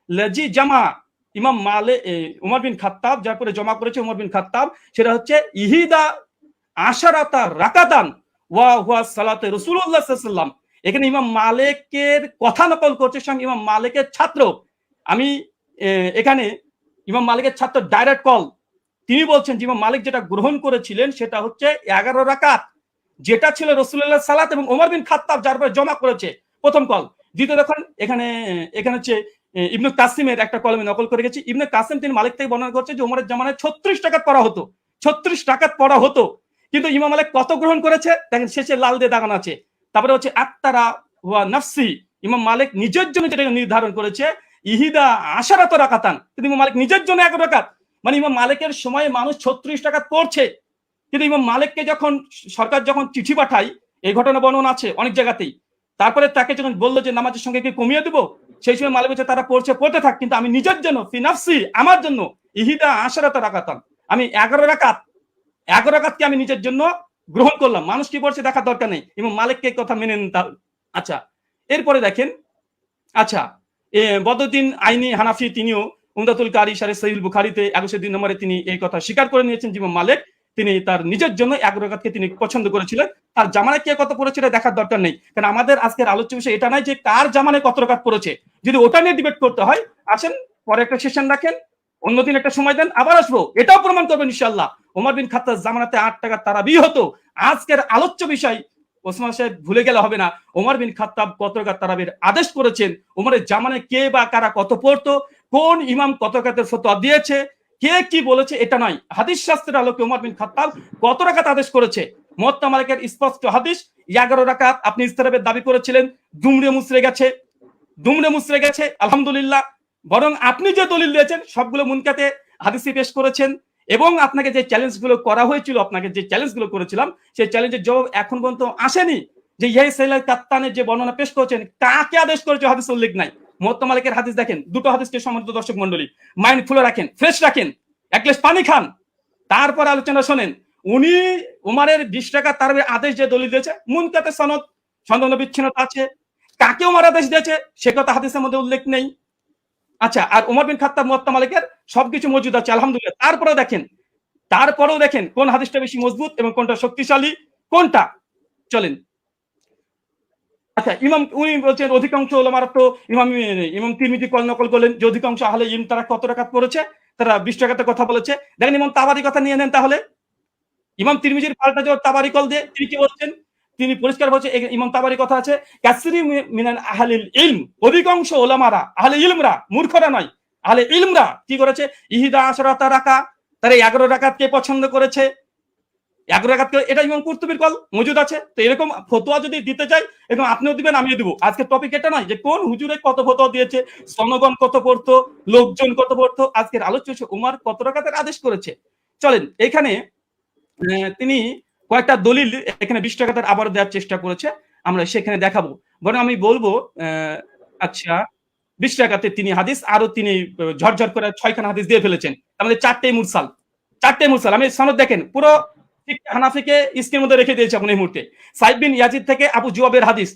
লাজি জামা, ইমাম মালিক উমর বিন খাত্তাব যার পরে জমা করেছে উমর বিন খাত্তাব, সেটা হচ্ছে ইহিদা আশারাতা রাকাতান ওয়া হুয়া সালাতে রাসূলুল্লাহ সাল্লাল্লাহু আলাইহি ওয়াসাল্লাম। এখানে ইমাম মালিকের কথা নকল করছে স্বয়ং ইমাম মালিকের ছাত্র। আমি এখানে ইমাম মালিকের ছাত্র ডাইরেক্ট কল, তিনি বলছেন যে ইমাম মালিক যেটা গ্রহণ করেছিলেন সেটা হচ্ছে 11 রাকাত, যেটা ছিল রাসূলুল্লাহ সালাত এবং ওমর বিন খাত্তাব যার পরে জমা করেছে, প্রথম কল। দ্বিতীয় দেখুন এখানে হচ্ছে ইবনে কাসিমের একটা কলমে নকল করে গেছি, ইবনে কাসিম তিনি মালিক থেকে বর্ণনা করছে যে ওমরের জামানায় 36 রাকাত পড়া হতো, 36 রাকাত পড়া হতো, কিন্তু ইমাম মালিক কত গ্রহণ করেছে দেখেন, শেষে লাল দিয়ে দাগানো আছে। তারপরে হচ্ছে আত্তারা ওয়া নাফসি, ইমাম মালিক নিজের জন্য যেটা নির্ধারণ করেছে ইহিদা আশারাত রাকাতান, কিন্তু ইমাম মালিক নিজের জন্য 11 রাকাত, মানে ইমাম মালিকের সময় মানুষ 36 রাকাত পড়ছে, কিন্তু ইমাম মালিককে যখন সরকার যখন চিঠি পাঠায়, এই ঘটনা বর্ণনা আছে অনেক জায়গাতেই, তারপরে তাকে যখন বললো যে নামাজের সঙ্গে কি কমিয়ে দেবো, সেই সময় মালিক বলছে তারা পড়তে থাক, কিন্তু আমি নিজের জন্য ফি নাফসি, আমার জন্য ইহিদা আশারাত রাকাতান, আমি 11 রাকাতকে আমি নিজের জন্য গ্রহণ করলাম, মানুষ কি পড়ছে দেখার দরকার নেই, ইমাম মালিককে কথা মেনে নিন। আচ্ছা, এরপরে দেখেন, আচ্ছা বদরুদ্দিন আইনি হানাফি তিনিও উমদাতুল কারি শারহ সহিহ বুখারীতে 102 নম্বরে তিনি এই কথা স্বীকার করে নিয়েছেন যে ইমাম মালিক তিনি তার নিজের জন্য 11 রাকাতকে তিনি পছন্দ করেছিলেন, তার জামানায় কে কত পড়েছে এটা দেখার দরকার নেই, কারণ আমাদের আজকের আলোচ্য বিষয় এটা নাই যে কার জামানায় কত রাকাত পড়েছে, যদি ওটা নিয়ে ডিবেট করতে হয় আসেন পরে একটা সেশন রাখেন, অন্যদিন একটা সময় দেন, আবার আসবো, এটাও প্রমাণ করবেন ইনশাআল্লাহ ওমর বিন খাত্তাব জামানাতে 8 টাকা তারাবি হতো। আজকের আলোচ্য বিষয় ওসমান সাহেব ভুলে গেলে হবে না, ওমর বিন খাত্তাব কত রাকাত তারাবির আদেশ করেছেন, ওমরের জামানায় কে বা কারা কত পড়তো, কোন ইমাম কত রাকাতের ফতোয়া দিয়েছে, কে কি বলেছে, এটা নয়, হাদিস শাস্ত্রের আলোকে ওমর বিন খাত্তাব কত রাকাত আদেশ করেছে। মুওয়াত্তা মালিকের স্পষ্ট হাদিস 11 রাকাত, আপনি ইস্তেরাবের দাবি করেছিলেন, দুমড়ে মুচড়ে গেছে আলহামদুলিল্লাহ, বরং আপনি যে দলিল দিয়েছেন সবগুলো মুনকাতে হাদিসে পেশ করেছেন, এবং আপনাকে যে চ্যালেঞ্জগুলো করা হয়েছিল, আপনাকে যে চ্যালেঞ্জগুলো করেছিলাম সেই চ্যালেঞ্জের জবাব এখন পর্যন্ত আসেনি, যে ইয়াহি সাইলাল কাত্তানের যে বর্ণনা পেশ করেছেন কাকে আদেশ করেছে হাদিস উল্লেখ নাই। মুওয়াত্তা মালিকের হাদিস দেখেন, দুটো হাদিসকে সম্মানিত দর্শক মণ্ডলী মাইন্ড খুলে রাখেন, ফ্রেশ রাখেন, এক গ্লাস পানি খান, তারপর আলোচনা শোনেন। উনি উমারের 20 টাকা তারাবির আদেশ যে দলিল দিয়েছে মুনকাতে সনদ বিচ্ছিন্নতা আছে, কাকে উমার আদেশ দিয়েছে সে কথা হাদিসের মধ্যে উল্লেখ নেই। আচ্ছা, আর উমর বিন খাত্তাব মুওয়াত্তা মালিকের সবকিছু মজুদ আছে আলহামদুলিল্লাহ, তারপরেও দেখেন কোন হাদিসটা বেশি মজবুত এবং কোনটা শক্তিশালী, কোনটা চলেন। আচ্ছা, উনি বলছেন অধিকাংশ ওলামারা তো ইমাম তিরমিজি কল নকল করলেন যে অধিকাংশ আহলে ইলম তারা কত রাকাত পড়েছে, তারা 20 রাকাতের কথা বলেছে। দেখেন ইমাম তাবারি কথা নিয়ে নেন, তাহলে ইমাম তিরমিজির পাল্টা যে তাবারি কল দিয়ে তিনি কি বলছেন, তিনি পরিষ্কার বলছে ইমাম তাবারি কথা আছে, কাসরি মিনাল আহলিল ইলম, অধিকাংশ ওলামারা আহলে ইলমরা, মূর্খরা নয়, আহলে ইলমরা কি করেছে, ইহিদা আশরাতা রাকা, তারা 11 রাকাতকে পছন্দ করেছে, 11 রাকাতকে, এটা ইমাম কুরতুবীর কল মজুদ আছে। তো এরকম ফতোয়া যদি দিতে চাই এবং আপনিও দিবেন আমিও দিব, আজকে টপিক এটা নয় যে কোন হুজুরে কত ফতোয়া দিয়েছে, জনগণ কত পড়তো, লোকজন কত পড়তো, আজকের আলোচ্য উমার কত রাকাতের আদেশ করেছে। চলেন, এখানে তিনি কয়েকটা দলিল এখানে 20 টাকাতে আবার দেওয়ার চেষ্টা করেছে, আমরা সেখানে দেখাবো, বরং আমি বলবো আচ্ছা 20 টাকাতে তিনি হাদিস আরো তিনি ঝরঝর করে 6খানা হাদিস দিয়ে ফেলেছেন, আমাদের 4টেই মুরসাল। আমি সনদ দেখেন, পুরো হানাফিকে স্ক্রিনের মধ্যে রেখে দিয়েছি আপনি এই মুহূর্তে। সাইদ বিন ইয়াজিদ থেকে আবু জুয়াবের হাদিস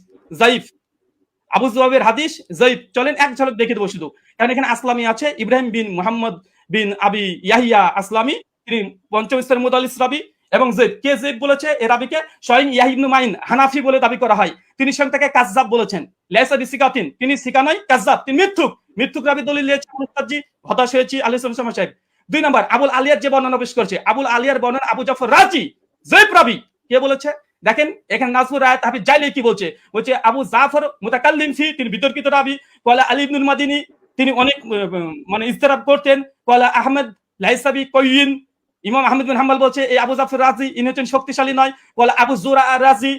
যায়িফ, চলেন এক ঝলক দেখে দেবো শুধু, কারণ এখানে আসলামি আছে, ইব্রাহিম বিন মুহাম্মদ বিন আবি ইয়াহিয়া আসলামি, তিনি পঞ্চম স্তরের মুদাল্লিস রাবি, এবং জেদ বলেছে এ রাবিকে স্বয়ং ইয়াহিয়া ইবনে মাইন হানাফি বলে দাবি করা হয়, তিনি স্বয়ং তাকে কাযযাব বলেছেন, লাইসা বিসিকাতিন, তিনি সিকা নয়, কাযযাব, তিনি মিথ্যুক রাবি দলিল দিয়েছে মুস্তাজি, হতাশ হয়েছি আলাইহিস সালাম সাহেব। 2 নম্বর আবুল আলিয়ার যে বর্ণনা পেশ করছে, আবুল আলিয়ার বর্ণনা আবু জাফর রাজি জয়ীফ রাবি, কে বলেছে দেখেন এখানে নাজমুর রায়াত হাফিজ জাইলি কি বলছে, আবু জাফর মুতাকাল্লিম ফি, তিনি বিতর্কিত রাবি, ক্বালা আলী ইবনুল মাদিনী, তিনি অনেক মানে ইস্তেরাব করতেন, ক্বালা আহমদ লাইসাবি কয়িন, ইমাম আহমদ বিন হাম্বল বলছে এই আবু জাফর রাজি ইনি হচ্ছেন শক্তিশালী নয়, ক্বালা আবু জুরা রাজি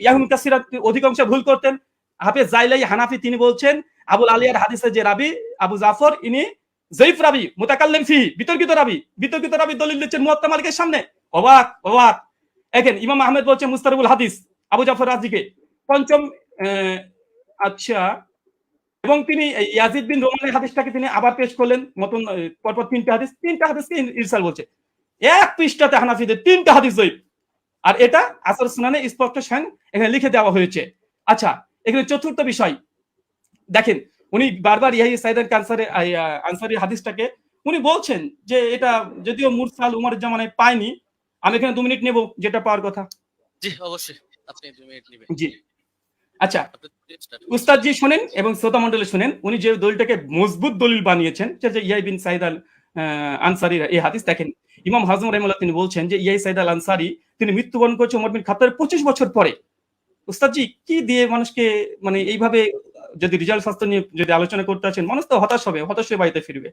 ইয়াহুম কাসিরা অধিকাংশ ভুল করতেন। হাফেজ জাইলাই হানাফি তিনি বলছেন আবুল আলিয়ার হাদিসের যে রাবি আবু জাফর ইনি জয়ীফ রাবি, মুতাকাল্লিম ফি, বিতর্কিত রাবি দলিল দিচ্ছেন মুয়াত্তা মালিকের সামনে। অবাক অবাক। দেখেন ইমাম আহমেদ বলছেন মুস্তারিবুল হাদিস আবু জাফর রাজিকে পঞ্চম। আচ্ছা, এবং তিনি ইয়াজিদ বিন রোমানের হাদিসটাকে তিনি আবার পেশ করলেন মতন পরপর তিনটা হাদিসকে ইরসাল বলছে। এক পৃষ্ঠাতে হানাফিদের তিনটা হাদিস জয়ীফ, আর এটা আসর সুনানে স্পষ্ট এখানে লিখে দেওয়া হয়েছে। আচ্ছা, এখানে চতুর্থ বিষয় দেখেন, উনি বারবার ইয়াহিয়া সাইদ আনসারী হাদিসটাকে উনি বলছেন যে এটা যদিও মুরসাল উমরের জামানায় পায়নি। আমি এখানে 2 মিনিট নেব, যেটা পাওয়ার কথা। জি অবশ্যই, আপনি 2 মিনিট নেবেন। জি আচ্ছা, উস্তাদ জি শুনেন এবং শ্রোতা মণ্ডলী শুনেন, উনি যে দলিলটাকে মজবুত দলিল বানিয়েছেন যে ইয়াহিয়া বিন সাইদ আল আনসারী এই হাদিস দেখেন, ইমাম হাজম রাহিমাহুল্লাহ তিনি বলছেন যে ইয়াহিয়া সাইদ আল আনসারী তিনি মৃত্যুবরণ করেছে ওমর বিন খাত্তাবের 25 বছর পরে। উস্তাদ জি কি দিয়ে মানুষকে মানে এইভাবে যদি রিজাল্ট শাস্ত্র নিয়ে যদি আলোচনা করতে আছেন, মানুষ তো হতাশ হয়ে বাড়িতে ফিরবে।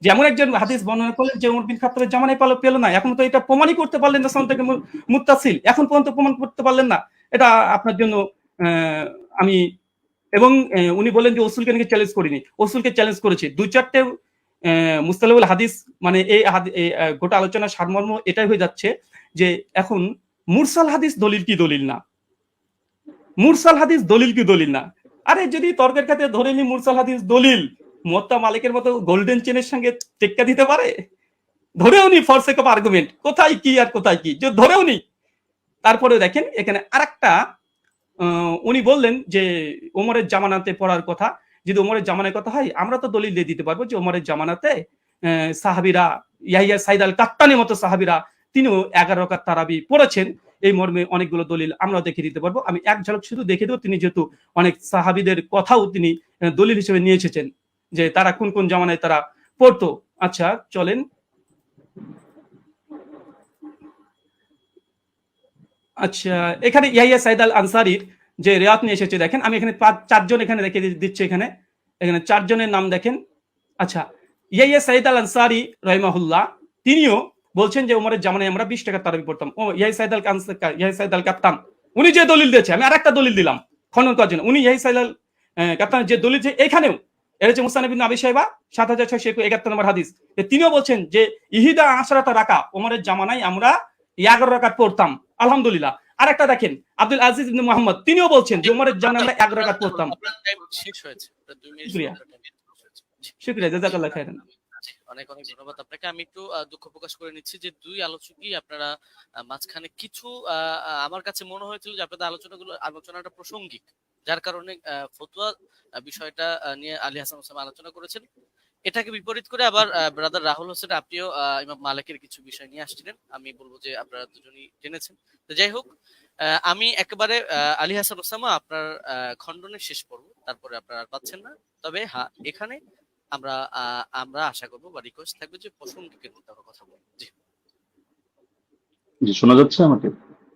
যেমন একজন হাদিস বর্ণনা করলেন যে ওমর বিন খাত্তাবের জামানায় পেল না, এখন তো এটা প্রমাণই করতে পারলেন না, সান থেকে মুত্তাসিল এখন পর্যন্ত প্রমাণ করতে পারলেন না, এটা আপনার জন্য আমি এবং উনি বলেন যে উসুলকে নাকি চ্যালেঞ্জ করিনি, উসুলকে চ্যালেঞ্জ করেছি। 2-4টে মুস্তালাহুল হাদিস মানে এই গোটা আলোচনার সারমর্ম এটাই হয়ে যাচ্ছে যে এখন মুরসাল হাদিস দলিল কি দলিল না, মুরসাল হাদিস দলিল কি দলিল না। আরে যদি তর্কের ক্ষেত্রে ধরে নি মুরসাল হাদিস দলিল, মুয়াত্তা মালিকের মতো গোল্ডেন চেনের সঙ্গে টেক্কা দিতে পারে? ধরেও নি ফর সেক অফ আর্গুমেন্ট, কোথায় কি আর কোথায় কি যে ধরেও নি। তারপরে দেখেন এখানে আরেকটা উনি বললেন যে ওমরের জামানাতে পড়ার কথা, যদি ওমরের জামানার কথা হয় আমরা তো দলিল দিয়ে দিতে পারবো যে ওমরের জামানাতে সাহাবীরা ইয়াহিয়া সাইদ আল কাত্তানির মতো সাহাবীরা তিনিও 11 রাকাত তারাবি পড়েছেন, এই মর্মে অনেকগুলো দলিল আমরা দেখিয়ে দিতে পারবো। আমি এক ঝলক শুধু দেখে দেবো, তিনি যেহেতু অনেক সাহাবীদের কথাও তিনি দলিল হিসেবে নিয়ে এসেছেন যে তারা কোন কোন জামানায় তারা পড়তো। আচ্ছা চলেন, আচ্ছা এখানে ইয়াহিয়া সাইদ আল আনসারীর যে রিওয়ায়াত নিয়ে এসেছে দেখেন, আমি এখানে 4 জন এখানে রেখে দিচ্ছি, এখানে 4 জনের নাম দেখেন। আচ্ছা, ইয়াহিয়া সাইদ আল আনসারী রাহিমাহুল্লাহ তিনিও বলছেন যে ওমরের জামানায় আমরা 20 টাকা তারাবি পড়তাম। ও ইয়াহিয়া সাইদ আল কাত্তান উনি যে দলিল দিয়েছে, আমি আরেকটা দলিল দিলাম খনন করার জন্য। উনি ইয়াহিয়া সাইদ আল কাত্তান যে দলিল যে এখানেও এর হচ্ছে মুসনাদ ইবনে আবি শাইবা 7671 নম্বর হাদিস, তিনিও বলছেন যে ইহিদা আশরাতা রাকা ওমরের জামানায় আমরা 11 রাকাত পড়তাম আলহামদুলিল্লাহ। আরেকটা দেখেন আব্দুল আজিজ ইবনে মুহাম্মদ তিনিও বলছেন যে ওমরের জামানায় আমরা 11 রাকাত পড়তাম। শেষ হয়েছে, 2 মিনিট শুকরিয়া, জাযাকাল্লাহ খাইরান। অনেক অনেক ধন্যবাদ আপনাকে। আমি একটু দুঃখ প্রকাশ করে নিচ্ছি যে 2 আলোচকই আপনারা মাঝখানে কিছু আমার কাছে মনে হয়েছিল যে আপনাদের আলোচনাটা প্রাসঙ্গিক, যার কারণে ফতোয়া বিষয়টা নিয়ে আলী হাসান ওসামা আলোচনা করেছেন। এটাকে বিপরীত করে আবার ব্রাদার রাহুল হোসেন আপনিও ইমাম মালিকের কিছু বিষয় নিয়ে আসছিলেন। আমি বলবো যে আপনারা দুজনই জেনেছেন। তো যাই হোক, আমি একেবারে আলী হাসান ওসামা আপনার খণ্ডনের শেষ পর্ব, তারপরে আপনারা আর পাচ্ছেন না। তবে হ্যাঁ, এখানে আমরা আশা করবো বা রিকোয়েস্ট থাকবে যে প্রসঙ্গিকের মধ্যে আমরা কথা বলবো। জি শোনা যাচ্ছে আমাকে?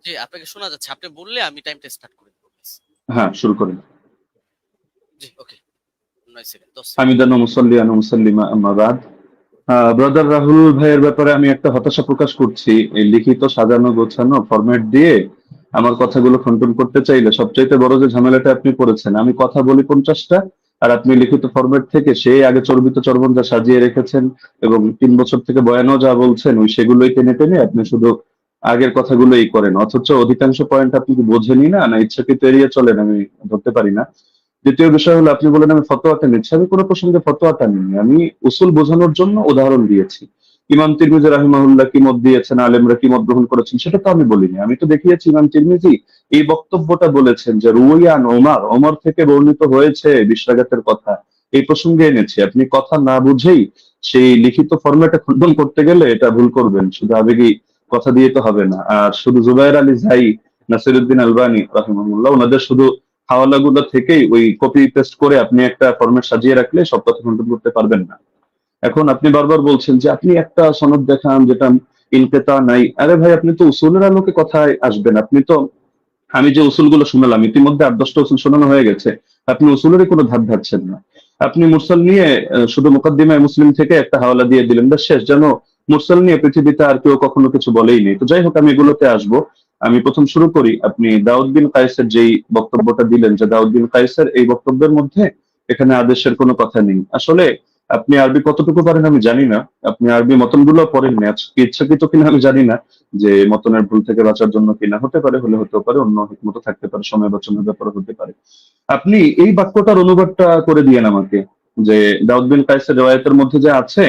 জি আপনাকে শোনা যাচ্ছে, আপনি বললে আমি টাইমটা স্টার্ট করে দেব। হ্যাঁ শুরু করেন। জি ওকে, 9 সেকেন্ড 10 সেকেন্ড। হামিদান ওয়া মুসাল্লিয়ান ওয়া মুসাল্লিমা আম্মা বাদ। ব্রাদার রাহুল ভাইয়ের ব্যাপারে আমি একটা হতাশা প্রকাশ করছি। এই লিখিত সাজানো গোছানো ফরম্যাট দিয়ে আমার কথাগুলো খণ্ডন করতে চাইলে সবচাইতে বড় যে ঝামেলাটা আপনি করেছেন, আমি কথা বলি 50টা আর আপনি লিখিত ফরম্যাট থেকে সেই আগে চর্বিত চর্বণ যা সাজিয়ে রেখেছেন এবং 3 বছর থেকে বয়ানও যা বলছেন ওই সেগুলোই টেনে টেনে আপনি শুধু আগের কথাগুলোই করেন, অথচ অধিকাংশ পয়েন্ট আপনি কি বোঝেনই না না ইচ্ছাকৃত এড়িয়ে চলেন, আমি ধরতে পারি না। দ্বিতীয় বিষয় হলো আপনি বলেন আমি ফতোয়াটা নিচ্ছি, আমি কোনো প্রসঙ্গে ফতোয়াটা নিই, আমি উসুল বোঝানোর জন্য উদাহরণ দিয়েছি। ইমাম তিরমিজি রাহিমাহুল্লাহ কি মত দিয়েছেন, আলেমরা কি মত গ্রহণ করেছেন সেটা তো আমি বলিনি। আমি তো দেখিয়েছি ইমাম তিরমিজি এই বক্তব্যটা বলেছেন যে রুয়ান ওমর থেকে বর্ণিত হয়েছে 20 রাকাতের কথা, এই প্রসঙ্গে এনেছি। আপনি কথা না বুঝেই সেই লিখিত ফরম্যাটে খণ্ডন করতে গেলে এটা ভুল করবেন, শুধু আবেগী কথা দিয়ে তো হবে না। আর শুধু জুবায়ের আলী জাই, নাসিরউদ্দিন আলবানী রাহিমাহুল্লাহ ওনাদের শুধু হাওয়ালাগুলো থেকেই ওই কপি পেস্ট করে আপনি একটা ফরম্যাট সাজিয়ে রাখলে সব কথা খণ্ডন করতে পারবেন না। এখন আপনি বারবার বলছেন যে আপনি একটা সনদ দেখান যেটা ইনকেতা নাই। আরে ভাই আপনি তো উসুলের আলোকে কথায় আসবেন, আপনি তো আমি যে উসুলগুলো শুনলাম ইতিমধ্যে 8-10টা উসুল শোনানো হয়ে গেছে, আপনি উসুলেরই কোনো ধার ধারছেন না। আপনি মুরসাল নিয়ে শুধু মুকাদ্দিমায়ে মুসলিম থেকে একটা হাওয়ালা দিয়ে দিলেন, ব্যাস শেষ, যেন মুরসাল নিয়ে পৃথিবীতে আর কেউ কখনো কিছু বলেই নেই। তো যাই হোক আমি এগুলোতে আসবো। আমি প্রথম শুরু করি, আপনি দাউদ বিন কায়েসের যেই বক্তব্যটা দিলেন যে দাউদ বিন কায়েসের এই বক্তব্যের মধ্যে এখানে আদেশের কোনো কথা নেই। আসলে আপনি আরবি কতটুকু পারেন আমি জানি না, আপনি আরবি মতনগুলো পড়েন না, আজকে ইচ্ছাকৃত কিনা আমি জানি না, যে মতনের ভুল থেকে বাঁচার জন্য কিনা, হতে পারে, হলে হতেও পারে, অন্য হিকমত থাকতে পারে, সময় বাঁচানোর ব্যাপারে হতে পারে। আপনি এই বাক্যটার অনুবাদটা করে দিয়েন আমাকে, যে দাউদ বিন কায়েসের রিওয়ায়াতের মধ্যে যে আছে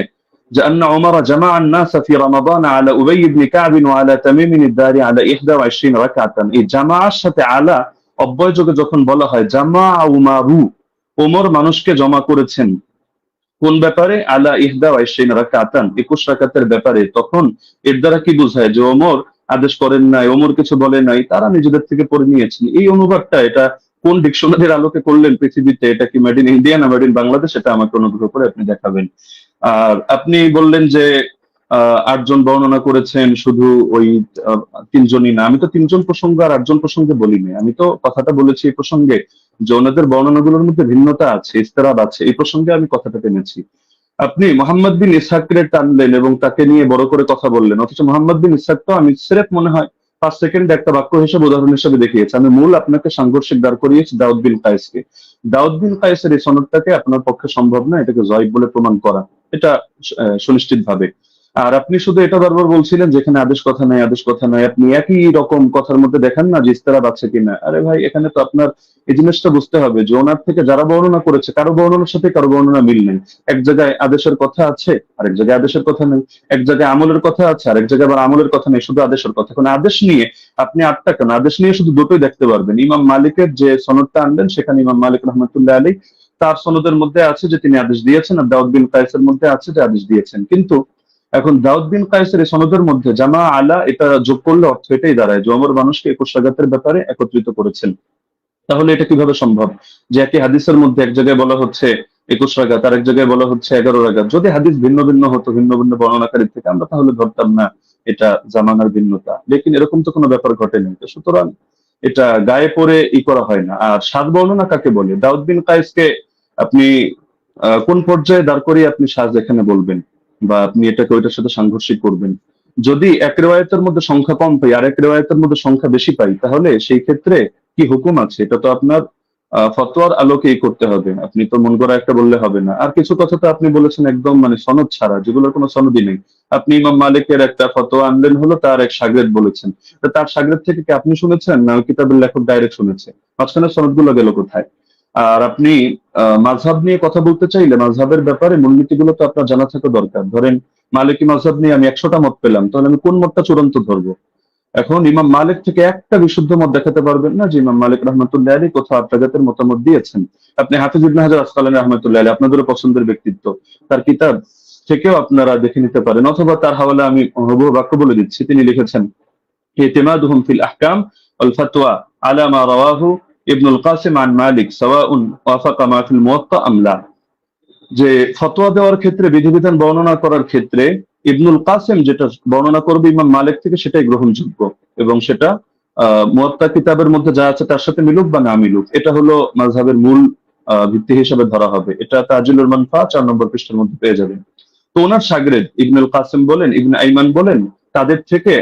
যে আন্না উমর জামা الناس في رمضان على ابي بن كعب وعلى تميم الداري على 21 রাকাতান। এই জামাআর সাথে আলা অব্যয়যোগে যখন বলা হয় জামা উমারু, ওমর মানুষকে জমা করেছেন কোন ব্যাপারে, আলা 21 রাকাতান 21 রাকাতের ব্যাপারে, তখন এর দ্বারা কি বোঝায় যে ওমর আদেশ করেন নাই, ওমর কিছু বলে নাই, তারা নিজেদের থেকে পড়ে নিয়েছেন। এই অনুবাদটা এটা কোন ডিকশনারির আলোকে করলেন পৃথিবীতে? এটা কি মেড ইন ইন্ডিয়া না মেড ইন বাংলাদেশ? এটা আমাকে অনুগ্রহ করে আপনি দেখাবেন। আর আপনি বললেন যে 8 জন বর্ণনা করেছেন, শুধু ওই 3 জনই না। আমি তো 3 জন প্রসঙ্গ আর 8 জন প্রসঙ্গে বলিনি, আমি তো কথাটা বলেছি এই প্রসঙ্গে যে ওনাদের বর্ণনাগুলোর মধ্যে ভিন্নতা আছে, ইস্তেরাব আছে, এই প্রসঙ্গে আমি কথাটা টেনেছি। আপনি মোহাম্মদ বিন ইসহাককে টানলেন এবং তাকে নিয়ে বড় করে কথা বললেন, অথচ মোহাম্মদ বিন ইসহাক তো আমি স্রেফ মনে হয় 5 সেকেন্ড একটা বাক্য হিসেবে, উদাহরণ হিসেবে দেখিয়েছি। আমি মূল আপনাকে সাংঘর্ষিক দাঁড় করিয়েছি দাউদ বিন কায়েসকে। দাউদ বিন কায়েসের এই সনদটাকে আপনার পক্ষে সম্ভব না এটাকে জয়ীফ বলে প্রমাণ করা, এটা সুনিশ্চিত ভাবে। আর আপনি শুধু এটা বারবার বলছিলেন যেখানে আদেশ কথা নাই, আদেশ কথা নাই, আপনি একই রকম কথার মধ্যে দেখান না যে ইস্তেরাব আছে কিনা। আরে ভাই, এখানে তো আপনার এই জিনিসটা বুঝতে হবে যে ওনার থেকে যারা বর্ণনা করেছে কারো বর্ণনার সাথে কারো বর্ণনা মিল নেই। এক জায়গায় আদেশের কথা আছে, আরেক জায়গায় আদেশের কথা নেই। এক জায়গায় আমলের কথা আছে, আরেক জায়গায় আবার আমলের কথা নেই, শুধু আদেশের কথা। এখন আদেশ নিয়ে আপনি 8টা কেন, আদেশ নিয়ে শুধু দুটোই দেখতে পারবেন। ইমাম মালিকের যে সনদটা আনলেন সেখানে ইমাম মালিক রহমতুল্লাহ আলী তার সনদের মধ্যে আছে যে তিনি আদেশ দিয়েছেন, আর দাউদ বিন কায়েসের মধ্যে আছে যে আদেশ দিয়েছেন। কিন্তু এখন দাউদ বিন কায়েসের এই সনদের মধ্যে জামা আলা এটা যোগ করলে অর্থ এটাই দাঁড়ায় যে ওমর মানুষকে 21 রাকাতের ব্যাপারে একত্রিত করেছেন। তাহলে এটা কিভাবে সম্ভব যে একই হাদিসের মধ্যে এক জায়গায় বলা হচ্ছে 21 রাকাত, আর এক জায়গায় বলা হচ্ছে 11 রাকাত? যদি হাদিস ভিন্ন ভিন্ন হতো, ভিন্ন ভিন্ন বর্ণনাকারীর থেকে, আমরা তাহলে ধরতাম না এটা জামানার ভিন্নতা। লেকিন এরকম তো কোনো ব্যাপার ঘটেনি, সুতরাং এটা গায়ে পড়ে করা হয় না। আর সাত বর্ণনা কাকে বলে? দাউদ বিন কায়েসকে আপনি কোন পর্যায়ে দাঁড় করিয়ে আপনি সাজ এখানে বলবেন, বা আপনি এটাকে ওইটার সাথে সাংঘর্ষিক করবেন? যদি এক রেওয়ায়েতের মধ্যে সংখ্যা কম পাই আর এক রেওয়ায়েতের মধ্যে সংখ্যা বেশি পাই, তাহলে সেই ক্ষেত্রে কি হুকুম আছে? এটা তো আপনার ফতোয়ার আলোকেই করতে হবে, আপনি তো মন গড়া একটা বললে হবে না। আর কিছু কথা তো আপনি বলেছেন একদম মানে সনদ ছাড়া, যেগুলোর কোনো সনদই নেই। আপনি ইমাম মালিকের একটা ফতোয়া আনলেন, হলো তার এক শাগরেদ বলেছেন, তো তার শাগরেদ থেকে কি আপনি শুনেছেন না ওই কিতাবের লেখক ডাইরেক্ট শুনেছে? মাঝখানে সনদগুলো গেল কোথায়? আর আপনি মাযহাব নিয়ে কথা বলতে চাইলে মাযহাবের ব্যাপারে মূলনীতিগুলো তো আপনার জানা থাকা দরকার। ধরেন মালিকি মাযহাব নিয়ে আমি 100টা মত পেলাম, তাহলে আমি কোন মতটা চূড়ান্ত ধরবো? এখন ইমাম মালিক থেকে একটা বিশুদ্ধ মত দেখাতে পারবেন না যে ইমাম মালিক রহমতুল্লাহ আলী কোথাও আত্রাগাতের মতামত দিয়েছেন। আপনি হাফিজ ইবনে হাজার আসকালানী রহমতুল্লাহ আলী, আপনাদেরও পছন্দের ব্যক্তিত্ব, তার কিতাব থেকেও আপনারা দেখে নিতে পারেন, অথবা তার হাওয়ালা আমি হুবহু বাক্য বলে দিচ্ছি। তিনি লিখেছেন ইতিমাদুহুম ফিল আহকাম ওয়াল ফাতওয়া আলা মা রাওয়াহু ইবনুল কাসিম আন মালিক সাওয়াউন ওয়াফাকা মা ফিল মুওয়াত্তা আম লা। যে ফতোয়া দেওয়ার ক্ষেত্রে, বিধিবিধান বর্ণনা করার ক্ষেত্রে ইবনুল কাসিম যেটা বর্ণনা করবে ইমাম মালিক থেকে সেটাই গ্রহণযোগ্য, এবং সেটা মুয়াত্তা কিতাবের মধ্যে যা আছে তার সাথে মিলুক বা না মিলুক, এটা হলো মাযহাবের মূল ভিত্তি হিসেবে ধরা হবে। এটা তাজিলুল মানফা 4 নম্বর পৃষ্ঠার মধ্যে পেয়ে যাবেন। তো ওনার শাগরেদ ইবনুল কাসিম বলেন, ইবনে আইমান বলেন, তাদের থেকে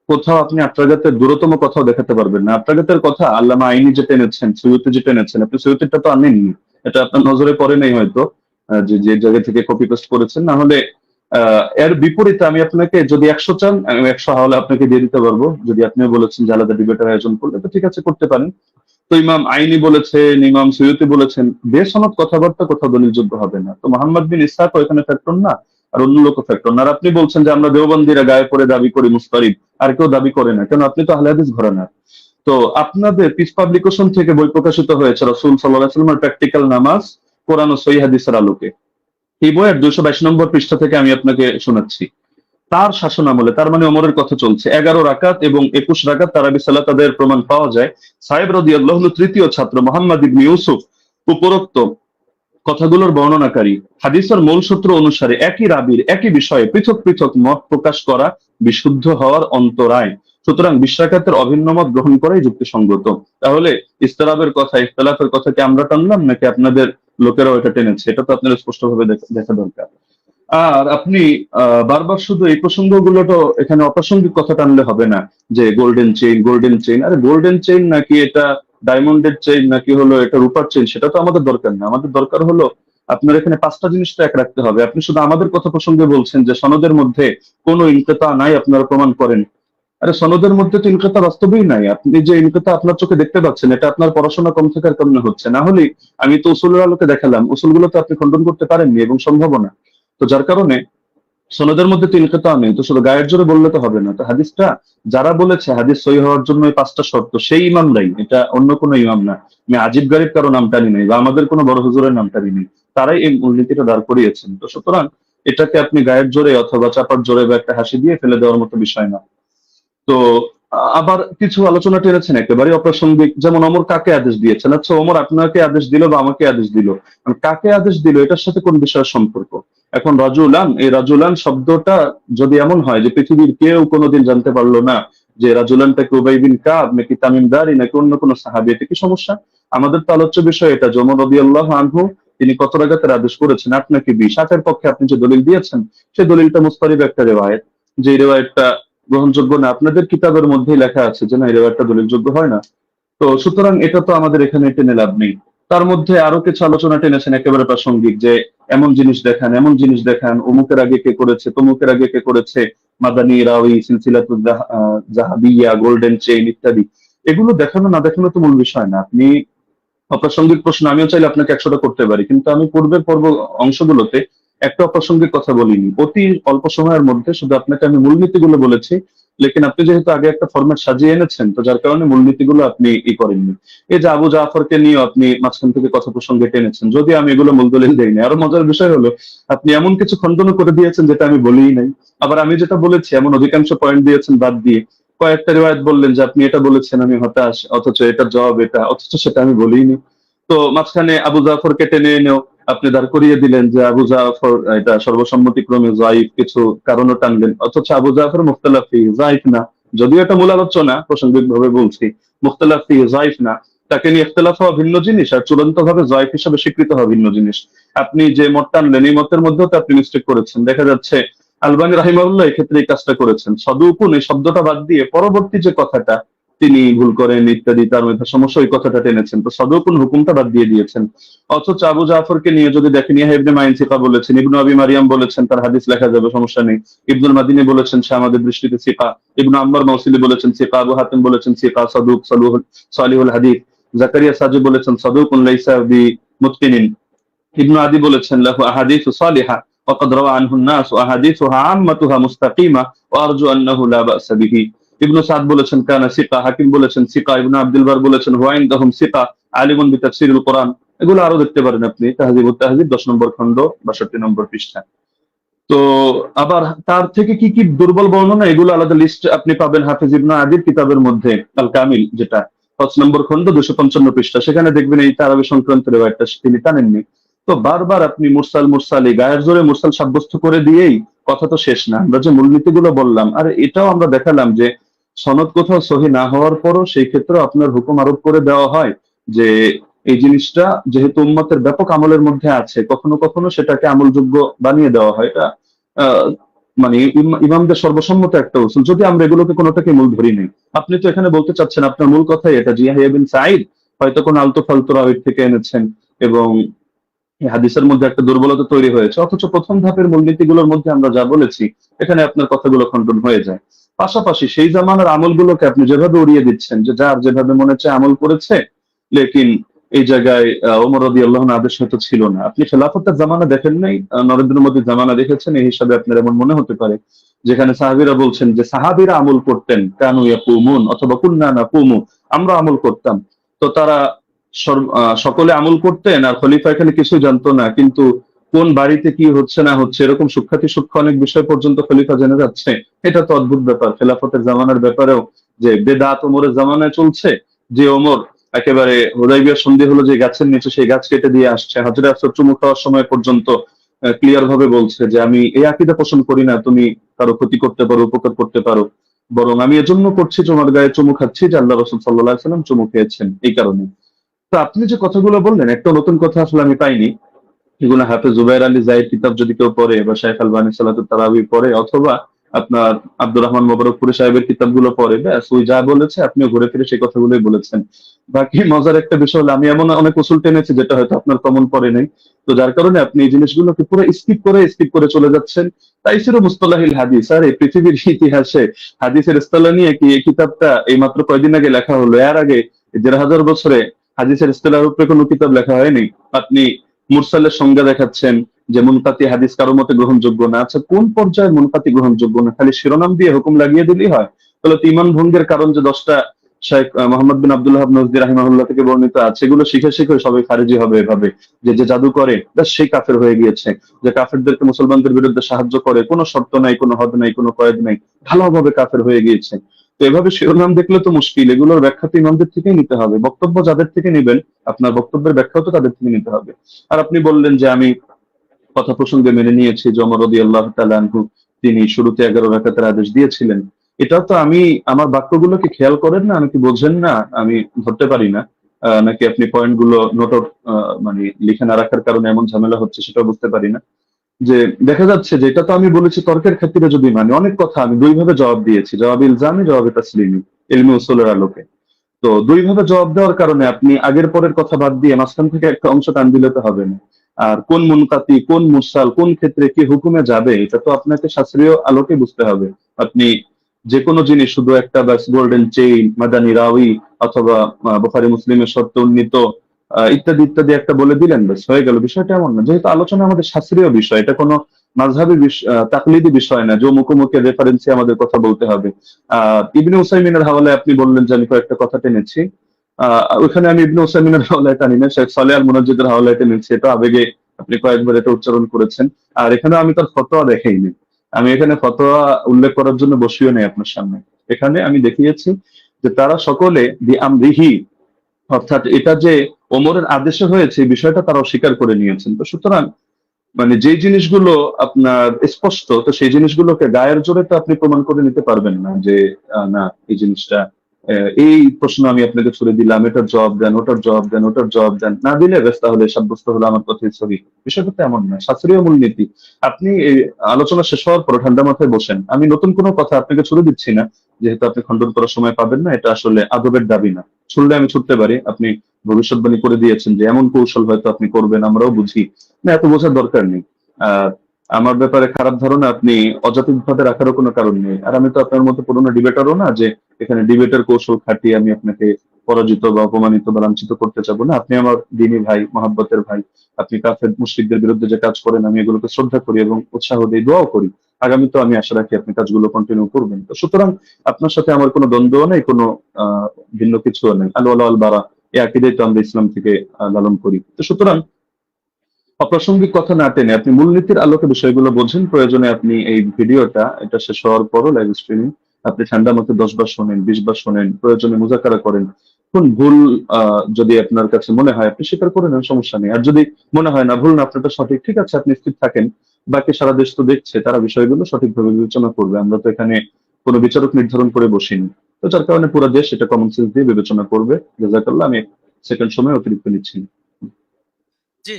কোথাও আপনি আত্রাগাতের দূরতম কথাও দেখাতে পারবেন না। আত্রাগাতের কথা আল্লামা আইনি যেটা এনেছেন, সৈয়দী যেটা এনেছেন, আপনি সৈয়দীটা তো আনেননি, এটা আপনার নজরে পড়ে নাই হয়তো, যে যে জায়গা থেকে কপি পেস্ট করেছেন। না হলে এর বিপরীতে আমি আপনাকে, যদি 100 চান আমি 100 হাওলা আপনাকে দিয়ে দিতে পারবো। যদি আপনি বলেছেন যে আলাদা ডিবেটের আয়োজন করলে, তো ঠিক আছে, করতে পারেন। তো ইমাম আইনি বলেছেন, ইমাম সৈয়দী বলেছেন, বেসনদ কথাবার্তা কোথাও দলিলযোগ্য হবে না। তো মোহাম্মদ বিন ইসহাক এখানে ফ্যাক্টর না, আর অন্য লোক ফ্যাক্টর না। আর আপনি বলছেন যে আমরা দেওবন্দিরা গায়ে পড়ে দাবি করি মুস্তারিদ, আর কেউ দাবি করে না কেন? আপনি তো আহলে হাদিস ঘরানার। তো আপনাদের পিস পাবলিকেশন থেকে বই প্রকাশিত হয়েছে রাসূল সাল্লাল্লাহু আলাইহি ওয়াসাল্লামের প্র্যাকটিক্যাল নামাজ কোরআন ও সহিহ হাদিসের আলোকে। এই বইয়ের 222 নম্বর পৃষ্ঠা থেকে আমি আপনাকে শোনাচ্ছি। তার শাসন আমলে, তার মানে ওমরের কথা চলছে, 11 রাকাত এবং 21 রাকাত তারাবি সালাত আদায়ের প্রমাণ পাওয়া যায়। সাহেব রাদিয়াল্লাহু আনহু তৃতীয় ছাত্র মুহাম্মদ ইবনে ইউসুফ উপরোক্ত কথাগুলোর বর্ণনাকারী। হাদিসের মূল সূত্র অনুসারে একই রাবির একই বিষয়ে পৃথক পৃথক মত প্রকাশ করা বিশুদ্ধ হওয়ার অন্তরায়। সুতরাং 20 রাকাতের অভিন্ন মত গ্রহণ করাই যুক্তিসঙ্গত। তাহলে ইস্তিরাবের কথা, ইখতিলাফের কথা কি আমরা টানলাম নাকি আপনাদের লোকেরাও এটা টেনেছে? এটা তো আপনাদের স্পষ্টভাবে দেখা দরকার। আর আপনি বারবার শুধু এই প্রসঙ্গগুলো তো এখানে অপ্রাসঙ্গিক কথা টানলে হবে না, যে গোল্ডেন চেইন, গোল্ডেন চেইন। আরে গোল্ডেন চেইন নাকি এটা ডায়মন্ডের চেইন নাকি হলো এটা রূপার চেইন, সেটা তো আমাদের দরকার না। আমাদের দরকার হলো আপনার এখানে 5টা জিনিস তো এক রাখতে হবে। আপনি শুধু আমাদের কথা প্রসঙ্গে বলছেন যে সনদের মধ্যে কোনো ইনকিতা নাই, আপনারা প্রমাণ করেন। আরে সনদের মধ্যে তো ইনকিতা বাস্তবেই নাই। আপনি যে ইনকিতা আপনার চোখে দেখতে পাচ্ছেন, এটা আপনার পড়াশোনা কম থাকার কারণে হচ্ছে। না হলে আমি তো উসুলের আলোকে দেখালাম, উসুলগুলো তো আপনি খণ্ডন করতে পারেননি এবং সম্ভব না। তো যার কারণে সনদের মধ্যে তো ইনকিতা নেই, তো শুধু গায়ের জোরে বললে তো হবে না। তো হাদিসটা যারা বলেছে হাদিস সহিহ হওয়ার জন্য এই 5টা শর্ত, সেই ইমামরাই, এটা অন্য কোনো ইমাম না। আমি আজিব গারিব কারো নাম টানি নাই বা আমাদের কোনো বড় হুজুরের নাম টানি নাই, তারাই এই মূলনীতিটা দাঁড় করিয়েছেন। তো সুতরাং এটাকে আপনি গায়ের জোরে অথবা চাপার জোরে বা একটা হাসি দিয়ে ফেলে দেওয়ার মতো বিষয় না। তো আবার কিছু আলোচনা টেনেছেন একেবারে অপ্রাসঙ্গিক, যেমন ওমর কাকে আদেশ দিয়েছেন। আচ্ছা, ওমর আপনাকে আদেশ দিল বা আমাকে আদেশ দিল, মানে কাকে আদেশ দিল এটার সাথে কোন বিষয়ের সম্পর্ক? এখন রাজুলান, এই রাজুলান শব্দটা যদি এমন হয় যে পৃথিবীর কেউ কোনোদিন জানতে পারলো না যে রাজুলানটাকে উবাই বিন কাব নাকি তামিম দারি নাকি অন্য কোনো সাহাবী, এটা কি সমস্যা? আমাদের তো আলোচ্য বিষয় এটা যে ওমর রাদিয়াল্লাহু আনহু তিনি কত রাকাতের আদেশ করেছেন, 8 নাকি 20। 8-এর পক্ষে আপনি যে দলিল দিয়েছেন সেই দলিলটা মুস্তারিব একটা রিওয়ায়াত, যে রিওয়ায়াতটা গ্রহণযোগ্য না। আপনাদের কিতাবের মধ্যেই লেখা আছে যে না, এই রিওয়ায়াতটা দলিলযোগ্য হয় না। তো সুতরাং এটা তো আমাদের এখানে টেনে লাভ নেই। তার মধ্যে আরো কিছু আলোচনা টেনেছেন একেবারে প্রাসঙ্গিক, যে এমন জিনিস দেখান, এমন জিনিস দেখান, অমুকের আগে কে করেছে, তমুকের আগে কে করেছে, মাদানী রাওয়ি, সিলসিলাতুল জাহাবিয়া, গোল্ডেন চেইন ইত্যাদি। এগুলো দেখানো না দেখানো তো মূল বিষয় না। আপনি অপ্রাসঙ্গিক প্রশ্ন আমিও চাইলে আপনাকে 100টা করতে পারি, কিন্তু আমি পূর্বের অংশগুলোতে একটা অপ্রাসঙ্গিক কথা বলিনি। অতি অল্প সময়ের মধ্যে শুধু আপনাকে আমি মূলনীতিগুলো বলেছি, লেকিন আপনি যেহেতু আগে একটা ফরম্যাট সাজিয়ে এনেছেন, তো যার কারণে মূলনীতিগুলো আপনি করেননি। এই যে আবু জাফরকে নিয়ে আপনি মাঝখান থেকে কথা প্রসঙ্গে টেনেছেন, যদি আমি এগুলো মূল দলিল দেই না। আরো মজার বিষয় হলো আপনি এমন কিছু খণ্ডন করে দিয়েছেন যেটা আমি বলিই নাই। আবার আমি যেটা বলেছি এমন অধিকাংশ পয়েন্ট দিয়েছেন বাদ দিয়ে কয়েকটা রিওয়ায়াত বললেন যে আপনি এটা বলেছেন, আমি হতাশ, অথচ এটার জবাব এটা, অথচ সেটা আমি বলিনি। তো মাঝখানে আবু জাফরকে টেনে এনেও আপনি দাঁড় করিয়ে দিলেন যে আবু জাফর এটা সর্বসম্মতিক্রমে যায়িফ, কিছু কারণও টানলেন, অথচ আবু জাফর মুখতালাফি যায়িফ না। যদিও এটা মূল আলোচনা, প্রাসঙ্গিক ভাবে বলছি, মুখতালাফি যায়িফ না। তাকে নিয়ে ইখতিলাফ হওয়া ভিন্ন জিনিস, আর চূড়ান্ত ভাবে যায়িফ হিসেবে স্বীকৃত হওয়া ভিন্ন জিনিস। আপনি যে মত টানলেন এই মতের মধ্যেও তো আপনি মিস্টেক করেছেন। দেখা যাচ্ছে আলবানী রাহিমাহুল্লাহ এক্ষেত্রে এই কাজটা করেছেন, সদুকুন এই শব্দটা বাদ দিয়ে পরবর্তী যে কথাটা তিনি ভুল করেন ইত্যাদি, তার মধ্যে সমস্যা, ওই কথাটা টেনেছেন। তো সদুকুন হুকুমটা বাদ দিয়ে দিয়েছেন। অথচ আবু জাফরকে নিয়ে যদি দেখেন, ইয়াহয়া ইবনে মাইন সিকা বলেছেন, ইবনু আবি মারিয়াম বলেছেন তার হাদিস লেখা যাবে, সমস্যা নেই। ইবনুল মাদিনী বলেছেন সে আমাদের দৃষ্টিতে সিকা। ইবনু আম্মার মাউসিলি বলেছেন সিকা। আবু হাতিম বলেছেন সিকা, সাদুক, সালিহুল হাদিস। জাকারিয়া সাজি বলেছেন সাদুকুন লাইসা বিমুতকিনিন। ইবনু আদি বলেছেন লাহু আহাদিসু সালিহা ওয়াকাদ রাওয়া আনহু الناس واحاديثها عامتها مستقيمه وارجو انه لا باس به। ইবনু সাদ বলেছেন কানা সিকা। হাকিম বলেছেন সিকা। ইবনু আব্দুল বার বলেছেন হুয়া ইনদাহুম সিকা আলিমুন বিতাফসিরিল কোরআন। এগুলো আরো দেখতে পারেন আপনি তাহযিবুত তাহযিব 10 নম্বর খণ্ড 62 নম্বর পৃষ্ঠা। তো আবার তার থেকে কি কি দুর্বল বর্ণনা, এগুলো আলাদা লিস্ট আপনি পাবেন হাফিজ ইবনে আদির কিতাবের মধ্যে, আল কামিল, যেটা 5 নম্বর খণ্ড 255 পৃষ্ঠা। সেখানে দেখবেন এই তারাবি সংক্রান্ত রিওয়ায়াতটা তিনি টানেননি। তো বারবার আপনি মুরসাল মুরসাল এই গায়ের জোরে মুরসাল সাব্যস্ত করে দিয়েই কথা তো শেষ না। আমরা যে মূলনীতিগুলো বললাম, আর এটাও আমরা দেখালাম যে সনদ কোথাও সহি না হওয়ার পরও সেই ক্ষেত্রে আপনার হুকুম আরোপ করে দেওয়া হয় যে এই জিনিসটা যেহেতু উম্মতের ব্যাপক আমলের মধ্যে আছে, কখনো কখনো সেটাকে আমলযোগ্য বানিয়ে দেওয়া হয়। এটা আহ, মানে ইমামদের সর্বসম্মত একটা উসুল, যদি আমরা এগুলোকে কোনোটাকে মূল ধরি নেই। আপনি তো এখানে বলতে চাচ্ছেন আপনার মূল কথাই এটা যে ইয়াহইয়া বিন সাঈদ হয়তো কোন আলতু ফালতু রাওয়ীর থেকে এনেছেন এবং এই হাদিসের মধ্যে একটা দুর্বলতা তৈরি হয়েছে, অথচ প্রথম ধাপের মূলনীতিগুলোর মধ্যে আমরা যা বলেছি এখানে আপনার কথাগুলো খণ্ডন হয়ে যায়। পাশাপাশি সেই জামানার আমলগুলোকে আপনি যেভাবে উড়িয়ে দিচ্ছেন যে যার যেভাবে মনে চায় আমল করেছে, লেকিন এই জায়গায় ওমর রাদিয়াল্লাহু আনহু আদেশ হয়তো ছিল না। আপনি খেলাফতের জামানা দেখেন নাই, নরেন্দ্র মোদীর জামানা দেখেছেন, এই হিসাবে আপনার এমন মনে হতে পারে যেখানে সাহাবীরা বলছেন যে সাহাবীরা আমল করতেন, কানু ইয়াকুমুন অথবা কুন্না নাকুমু, আমরা আমল করতাম। তো তারা সকলে আমল করতেন আর খলিফা এখানে কিছু জানতো না, কিন্তু কোন বাড়িতে কি হচ্ছে না হচ্ছে এরকম সূক্ষ্মাতি সূক্ষ্ম অনেক বিষয় পর্যন্ত খলিফা জেনে যাচ্ছে। এটা তো অদ্ভুত ব্যাপার। খেলাফতের জামানার ব্যাপারেও যে বেদাত ওমরের জামানায় চলছে, যে ওমর একেবারে হুদাইবিয়ার সন্ধি হলো যে গাছের নিচে সেই গাছ কেটে দিয়ে আসছে, হাজরে আসর চুমু খাওয়ার সময় পর্যন্ত ক্লিয়ার ভাবে বলছে যে আমি এই আকীদা পোষণ করি না তুমি কারো ক্ষতি করতে পারো, উপকার করতে পারো, বরং আমি এজন্য করছি তোমার গায়ে চুমু খাচ্ছি যে আল্লাহ রাসূল সাল্লাল্লাহু আলাইহি ওয়াসাল্লাম চুমু খেয়েছেন এই কারণে। তো আপনি যে কথাগুলো বললেন একটা নতুন কথা আসলে আমি পাইনি। এগুলো হাফেজ জুবাইর আলী জাহিদ কিতাব যদি কেউ পড়ে বা শাইখ আলবানী সালাতুত তারাবি পড়ে, অথবা আপনার আব্দুর রহমান মোবারকপুরি সাহেবের কিতাবগুলো পড়ে, ব্যাস ওই যা বলেছে আপনিও ঘুরে ফিরে সেই কথাগুলোই বলেছেন। বাকি মজার একটা বিষয় হলো আমি এমন অনেক উসুল টেনেছি যেটা হয়তো আপনার কমন পড়ে নাই, তো যার কারণে আপনি এই জিনিসগুলোকে পুরো স্কিপ করে চলে যাচ্ছেন। তাই ছিল মুস্তালাহিল হাদিস। আর এই পৃথিবীর ইতিহাসে হাদিসের ইস্তেলাহ নিয়ে কি এই কিতাবটা এই মাত্র কয়দিন আগে লেখা হলো? এর আগে ১,৫০০ বছরে হাদিসের ইস্তেলাহের উপরে কোনো কিতাব লেখা হয়নি। আপনি মুরসালের সংজ্ঞা দেখাচ্ছেন যে মুনকাতি হাদিস কারো মতে গ্রহণযোগ্য না। আচ্ছা, কোন পর্যায়ে মুনকাতি গ্রহণযোগ্য না? খালি শিরোনাম দিয়ে হুকুম লাগিয়ে দিলেই হয়? তাহলে তো ইমান ভঙ্গের কারণ যে 10টা শেখ মোহাম্মদ বিন আব্দুল্লাহ নজদি রাহিমাহুল্লাহ থেকে বর্ণিত আছে, এগুলো শিখে শিখে সবাই খারিজি হবে এভাবে, যে যে জাদু করে ব্যাস সেই কাফের হয়ে গিয়েছে, যে কাফেরদেরকে মুসলমানদের বিরুদ্ধে সাহায্য করে, কোনো শর্ত নাই, কোনো হদ নাই, কোনো কয়েদ নাই, ভালোভাবে কাফের হয়ে গিয়েছে। তো এভাবে শিরোনাম দেখলে তো মুশকিল। এগুলোর ব্যাখ্যা তো ইমামদের থেকেই নিতে হবে। বক্তব্য যাদের থেকে নেবেন, আপনার বক্তব্যের ব্যাখ্যাও তো তাদের থেকে নিতে হবে। আর আপনি বললেন যে আমি কথা প্রসঙ্গে মেনে নিয়েছি যে ওমর রাদিয়াল্লাহু তাআলা আনহু তিনি শুরুতে 11 রাকাতের আদেশ দিয়েছিলেন। এটাও তো আমি আমার বাক্যগুলোকে খেয়াল করেন না, নাকি বোঝেন না, আমি ধরতে পারি না। নাকি আপনি পয়েন্টগুলো নোট মানে লিখে না রাখার কারণে এমন ঝামেলা হচ্ছে সেটাও বুঝতে পারি না। যে দেখা যাচ্ছে যে এটা তো আমি বলেছি তর্কের ক্ষেত্রে যদি মানে অনেক কথা আমি দুই ভাবে জবাব দিয়েছি, জবাব ইলজামি, জবাব তাসলিমি, ইলমি উসুলের আলোকে। তো দুই ভাবে জবাব দেওয়ার কারণে আপনি আগের পরের কথা বাদ দিয়ে মাঝখান থেকে একটা অংশ টান দিলে তো হবে না। আর কোন মুনকাতি, কোন মুরসাল, কোন ক্ষেত্রে কি হুকুমে যাবে, এটা তো আপনাকে শাস্ত্রীয় আলোকে বুঝতে হবে। আপনি যে কোনো জিনিস শুধু একটা ব্যাস গোল্ডেন চেইন, মাদানী রাউি অথবা বুখারী মুসলিমের শর্তে উন্নীত ইত্যাদি ইত্যাদি একটা বলে দিলেন, ব্যাস হয়ে গেল। বিষয়টা এমন না। যেহেতু আলোচনা আমাদের শাস্ত্রীয় বিষয়, এটা কোনো মাযহাবী তাকলিদি বিষয় না যে মুখোমুখি রেফারেন্সে আমাদের কথা বলতে হবে। ইবনে উসাইমিনের হাওয়ালায় আপনি বললেন যে আমি কয়েকটা কথা টেনেছি। ওইখানে আমি ইবনে উসাইমিনের হাওলায় টানি না, শেখ সালেহ আল মুনাজ্জিদের হাওলায় টেনেছি। এটা আবেগে আপনি কয়েকবার এটা উচ্চারণ করেছেন। আর এখানে আমি তার ফতোয়া দেখাইনি। আমি এখানে ফতোয়া উল্লেখ করার জন্য বসিও নাই আপনার সামনে। এখানে আমি দেখিয়েছি যে তারা সকলে বি আমরিহি, অর্থাৎ এটা যে ওমরের আদেশে হয়েছে এই বিষয়টা তারা অস্বীকার করে নিয়েছেন। তো সুতরাং মানে যে জিনিসগুলো আপনার স্পষ্ট, তো সেই জিনিসগুলোকে গায়ের জোরে তো আপনি প্রমাণ করে নিতে পারবেন না যে না এই জিনিসটা এই প্রশ্ন আমি আপনাকে ছুড়ে দিলাম, এটার জবাব দেন, ওটার জবাব দেন, ওটার জবাব দেন, না দিলে বেশ তাহলে সাব্যস্ত হলো আমার কথাই সহি। বিষয়টা তো এমন না, শাস্ত্রীয় মূলনীতি। আপনি এই আলোচনা শেষ হওয়ার পর ঠান্ডা মাথায় বসেন, আমি নতুন কোনো কথা আপনাকে ছুড়ে দিচ্ছি না, যেহেতু আপনি খণ্ডন করার সময় পাবেন না, এটা আসলে আদবের দাবি না। ছুড়লে আমি ছুটতে পারি, আপনি ভবিষ্যৎবাণী করে দিয়েছেন যে এমন কৌশল হয়তো আপনি করবেন, আমরাও বুঝি না, এত বোঝার দরকার নেই। আহ আমার ব্যাপারে খারাপ ধারণা আপনি অযৌক্তিকভাবে রাখারও কোনো কারণ নেই। আর আমি তো আপনার মতো পুরোনো ডিবেটারও না যে এখানে ডিবেটের কৌশল খাটিয়ে আমি আপনাকে পরাজিত বা অপমানিত বা লাঞ্ছিত করতে চাবো না। আপনি আমার দিনী ভাই, মহাব্বতের ভাই। আপনি কাফের মুশরিকদের বিরুদ্ধে যে কাজ করেন আমি এগুলোকে শ্রদ্ধা করি এবং উৎসাহ দিই, দোয়াও করি। আগামী তো আমি আশা রাখি আপনি কাজগুলো কন্টিনিউ করবেন। তো সুতরাং আপনার সাথে আমার কোনো দ্বন্দ্ব নেই, কোনো ভিন্ন কিছুও নেই। আল ওয়ালা আল বারা, এই আকিদাই তো আমরা ইসলাম থেকে লালন করি। তো সুতরাং অপ্রাসঙ্গিক কথা না টেনে আপনি মূলনীতির আলোকে বিষয়গুলো বোঝেন। প্রয়োজনে আপনি এই ভিডিওটা এটা শেষ হওয়ার পরও লাইভ স্ট্রিমিং আপনি ঠান্ডা মতো 10 বার শোনেন, 20 বার শোনেন, প্রয়োজনে মুজাকারা করেন। কোন ভুল যদি আপনার কাছে মনে হয় আপনি স্বীকার করে নেন, সমস্যা নেই। আর যদি মনে হয় না ভুল না আপনারটা সঠিক, ঠিক আছে, আপনি স্থির থাকেন। বাকি সারা দেশ তো দেখছে, তারা বিষয়গুলো সঠিকভাবে বিবেচনা করবে। আমরা তো এখানে কোনো বিচারক নির্ধারণ করে বসিনি। তো যার কারণে পুরো দেশ এটা কমন সেন্স দিয়ে বিবেচনা করবে। জাযাকাল্লাহ। আমি সেকেন্ড সময় অতিরিক্ত নিচ্ছি না। জি,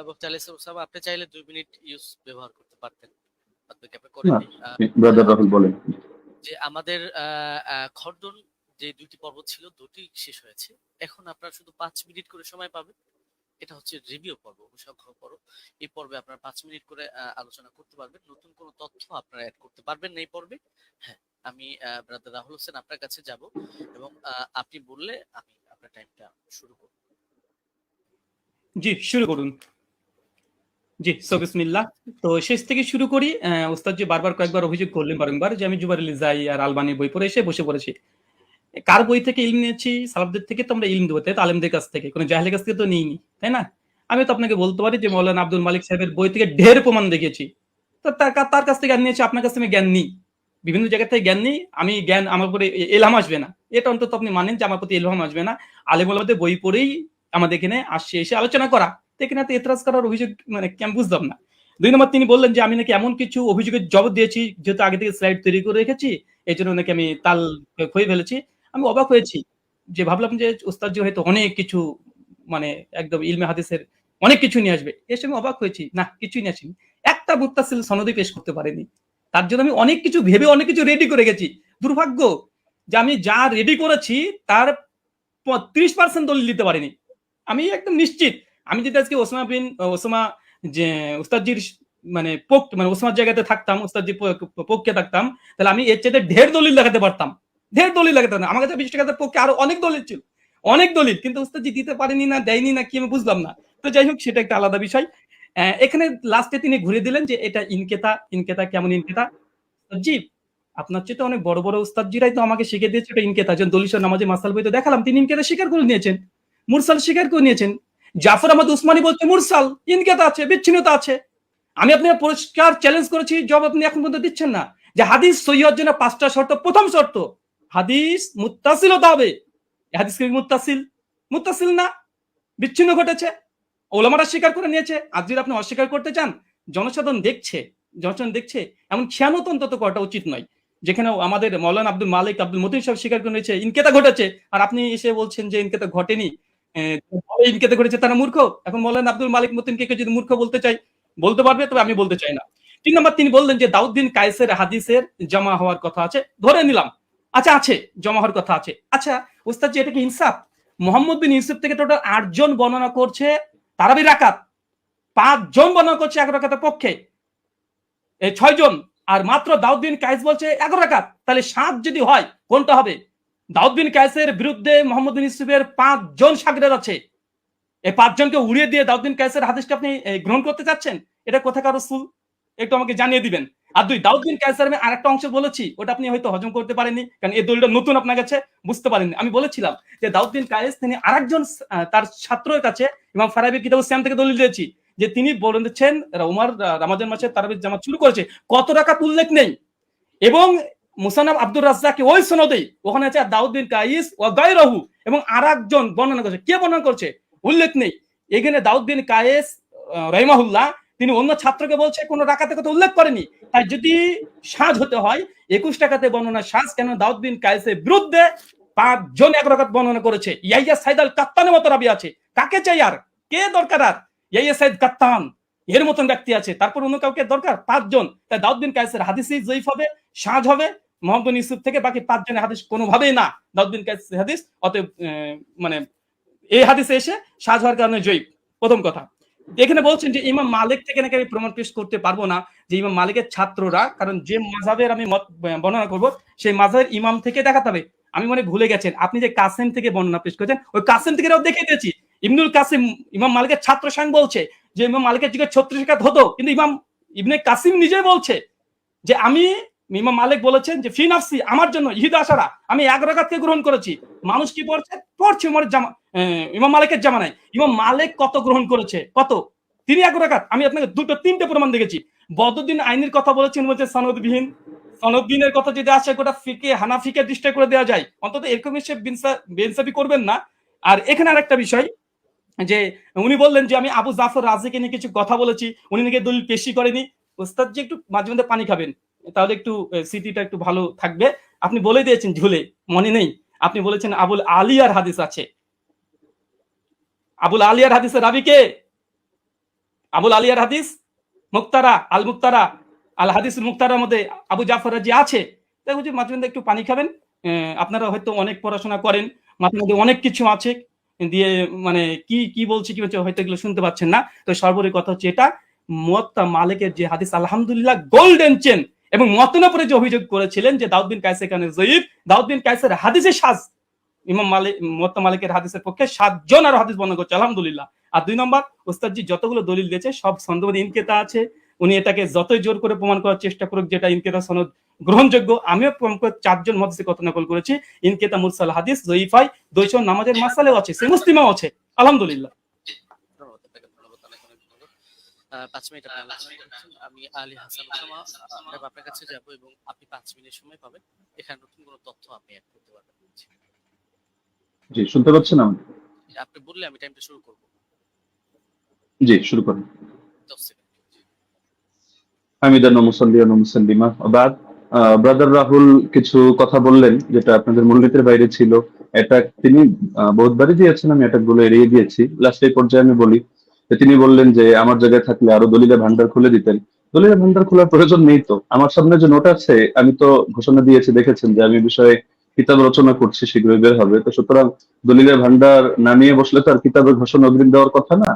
মুফতি আলী ওসামা, আপনি চাইলে 2 মিনিট ইউজ ব্যবহার করতে পারতেন, বাদবাকি আপনি না, করেননি। ব্রাদার রাহুল বলেন। যে আমাদের খণ্ডন যে 2টি পর্ব ছিল, 2টি শেষ হয়েছে। এখন আপনারা শুধু 5 মিনিট করে সময় পাবেন। এটা হচ্ছে রিভিউ পর্ব, অনুসংখ্য পর্ব। এই পর্বে আপনারা 5 মিনিট করে আলোচনা করতে পারবেন। নতুন কোনো তথ্য আপনারা অ্যাড করতে পারবেন না এই পর্বে। হ্যাঁ, আমি ব্রাদার রাহুল হোসেন আপনার কাছে যাব এবং আপনি বললে আমি আপনার টাইমটা শুরু করব। জি, শুরু করুন। জি, সো বিসমিল্লাহ। তো শেষ থেকে শুরু করি। ওস্তাদ জি বারবার কয়েকবার অভিযোগ করলেন বারংবার যে আমি জুবাইর আলী যাই আর আলবানির বই পড়ে এসে বসে পড়েছি। কার বই থেকে ইলম নিয়েছি? সালাফদের থেকে তো আমরা ইলম দেবো, তাই তো? আলেমদের কাছ থেকে, কোনো জাহেলের কাছ থেকে তো নিইনি, তাই না? আমি তো আপনাকে বলতে পারি যে মৌলানা আব্দুল মালিক সাহেবের বই থেকে ঢের প্রমাণ দেখিয়েছি। তো তার কাছ থেকে জ্ঞান নিয়েছি, আপনার কাছ থেকে জ্ঞান নিই। বিভিন্ন জায়গা থেকে জ্ঞান নিই। আমি জ্ঞান আমার উপরে এলহাম আসবে না, এটা অন্তত আপনি মানেন যে আমার প্রতি এলহাম আসবে না। আলেম ওলামাদের বই পড়েই আমাদের এখানে আসছে, এসে আলোচনা করা। তো এখানে তো এতরাজ করার অভিযোগ মানে কি আমি বুঝলাম না। 2 নম্বর, তিনি বললেন যে আমি নাকি এমন কিছু অভিযোগের জবাব দিয়েছি যেহেতু আগে থেকে স্লাইড তৈরি করে রেখেছি, এই জন্য নাকি আমি তাল খুঁয়ে ফেলেছি। আমি অবাক হয়েছি, যে ভাবলাম যে ওস্তাদ জি হয়তো অনেক কিছু মানে একদম ইলমে হাদিসের অনেক কিছু নিয়ে আসবে। এসে আমি অবাক হয়েছি, না কিছুই নিয়ে আসেনি। একটা মুত্তাসিল সনদই পেশ করতে পারেনি। তার জন্য আমি অনেক কিছু ভেবে অনেক কিছু রেডি করে গেছি। দুর্ভাগ্য যে আমি যা রেডি করেছি তার 30% দলিল দিতে পারিনি। আমি একদম নিশ্চিত আমি যদি আজকে ওসামা যে উস্তাদজির মানে ওসামার জায়গাতে থাকতাম, উস্তাদজির পক্ষে থাকতাম, তাহলে আমি এর চাইতে ঢের দলিল দেখাতে পারতাম। আমার কাছে 20 টাকার পক্ষে আরো অনেক দলিল ছিল, অনেক দলিল, কিন্তু উস্তাদজি দিতে পারেনি না দেয়নি না কি আমি বুঝলাম না। তো যাই হোক, সেটা একটা আলাদা বিষয়। এখানে লাস্টে তিনি ঘুরে দিলেন যে এটা ইনকেতা কেমন ইনকেতা। জি, আপনার চেয়ে অনেক বড় বড় উস্তাদজিরাই তো আমাকে শিখে দিয়েছে এটা ইনকেতা। যেন দলিল নামাজে মাসাল বইতে দেখালাম, তিনি ইনকেতা স্বীকার করে নিয়েছেন, মুরসাল স্বীকার করে নিয়েছেন। জাফর আহমদ উসমানী বলছে মুরসাল ইনকেতা আছে, বিচ্ছিন্নতা আছে। আমি আপনাকে পরিষ্কার চ্যালেঞ্জ করেছি, জবাব আপনি এখন পর্যন্ত দিচ্ছেন না। যে হাদিস সহিহ হওয়ার জন্য 5টা শর্ত। প্রথম শর্ত, হাদিস মুত্তাসিল হতে হবে। হাদিস কি মুত্তাসিল না, বিচ্ছিন্ন ঘটেছে, ওলামারা স্বীকার করে নিয়েছে। আজ যদি আপনি অস্বীকার করতে চান, জনসাধারণ দেখছে, এমন খেয়ানত অন্তত করাটা উচিত নয়। যেখানে আমাদের মৌলানা আব্দুল মালিক আব্দুল মতিন সাহেব স্বীকার করে নিয়েছে ইনকেতা ঘটেছে, আর আপনি এসে বলছেন যে ইনকেতা ঘটেনি, ইনকেতা ঘটেছে, তারা মূর্খ। এখন মৌলানা আব্দুল মালিক মতিনকে যদি মূর্খ বলতে চাই বলতে পারবে, তবে আমি বলতে চাই না। 3 নম্বর, তিনি বললেন যে দাউদ বিন কায়েসের হাদিসের জমা হওয়ার কথা আছে, ধরে নিলাম, আচ্ছা আছে, জমা হওয়ার কথা আছে। আচ্ছা উস্তাদ জি, এটা কি ইনসাফ? মোহাম্মদ বিন ইউসুফ থেকে টোটাল 8 জন বর্ণনা করছে তারাবি রাকাত, 5 জন বর্ণনা করছে 11 রাকাতের পক্ষে, 6 জন, আর মাত্র দাউদ বিন কায়েস বলছে 11 রাকাত। তাহলে 7 যদি হয় কোনটা হবে? দাউদ বিন কায়েসের বিরুদ্ধে মোহাম্মদ বিন ইউসুফের 5 জন শাগরেদ আছে। এই 5 জনকে উড়িয়ে দিয়ে দাউদ বিন কায়েসের হাদিসটা আপনি গ্রহণ করতে চাচ্ছেন? এটা কোথাকার রাসূল, একটু আমাকে জানিয়ে দিবেন। আর 2, দাউদ বিন কায়েসের আমি আরেকটা অংশ বলেছি, ওটা আপনি হয়তো হজম করতে পারেননি, কারণ এই দলিলটা নতুন আপনার কাছে, বুঝতে পারেননি। আমি বলেছিলাম যে দাউদ বিন কায়েস তিনি আরেকজন তার ছাত্রের কাছে ইমাম ফারাবি কিতাবুস সিয়াম থেকে দলিল দিয়েছি, যে তিনি বলেছেন উমর রমজান মাসে তারাবির জামাত শুরু করেছে, কত রাকাত উল্লেখ নেই। এবং মুসান্নাফ আব্দুর রাজ্জাক ওই সনদেই ওখানে আছে দাউদ বিন কায়েস ওয়া গায়রহু, এবং আরেকজন বর্ণনা করছে, কে বর্ণনা করছে উল্লেখ নেই। এখানে দাউদ বিন কায়েস রাহিমাহুল্লাহ তিনি অন্য ছাত্রকে বলছে কোন রাকাতের কথা উল্লেখ করেনি। তাই যদি সাজ হতে হয় 21 টাকাতে বর্ণনা সাজ, কেন দাউদ বিন কায়েসের বিরুদ্ধে 5 জন 1 রাকাত বর্ণনা করেছে। ইয়াহিয়া সাইদ আল কাত্তানের মতো রাবি আছে, কাকে চাই আর, কে দরকার আর? ইয়াহিয়া সাইদ কাত্তান এর মতন ব্যক্তি আছে, তারপর অন্য কাউকে দরকার? 5 জন। তাই দাউদ বিন কায়েসের হাদিসই যঈফ হবে, সাজ হবে মোহাম্মদ বিন ইউসুফ থেকে, বাকি 5 জনের হাদিস কোনোভাবেই না দাউদ বিন কায়েসের হাদিস। অতএব মানে এই হাদিসে এসে সাজ হওয়ার কারণে জয়ীফ। প্রথম কথা। এখানে বলছেন যে ইমাম মালিক থেকে নাকি আমি প্রমাণ পেশ করতে পারবো না, যে ইমাম মালিকের ছাত্ররা, কারণ যে মাযহাবের আমি মত বর্ণনা করব সেই মাযহাবের ইমাম থেকে দেখাতে হবে। আমি মনে ভুলে গেছেন, আপনি যে কাসেম থেকে বর্ণনা পেশ করেছেন, ওই কাসেম থেকে দেখিয়ে দিয়েছি। ইবনুল কাসিম ইমাম মালিকের ছাত্র স্বয়ং বলছে যে ইমাম মালিকের যুগে 36 রাকাত হতো, কিন্তু ইমাম ইবনে কাসিম নিজেই বলছে যে আমি, ইমাম মালিক বলেছেন যে ফি নাফসি, আমার জন্য ইহিদ আশারা, আমি 1 রাকাতকে গ্রহণ করেছি। মানুষ কি পড়ছে ইমাম মালিকের জামানায়। ইমাম মালিক কত গ্রহণ করেছে, কত? তিনি 1 রাকাত। আমি আপনাকে 2-3টে প্রমাণ দেখেছি। বদরুদ্দিন আইনের কথা বলেছেন, বলছে সনদবিহীন। সনদবিহীনের কথা যদি আসে গোটা ফিকে হানাফিকে ডিস্ট্রাক্ট করে দেওয়া যায়, অন্তত এরকম সে বেনসাফি করবেন না। আর এখানে আরেকটা বিষয়, যে উনি বললেন যে আমি আবু জাফর রাজিকে নিয়ে কিছু কথা বলেছি, উনি নাকি দলিল পেশি করেনি। ওস্তাদ জি একটু মাঝে মধ্যে পানি খাবেন, তাহলে একটু স্মৃতিটা একটু ভালো থাকবে। আপনি বলে দিয়েছেন ঝুলে, মনে নেই, আপনি বলেছেন আবুল আলিয়ার হাদিস আছে। আবুল আলিয়ার হাদিসের রাবি কে? আবুল আলিয়ার হাদিস মুক্তারা আল হাদিস মুক্তারার মধ্যে আবু জাফর রাজি আছে। তাই বুঝি মাঝে মধ্যে একটু পানি খাবেন। আপনারা হয়তো অনেক পড়াশোনা করেন, মাঝে মধ্যে অনেক কিছু আছে দিয়ে, মানে কি বলছি কি হচ্ছে হয়তো এগুলো শুনতে পাচ্ছেন না। তো সর্বোপরি কথা হচ্ছে এটা, মুয়াত্তা মালিকের যে হাদিস আলহামদুলিল্লাহ গোল্ডেন চেন, এবং মতনের উপরে যে অভিযোগ করেছিলেন যে দাউদ বিন কায়েস এখানে যঈফ, দাউদ বিন কায়েসের হাদিসে সাজ, ইমাম মালিক মুয়াত্তা মালিকের হাদিসের পক্ষে 7 জন আর হাদিস বর্ণনা করছে আলহামদুলিল্লাহ। আর 2 নম্বর, ওস্তাদজি যতগুলো দলিল দিয়েছে সব সনদে ইনকেতা আছে। উনি এটাকে যতই জোর করে প্রমাণ করার চেষ্টা করুক যেটা ইনকেতা সনদ গ্রহণযোগ্য, আমিও প্রমাণ করে 4 জন মুহাদ্দিসের কথা নকল করেছি। ইনকেতা মুরসাল হাদিস যঈফ হয়, 200 নামাজের মাসালেও আছে, সে মুসলিমাও আছে আলহামদুলিল্লাহ। 5 মিনিট আমি আলী হাসান ওসামা আপনার কাছে যাব, এবং আপনি 5 মিনিট সময় পাবেন। এখানে নতুন কোনো তথ্য আপনি অ্যাড করতে পারবেন। জি, শুনতে পাচ্ছেন আমাকে? আপনি বললে আমি টাইমটা শুরু করব। জি, শুরু করুন। 10 সেকেন্ড। হামিদান ওয়া মুসাল্লিয়ান ওয়া মুসাল্লিমা ওয়া বাদ। ব্রাদার রাহুল কিছু কথা বললেন যেটা আপনাদের মূলনীতির বাইরে ছিল। এটা তিনি বহুতবারই দিয়েছেন, আমি এটা গুলো এড়িয়ে দিয়েছি। লাস্ট এই পর্যায়ে আমি বলি তো তিনি বললেন যে আমার জায়গায় থাকলে আরো দলিলের ভান্ডার খুলে দিতেন। দলিলের ভান্ডার খোলার প্রয়োজন নেই তো, আমার সামনে যে নোট আছে আমি তো ঘোষণা দিয়েছি, দেখেছেন যে আমি এই বিষয়ে কিতাব রচনা করছি, শীঘ্রই বের হবে। তো সুতরাং দলিলের ভান্ডার নামিয়ে বসলে তো আর কিতাবের ঘোষণা অগ্রিম দেওয়ার কথা না।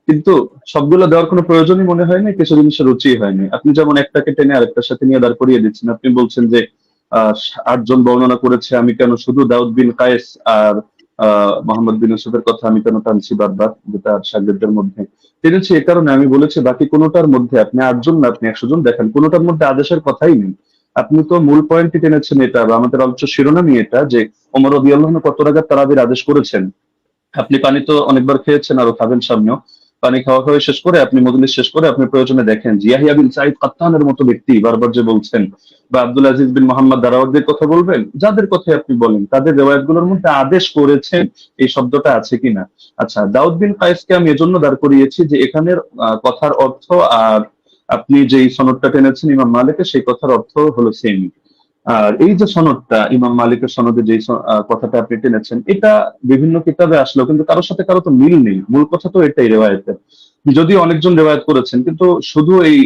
কিন্তু সবগুলো দেওয়ার কোনো প্রয়োজনই মনে হয় না, কিছু জিনিসের রুচি হয়নি। আপনি যেমন একটাকে টেনে আরেকটার সাথে নিয়ে দাঁড় করিয়ে দিচ্ছেন। আপনি বলছেন যে 8 জন বর্ণনা করেছে, আমি কেন শুধু দাউদ বিন কায়েস আর মোহাম্মদ বিন ইউসুফের কথা আমি কেন টানছি বারবার, যেটা শাগিরদের মধ্যে টেনেছি এ কারণে আমি বলেছি বাকি কোনোটার মধ্যে আপনি 8 জন না আপনি 100 জন দেখেন, কোনোটার মধ্যে আদেশের কথাই নেই। আপনি তো মূল পয়েন্টটি টেনেছেন এটা, বা আমাদের আলোচ্য শিরোনামই এটা, যে ওমর রাদিয়াল্লাহু আনহু কত রাকাত তারাবির আদেশ করেছেন। আপনি পানি তো অনেকবার খেয়েছেন, আরো খাবেন সামনেও। পানি খাওয়া খাওয়া শেষ করে আপনি মজলিস শেষ করে আপনি প্রয়োজনে দেখেন যে ইয়াহিয়া বিন সাঈদ কাত্তানের মতো ব্যক্তি বারবার যে বলছেন, বা আব্দুল আজিজ বিন মোহাম্মদ দারাওয়ারদির কথা বলবেন, যাদের কথা আপনি বলেন তাদের রেওয়ায়াতগুলোর মধ্যে আদেশ করেছেন এই শব্দটা আছে কিনা। আচ্ছা, দাউদ বিন কায়েসকে আমি এজন্য দাঁড় করিয়েছি যে এখানের কথার অর্থ আর আপনি যেই সনদটা টেনেছেন ইমাম মালিকের, সেই কথার অর্থ হলো সেম। আর এই যে সনদটা ইমাম মালিকের সনদে যে কথাটা আপনি টেনেছেন, এটা বিভিন্ন কিতাবে আসলেও কিন্তু কারোর সাথে কারো তো মিল নেই। মূল কথা তো এটাই রেওয়ায়েতের, যদিও অনেকজন রেওয়ায়েত করেছেন, কিন্তু শুধু এই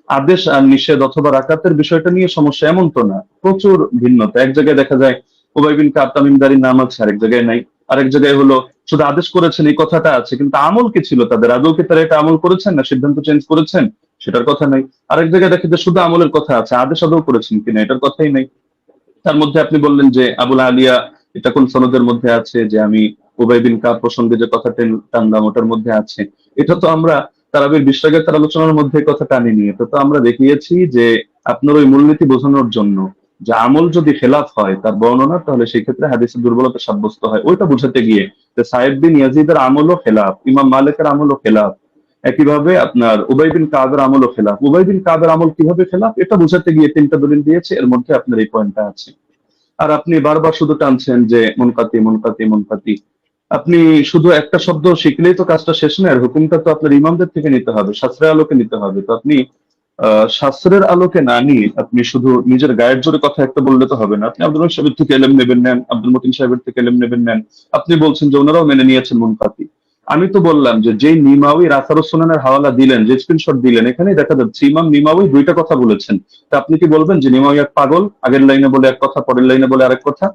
আদেশ আর নিষেধ অথবা রাকাতের বিষয়টা নিয়ে সমস্যা এমন তো না, প্রচুর ভিন্নতা। এক জায়গায় দেখা যায় উবাই বিন কাব তামিমদারির নাম আছে, আরেক জায়গায় নাই। আরেক জায়গায় হলো শুধু আদেশ করেছেন এই কথাটা আছে, কিন্তু আমল কি ছিল তাদের, আদৌ কি তারা এটা আমল করেছেন না সিদ্ধান্ত চেঞ্জ করেছেন সেটার কথা নাই। আরেক জায়গায় দেখে যে শুধু আমলের কথা আছে, আদেশ আদৌ করেছেন কিনা এটার কথাই নাই। তার মধ্যে আপনি বললেন যে আবুল আলিয়া এটা কোন সনদের মধ্যে আছে, যে আমি উবাই বিন কাব প্রসঙ্গে যে কথা টানলাম ওটার মধ্যে আছে। এটা তো আমরা তারাবির 20 রাকাতের আলোচনার মধ্যে এই কথা টানিনি। এটা তো আমরা দেখিয়েছি যে আপনার ওই মূলনীতি বোঝানোর জন্য, যে আমল যদি খেলাফ হয় তার বর্ণনা, তাহলে সেই ক্ষেত্রে হাদিসের দুর্বলতা সাব্যস্ত হয়, ওইটা বোঝাতে গিয়ে যে সাহেব বিন ইয়াজিদের আমলও খেলাফ, ইমাম মালিকের আমলও খেলাফ, একইভাবে আপনার উবাই বিন কাবের আমলও খেলাফ। উবাই বিন কাবের আমল কিভাবে খেলাফ এটা বোঝাতে গিয়ে 3টা দলিল দিয়েছে, এর মধ্যে আপনার এই পয়েন্টটা আছে। আর আপনি বারবার শুধু টানছেন যে মুনকাতি মুনকাতি মুনকাতি। আপনি শুধু একটা শব্দ শিখলেই তো কাজটা শেষ নয়, আর হুকুমটা তো আপনার ইমামদের থেকে নিতে হবে, শাস্ত্রের আলোকে নিতে হবে। তো আপনি শাস্ত্রের আলোকে না নিয়ে আপনি শুধু নিজের গায়ের জোরে কথা একটা বললে তো হবে না। আপনি আব্দুল রহিম সাহেবের থেকে এলেম নেবেন নেন, আব্দুল মতিন সাহেবের থেকে এলেম নেবেন নেন। আপনি বলছেন যে ওনারাও মেনে নিয়েছেন মুনকাতি। আমি তো বললাম যে যেই নিমাউই রাসারুস সুনানের হাওয়ালা দিলেন, যে স্ক্রিনশট দিলেন, এখানেই দেখা যাচ্ছে ইমাম নিমাউই 2টা কথা বলেছেন। তা আপনি কি বলবেন যে নিমাউই এক পাগল, আগের লাইনে বলে এক কথা পরের লাইনে বলে আরেক কথা?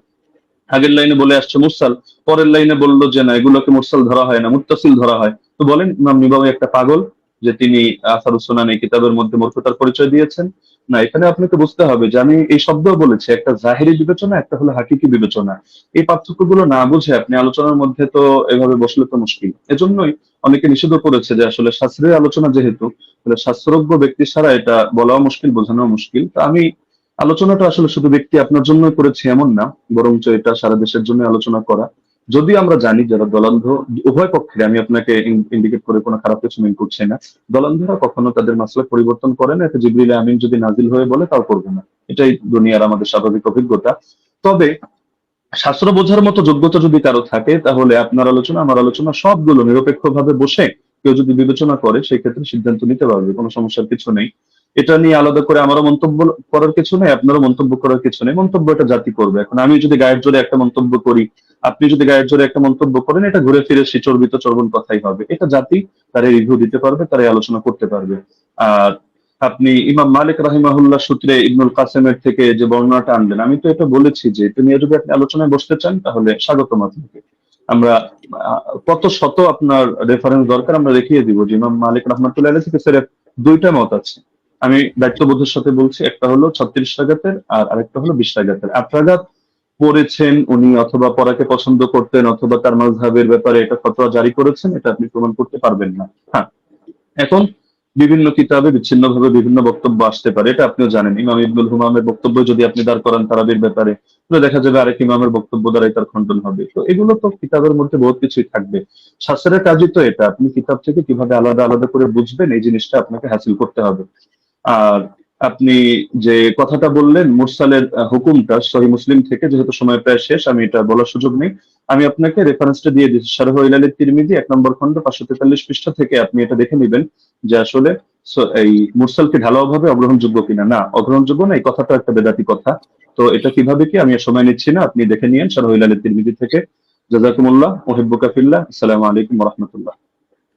আগের লাইনে বলে আসছে মুরসাল, পরের লাইনে বললো যে না এগুলোকে মুরসাল ধরা হয় না, মুত্তাসিল ধরা হয়। তো বলেন ইমাম নিবাবী একটা পাগল যে তিনি আসারুস সুনান এই কিতাবের মধ্যে মূর্খতার পরিচয় দিয়েছেন? না, এখানে আপনাকে বুঝতে হবে যে আমি এই শব্দও বলেছি, একটা জাহেরি বিবেচনা, একটা হলো হাকিকি বিবেচনা। এই পার্থক্যগুলো না বুঝে আপনি আলোচনার মধ্যে তো এভাবে বসলে তো মুশকিল। এজন্যই অনেকে নিষেধ করেছে যে আসলে শাস্ত্রের আলোচনা যেহেতু, তাহলে শাস্ত্রজ্ঞ ব্যক্তি ছাড়া এটা বলাও মুশকিল, বোঝানো মুশকিল। তো আমি আলোচনাটা আসলে শুধু ব্যক্তি আপনার জন্য করেছি এমন না, বরঞ্চ এটা সারা দেশের জন্য আলোচনা করা। যদি আমরা জানি যারা দলান্ধ, উভয় পক্ষে, আমি আপনাকে ইন্ডিকেট করে কোনো খারাপ কিছু মিন করছি না, দলান্ধরা কখনো তাদের মাসলা পরিবর্তন করে না। এটা জিবরিল আমিন যদি নাজিল হয়ে বলে তাও করবে না, এটাই দুনিয়ার আমাদের স্বাভাবিক অভিজ্ঞতা। তবে শাস্ত্র বোঝার মতো যোগ্যতা যদি কারো থাকে, তাহলে আপনার আলোচনা আমার আলোচনা সবগুলো নিরপেক্ষভাবে বসে কেউ যদি বিবেচনা করে, সেই ক্ষেত্রে সিদ্ধান্ত নিতে পারবে, কোনো সমস্যার কিছু নেই। এটা নিয়ে আলাদা করে আমারও মন্তব্য করার কিছু নেই, আপনারও মন্তব্য করার কিছু নেই। মন্তব্য এটা জাতি করবে। এখন আমি যদি গায়ের জোরে একটা মন্তব্য করি, আপনি যদি গায়ের জোরে একটা মন্তব্য করেন, এটা ঘুরে ফিরে সেই চর্বিত চর্বণ কথাই হবে। এটা জাতি তারা রিভিউ দিতে পারবে, তারা আলোচনা করতে পারবে। আর আপনি ইমাম মালিক রাহিমাহুল্লাহ সূত্রে ইবনুল কাসেমের থেকে যে বর্ণনাটা আনলেন, আমি তো এটা বলেছি যে এটা নিয়ে যদি আপনি আলোচনায় বসতে চান তাহলে স্বাগতম আপনাকে। আমরা কত শত আপনার রেফারেন্স দরকার আমরা দেখিয়ে দিব যে ইমাম মালিক রহমাতুল্লাহ আলাইহি থেকে সির্ফ 2টা মত আছে। আমি দায়িত্ববোধের সাথে বলছি, একটা হলো 36 রাকাতের আর আরেকটা হলো 20 রাকাতের। 8 রাকাত পড়েছেন উনি, অথবা পড়াকে পছন্দ করতেন, অথবা তার মাযহাবের ব্যাপারে এটা ফতোয়া জারি করেছেন, এটা আপনি প্রমাণ করতে পারবেন না। হ্যাঁ, এখন বিভিন্ন কিতাবে বিচ্ছিন্নভাবে বিভিন্ন বক্তব্য আসতে পারে, এটা আপনিও জানেন। ইমাম ইবনুল হুমামের বক্তব্য যদি আপনি দাঁড় করান তারাবির ব্যাপারে, তাহলে দেখা যাবে আরেক ইমামের বক্তব্য দ্বারাই তার খণ্ডন হবে। তো এগুলো তো কিতাবের মধ্যে বহুত কিছুই থাকবে। শাস্ত্রের কাজই তো এটা, আপনি কিতাব থেকে কিভাবে আলাদা আলাদা করে বুঝবেন এই জিনিসটা আপনাকে হাসিল করতে হবে। আর আপনি যে কথাটা বললেন মুরসালের হুকুমটা সহিহ মুসলিম থেকে, যেহেতু সময় প্রায় শেষ আমি এটা বলার সুযোগ নেই, আমি আপনাকে রেফারেন্সটা দিয়ে দিচ্ছি। শারহ ইলাল তিরমিজি 1 নম্বর খণ্ড 543 পৃষ্ঠা থেকে আপনি এটা দেখে নেবেন যে আসলে এই মুরসালকে ঢালাওভাবে অগ্রহণযোগ্য কিনা। না, অগ্রহণযোগ্য না, এই কথাটা একটা বেদাতি কথা। তো এটা কিভাবে কি আমি আর সময় নিচ্ছি না, আপনি দেখে নিয়েন শারহ ইলাল তিরমিজি থেকে। জাযাকুমুল্লাহ, উহিব্বুকা ফিল্লাহ। আসসালামু আলাইকুম ওয়া রাহমাতুল্লাহ।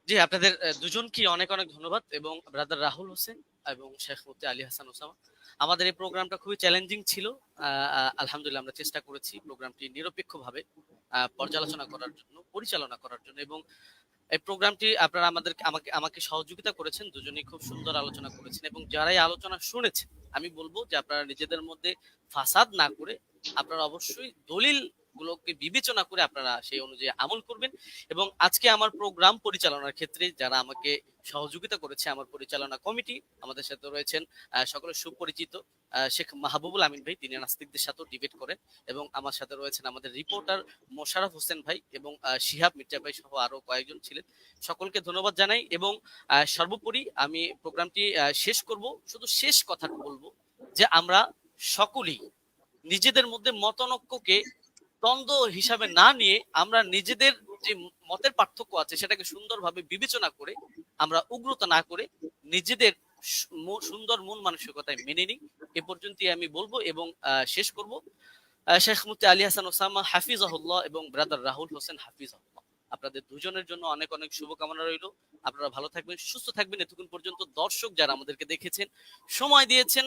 জি, আপনাদের দুজনকে অনেক অনেক ধন্যবাদ, এবং ব্রাদার রাহুল হোসেন এবং শেখ মুফতি আলী হাসান ওসামা। আমাদের এই প্রোগ্রামটা খুবই চ্যালেঞ্জিং ছিল। আলহামদুলিল্লাহ আমরা চেষ্টা করেছি প্রোগ্রামটি নিরপেক্ষভাবে পর্যালোচনা করার জন্য, পরিচালনা করার জন্য, এবং এই প্রোগ্রামটি আপনারা আমাকে সহযোগিতা করেছেন। দুজনেই খুব সুন্দর আলোচনা করেছেন, এবং যারা এই আলোচনা শুনেছেন আমি বলবো যে আপনারা নিজেদের মধ্যে ফাসাদ না করে আপনারা অবশ্যই দলিল গুলোকে বিবেচনা করে আপনারা সেই অনুযায়ী আমল করবেন। এবং আজকে আমার প্রোগ্রাম পরিচালনার ক্ষেত্রে যারা আমাকে সহযোগিতা করেছে, আমার পরিচালনা কমিটি, আমাদের সাথে রয়েছেন সকলের সুপরিচিত শেখ মাহবুবুল আমিন ভাই, তিনি নাস্তিকদের সাথেও ডিবেট করেন, এবং আমার সাথে রয়েছেন আমাদের রিপোর্টার মোশাররফ হোসেন ভাই এবং শিহাব মির্জা ভাই সহ আরো কয়েকজন ছিলেন। সকলকে ধন্যবাদ জানাই, এবং সর্বোপরি আমি প্রোগ্রামটি শেষ করব, শুধু শেষ কথাটা বলবো যে আমরা সকলেই নিজেদের মধ্যে মতানৈক্যকে দ্বন্দ্ব হিসাবে না নিয়ে আমরা নিজেদের যে মতের পার্থক্য আছে সেটাকে সুন্দরভাবে বিবেচনা করে আমরা উগ্রতা না করে নিজেদের সুন্দর মন মানসিকতায় মেনে নিই। এ পর্যন্তই আমি বলবো, এবং শেষ করব। শেখ মুফতি আলী হাসান ওসামা হাফিজাহুল্লাহ এবং ব্রাদার রাহুল হোসেন হাফিজাহুল্লাহ, আপনাদের দুজনের জন্য অনেক অনেক শুভকামনা রইল। আপনারা ভালো থাকবেন, সুস্থ থাকবেন। এতক্ষণ পর্যন্ত দর্শক যারা আমাদেরকে দেখেছেন, সময় দিয়েছেন,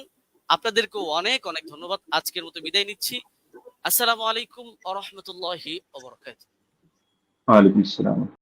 আপনাদেরকেও অনেক অনেক ধন্যবাদ। আজকের মতো বিদায় নিচ্ছি। আসসালামু আলাইকুম ওয়া রাহমাতুল্লাহি ওয়া বারাকাতুহু। ওয়ালাইকুম আসসালাম।